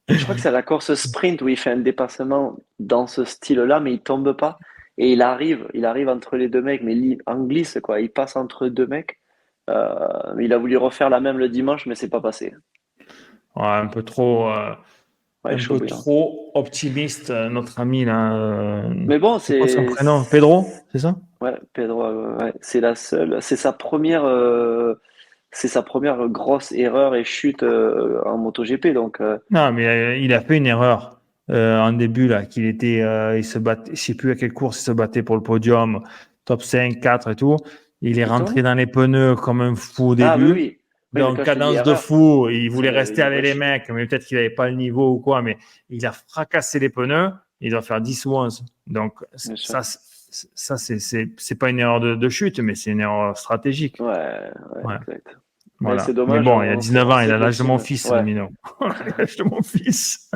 Je crois que c'est la course sprint où il fait un dépassement dans ce style-là, mais il tombe pas. Et il arrive entre les deux mecs, mais en glisse, quoi. Il passe entre deux mecs. Il a voulu refaire la même le dimanche, mais c'est pas passé. Ouais, Ouais, un chaud peu bouillant. trop optimiste, notre ami là. Mais bon, C'est quoi son prénom? Pedro, c'est ça? ouais, Pedro, ouais, c'est la seule, c'est sa première grosse erreur et chute en MotoGP. Donc, Non, mais il a fait une erreur en début là, il se battait, je sais plus à quelle course il se battait pour le podium, top 5, 4 et tout. Il est rentré Piton? dans les pneus comme un fou au Ah oui, début. oui. Oui, mais Donc, quand je te dis cadence de erreur, fou, il c'est voulait rester une avec vraie les chute. mecs, mais peut-être qu'il n'avait pas le niveau ou quoi, mais il a fracassé les pneus, il doit faire 10 ou 11. Donc, Bien sûr. ça c'est pas une erreur de chute, mais c'est une erreur stratégique. Ouais, ouais, Ouais, exact. Mais c'est voilà. Mais dommage, bon, il a 19 on ans, il sait a que le l'âge de mon team. fils, le Ouais. minot. Il a l'âge de mon fils.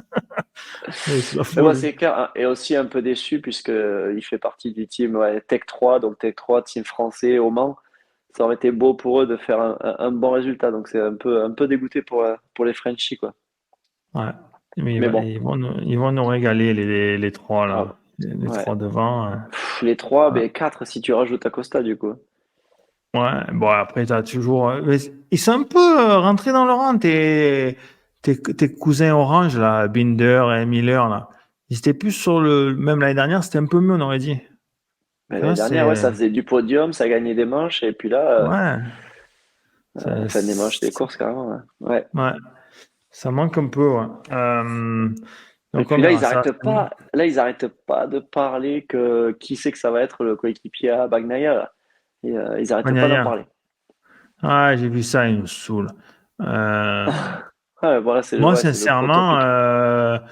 C'est la Mais bon, folie. c'est clair, hein, et aussi un peu déçu puisque il fait partie du team ouais, Tech 3, donc Tech 3, team français au Mans. Ça aurait été beau pour eux de faire un bon résultat, donc c'est un peu dégoûté pour les Frenchies, quoi. Ouais. Mais Mais bon, ils vont nous régaler, les trois, ah, là. Les ouais. trois devant. Les trois, Ouais. ben 4 si tu rajoutes Acosta, du coup. Ouais. Bon, après, tu as toujours. Mais ils sont un peu rentrés dans le rang, tes cousins orange, là, Binder et Miller, là. Ils étaient plus sur le. Même l'année dernière, c'était un peu mieux, on aurait dit. Mais Tu l'année vois, dernière, ouais, c'est. ça faisait du podium, ça gagnait des manches, et puis là, Ouais. enfin des manches, des courses carrément. Ouais. Ouais. Ouais. Ça manque un peu, ouais. Et puis là, ils arrêtent pas de parler que qui c'est que ça va être le coéquipier à Bagnaia, là. Et, ils n'arrêtent pas d'en Bagnaia. parler. Ah, j'ai vu ça, il me saoule. Ouais, voilà, Moi, c'est le sincèrement, prototype.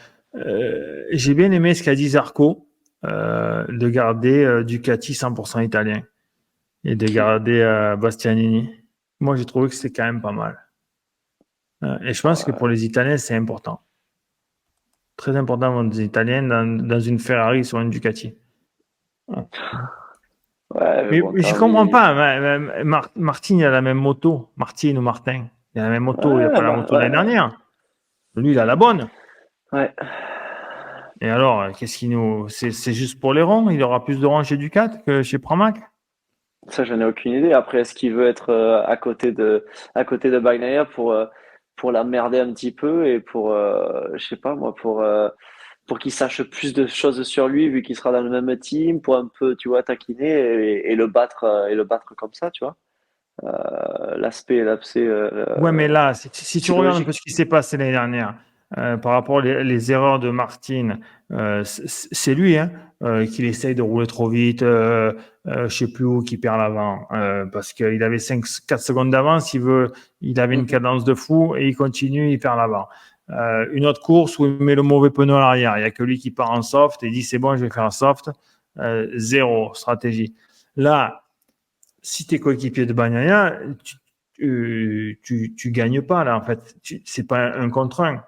j'ai bien aimé ce qu'a dit Zarco, de garder Ducati 100% italien et de garder Bastianini. Moi, j'ai trouvé que c'était quand même pas mal. Et je pense que pour les Italiens, c'est important. Très important d'avoir des Italiens dans une Ferrari sur une Ducati. Ouais, mais Mais bon, je t'as comprends envie. pas. Martin, il a la même moto. Martin ou Martin. Il a la même moto. Il n'a Ouais, pas la moto de l'année ouais, dernière. Lui, il a la bonne. ouais. Et alors, qu'est-ce qu'il nous. C'est juste pour les ronds. Il aura plus de ronds chez Ducat que chez Pramac. Ça, j'en ai aucune idée. Après, est-ce qu'il veut être à côté de Bagnaia pour la merder un petit peu et pour, je sais pas moi, pour qu'il sache plus de choses sur lui vu qu'il sera dans le même team, pour un peu, tu vois, taquiner et le battre comme ça, tu vois. L'aspect Ouais, mais là, si tu regardes un peu psychologique. ce qui s'est passé l'année dernière, par rapport les erreurs de Martin, c'est lui hein, qui essaye de rouler trop vite, je sais plus où, qui perd l'avant, parce qu'il avait 4 secondes d'avance, il avait une Mhm. cadence de fou et il continue, il perd l'avant. Une autre course où il met le mauvais pneu à l'arrière, il n'y a que lui qui part en soft et dit c'est bon, je vais faire un soft, zéro stratégie. Là, si tu es coéquipier de Bagnaia, tu gagnes pas là en fait. C'est pas un contre un.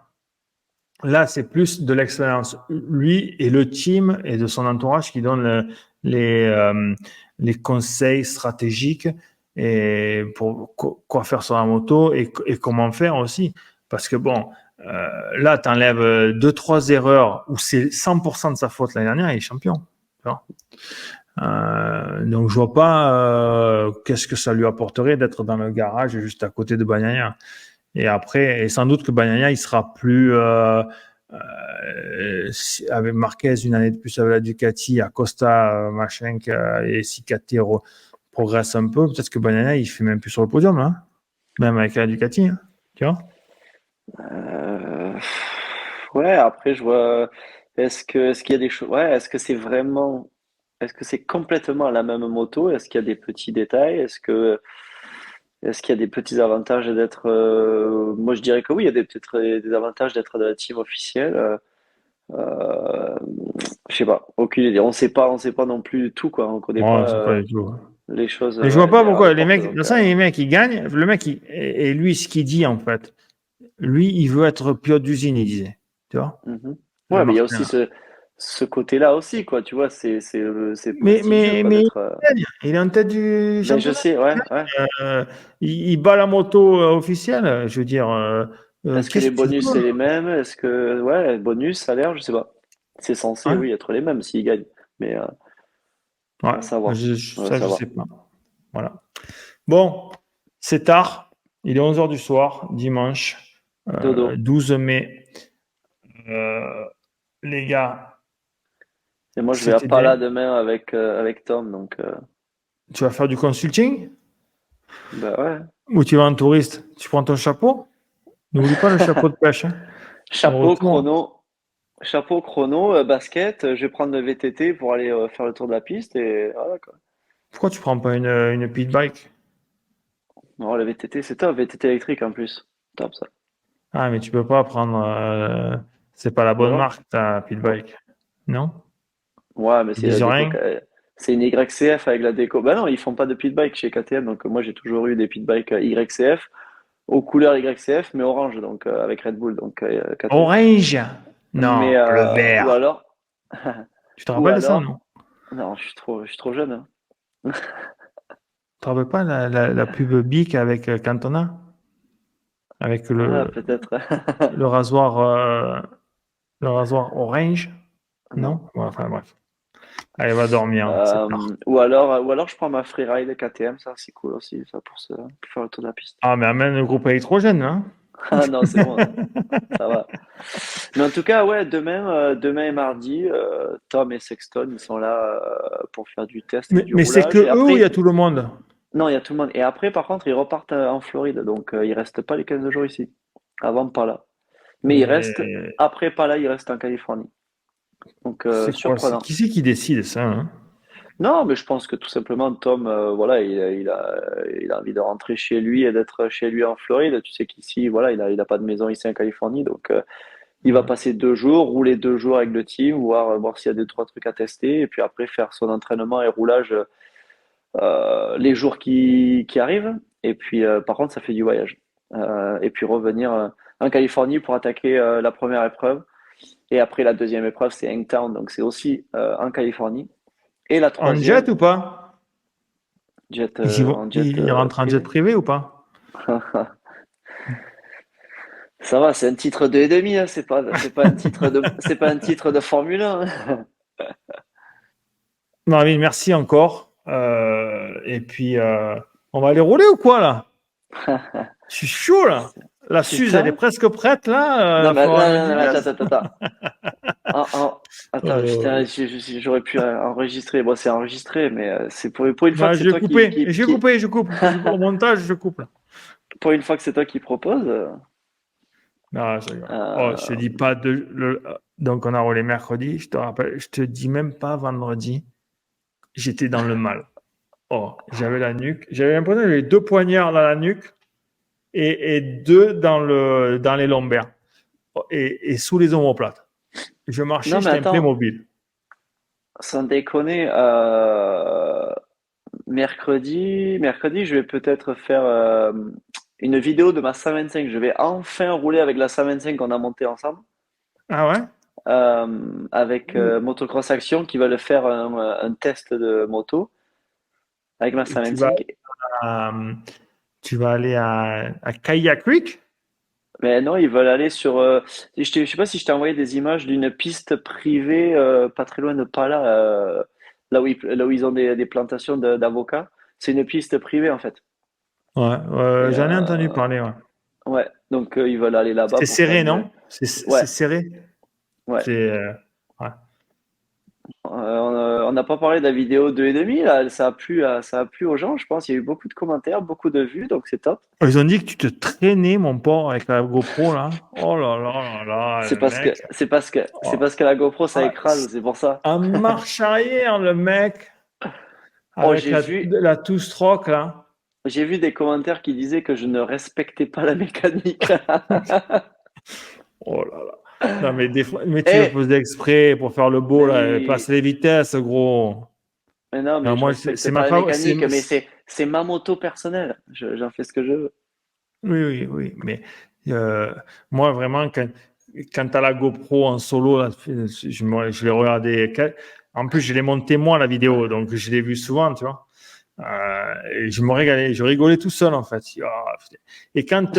Là, c'est plus de l'expérience. Lui et le team et de son entourage qui donnent les, euh, les conseils stratégiques et pour quoi faire sur la moto et comment faire aussi. Parce que bon, là, tu enlèves deux, trois erreurs où c'est 100% de sa faute l'année dernière, il est champion. Tu vois. Donc je vois pas qu'est-ce que ça lui apporterait d'être dans le garage juste à côté de Bagnaia. Et après, et sans doute que Bagnaia il sera plus avec Marquez une année de plus avec la Ducati, Acosta machin et si KT progresse un peu, peut-être que Bagnaia il fait même plus sur le podium hein, même avec la Ducati, hein, tu vois. Euh, ouais, après, je vois. Est-ce qu'il y a des choses. Ouais, est-ce que c'est complètement la même moto? Est-ce qu'il y a des petits détails? Est-ce qu'il y a des petits avantages d'être. Moi, je dirais que oui, il y a peut-être des avantages d'être de la team officielle. Euh, je sais pas, aucune idée. On sait pas non plus tout, quoi. On connaît Bon, pas c'est pas du tout. les choses Mais je vois ouais, pas derrière les pourquoi les portes. mecs, de toute Donc, façon, les mecs ils gagnent, le mec et lui ce qu'il dit en fait, lui il veut être pilote d'usine, il disait, tu vois. mhm. Ouais, mais il y a aussi Martin. ce côté-là aussi, quoi. Tu vois, c'est Mais, prestigieux, mais, quoi, mais d'être. il est en tête du Ben, je championnat. sais, ouais, ouais. Il bat la moto officielle. Je veux dire, Est-ce que qu'est-ce les que tu bonus, veux? c'est les mêmes? Est-ce que, ouais, bonus, salaire, je sais pas. C'est censé, Hein. oui, être les mêmes s'ils gagnent. Mais Ouais, à savoir. À ça, je sais savoir. pas. Voilà. Bon, c'est tard. Il est 11 heures du soir, dimanche, Dodo. 12 mai. Euh, les gars, Et moi, je vais à c'était bien. Pala demain avec Tom, donc, Tu vas faire du consulting bah ouais. ou tu vas en touriste? Tu prends ton chapeau? N'oublie pas le chapeau de pêche, hein, au Chapeau, retour. chrono, basket. Je vais prendre le VTT pour aller faire le tour de la piste et voilà, quoi. Pourquoi tu prends pas une pit bike? Non, le VTT, c'est top. VTT électrique en plus. Top, ça. Ah, mais tu peux pas prendre. C'est pas la Ou bonne alors? marque, ta Pitbike. Non? Ouais, mais Ils c'est la disent déco. rien? C'est une YCF avec la déco. Bah non, ils font pas de pit bike chez KTM. Donc moi, j'ai toujours eu des pit bikes YCF aux couleurs YCF, mais orange, donc avec Red Bull, donc KTM. Orange? Mais Non, le ou vert. alors, Tu te ou rappelles de ça, non? alors, non, je suis trop jeune, hein. Tu te rappelles pas la pub Bic avec Cantona? Avec Ah, peut-être. le rasoir orange? Non. Non? Ouais, enfin, bref. Allez, va dormir, c'est tard. Ou alors je prends ma freeride KTM, ça c'est cool aussi, ça pour faire le tour de la piste. Ah, mais amène le groupe électrogène, hein? Ah non, c'est bon, hein. Ça va. Mais en tout cas, ouais, demain et mardi, Tom et Sexton, ils sont là pour faire du test et du Mais c'est que roulage. Et eux ou il y a après, tout le monde? non, il y a tout le monde. Et après, par contre, ils repartent en Floride, donc ils restent pas les 15 jours ici. Avant, pas là. Mais il reste, après Pala, il reste en Californie. Donc, c'est quoi? surprenant. Qui c'est qui décide ça, hein? Non, mais je pense que tout simplement, Tom, voilà, il a envie de rentrer chez lui et d'être chez lui en Floride. Tu sais qu'ici, voilà, il a pas de maison ici en Californie. Donc, il va Ouais. passer 2 jours, rouler 2 jours avec le team, voir s'il y a deux, trois trucs à tester. Et puis après, faire son entraînement et roulage les jours qui arrivent. Et puis, par contre, ça fait du voyage. Et puis revenir en Californie pour attaquer la première épreuve. Et après, la deuxième épreuve, c'est Hangtown. Donc, c'est aussi en Californie. Et la En troisième, jet ou pas? en jet Ils rentrent en jet privé. privé ou pas? Ça va, c'est un titre de et demi, hein, c'est pas un titre de Formule 1. Hein. Marvin, merci encore. Et puis, on va aller rouler ou quoi là? Je suis chaud là. La Suze, elle est Putain. presque prête là. Non, mais Faudra me non, dire. mais attends. Ah, ah, attends, Euh, j'aurais pu enregistrer. Bon, c'est enregistré, mais c'est pour une fois que bah, c'est je vais toi couper. Je coupe. Au montage, je coupe là. pour une fois que c'est toi qui propose. Non, je rigole. Oh, je te Euh, dis pas donc on a roulé mercredi. Je te rappelle, je te dis même pas vendredi. J'étais dans le mal. Oh, j'avais la nuque. J'avais l'impression que j'avais 2 poignards dans la nuque et 2 dans les lombaires. Oh, et sous les omoplates. Je marchais, non, mais j'étais un attends, Playmobil. sans déconner, mercredi, je vais peut-être faire une vidéo de ma 125. Je vais enfin rouler avec la 125 qu'on a montée ensemble, Ah ouais? avec Motocross Action qui va le faire un test de moto avec ma Tu vas, 125. à- tu vas aller à Kayak Creek? Mais non, ils veulent aller sur. Je sais pas si je t'ai envoyé des images d'une piste privée pas très loin de Pala, là où ils ont des plantations d'avocats. C'est une piste privée en fait. Ouais, Et j'en ai entendu parler. Ouais. ouais, donc ils veulent aller là-bas C'est pour faire serré, une. non? C'est Ouais, serré. ouais. C'est ouais. On n'a pas parlé de la vidéo 2,5 là. Ça a plu aux gens, je pense. Il y a eu beaucoup de commentaires, beaucoup de vues, donc c'est top. Ils ont dit que tu te traînais, mon porc, avec la GoPro là. Oh là là là là, C'est le parce que mec. c'est parce que c'est Oh. parce que la GoPro ça Ah, écrase, c'est pour ça. en marche arrière, le mec, Oh, avec la two-stroke là. j'ai vu des commentaires qui disaient que je ne respectais pas la mécanique. Oh là là. Non, mais des fois, mais tu le Eh, faisais exprès pour faire le beau, mais là. Passe oui, les vitesses, gros. mais non, Non, mais je moi, respecte c'est pas ma la favorite. mécanique, mais c'est ma moto personnelle. J'en fais ce que je veux. Oui, oui, oui. Mais euh, moi, vraiment, quand tu as la GoPro en solo, là, je l'ai regardé. En plus, je l'ai monté moi, la vidéo. Donc, je l'ai vu souvent, tu vois. Et je me régalais. Je rigolais tout seul, en fait. Ah, putain. Et quand,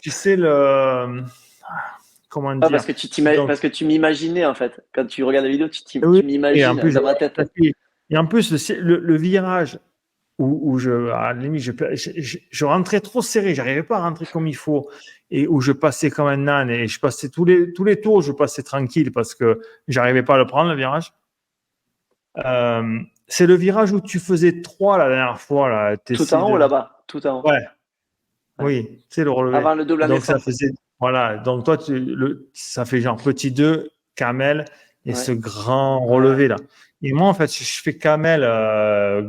tu sais, comment Ah, parce dire? que Donc, parce que tu m'imaginais en fait. Quand tu regardes la vidéo, oui, tu et en m'imagines plus, dans ma tête. et en plus le virage où à la limite, je rentrais trop serré, j'arrivais pas à rentrer comme il faut, et où je passais comme un âne, et je passais tous les tours, je passais tranquille parce que j'arrivais pas à le prendre, le virage. C'est le virage où tu faisais 3 la dernière fois, là, Tout t'essaies en haut de. là-bas, tout en haut. Ouais, Ouais. oui, c'est le relevé. Avant le double en Donc ça descente. faisait, voilà. Donc toi, ça fait genre petit 2 camel et Ouais, ce grand ouais. relevé là. Et moi, en fait, je fais camel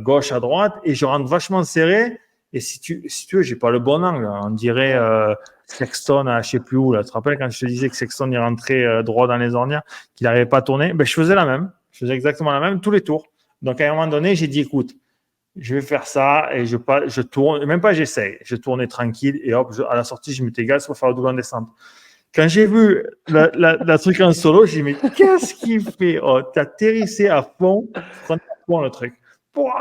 gauche à droite et je rentre vachement serré. Et si tu veux, j'ai pas le bon angle. On dirait Ouais. Sexton à je sais plus où là. Tu te rappelles quand je te disais que Sexton il rentrait droit dans les ornières, qu'il n'arrivait pas à tourner. Ben je faisais la même. Je faisais exactement la même tous les tours. Donc à un moment donné, j'ai dit écoute, je vais faire ça et je tourne, même pas j'essaye, je tournais tranquille et hop, à la sortie, je m'étais gaz pour faire le double en descente. Quand j'ai vu la truc en solo, j'ai dit, mais qu'est-ce qu'il fait? Oh, t'atterrissais à fond, tu prenais à fond le truc. Pouah,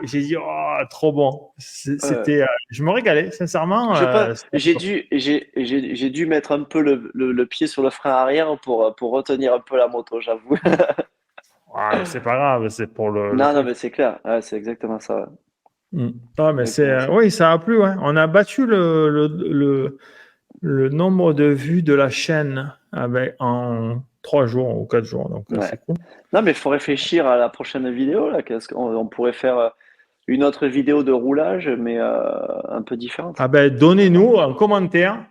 j'ai dit, oh, trop bon. Ouais. C'était, je me régalais, sincèrement. Je pense, C'était top. j'ai dû mettre un peu le pied sur le frein arrière pour retenir un peu la moto, j'avoue. Ah, mais c'est pas grave, c'est pour le Non, non, truc. mais c'est clair. Ouais, c'est exactement ça. Ouais. Mm. Ah, mais Exactement ça. oui, ça a plu, ouais. On a battu le nombre de vues de la chaîne en 3 jours ou 4 jours. Donc, Ouais. c'est cool. Non, mais il faut réfléchir à la prochaine vidéo là. Qu'est-ce qu'on on pourrait faire une autre vidéo de roulage, mais un peu différente. Ah ben, donnez-nous un commentaire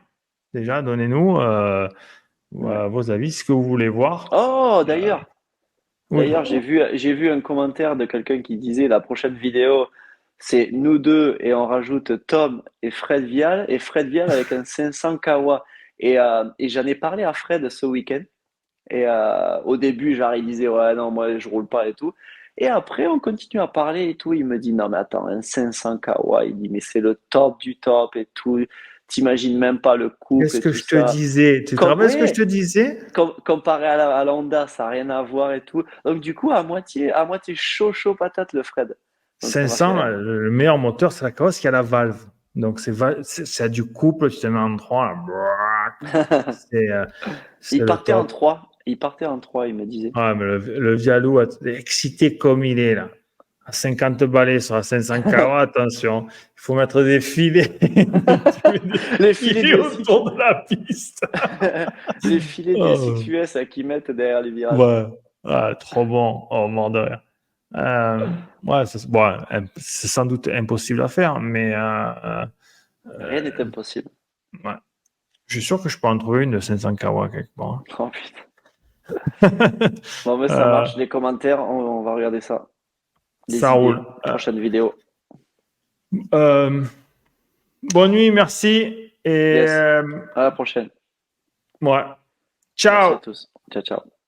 Déjà, donnez-nous vos avis, ce que vous voulez voir. Oh, d'ailleurs, Oui. j'ai vu un commentaire de quelqu'un qui disait la prochaine vidéo, c'est nous deux et on rajoute Tom et Fred Vial avec un 500 kawa. Et j'en ai parlé à Fred ce week-end. Au début, genre, il disait, ouais, non, moi, je roule pas et tout. Et après, on continue à parler et tout. Il me dit, non, mais attends, un 500 kawa. Il dit, mais c'est le top du top et tout. T'imagines même pas le couple Qu'est-ce et que tout je te ça. disais? Tu te Comme, rappelles ce que je te ouais, disais? comparé à la Honda, ça n'a rien à voir et tout. Donc, du coup, à moitié chaud, chaud patate, le Fred. Donc, ça m'a fait 500, rire. le meilleur moteur, c'est la carrosserie qui a la valve. Donc, c'est du couple, tu te mets en 3. C'est c'est Il le partait en top. 3. Il partait en 3, il me disait. Ouais, mais le Vialou, excité comme il est là, à 50 balais sur la 500 kW, attention, il faut mettre des filets, tu mets des Les filets filets de SX, autour de la piste. les filets de Oh, SXUS qui mettent derrière les virages. ouais, ah, trop bon, oh, mort de rire. Ouais, c'est sans doute impossible à faire, mais Rien n'est impossible. ouais. Je suis sûr que je peux en trouver une de 500 kW quelque part. Oh putain. Bon, ben ça Euh, marche. Les commentaires, on va regarder ça. Les Ça idées. roule. Prochaine vidéo. Euh, Bonne nuit, merci. Et Yes. À la prochaine. ouais. Merci à Ciao. tous. Ciao, ciao.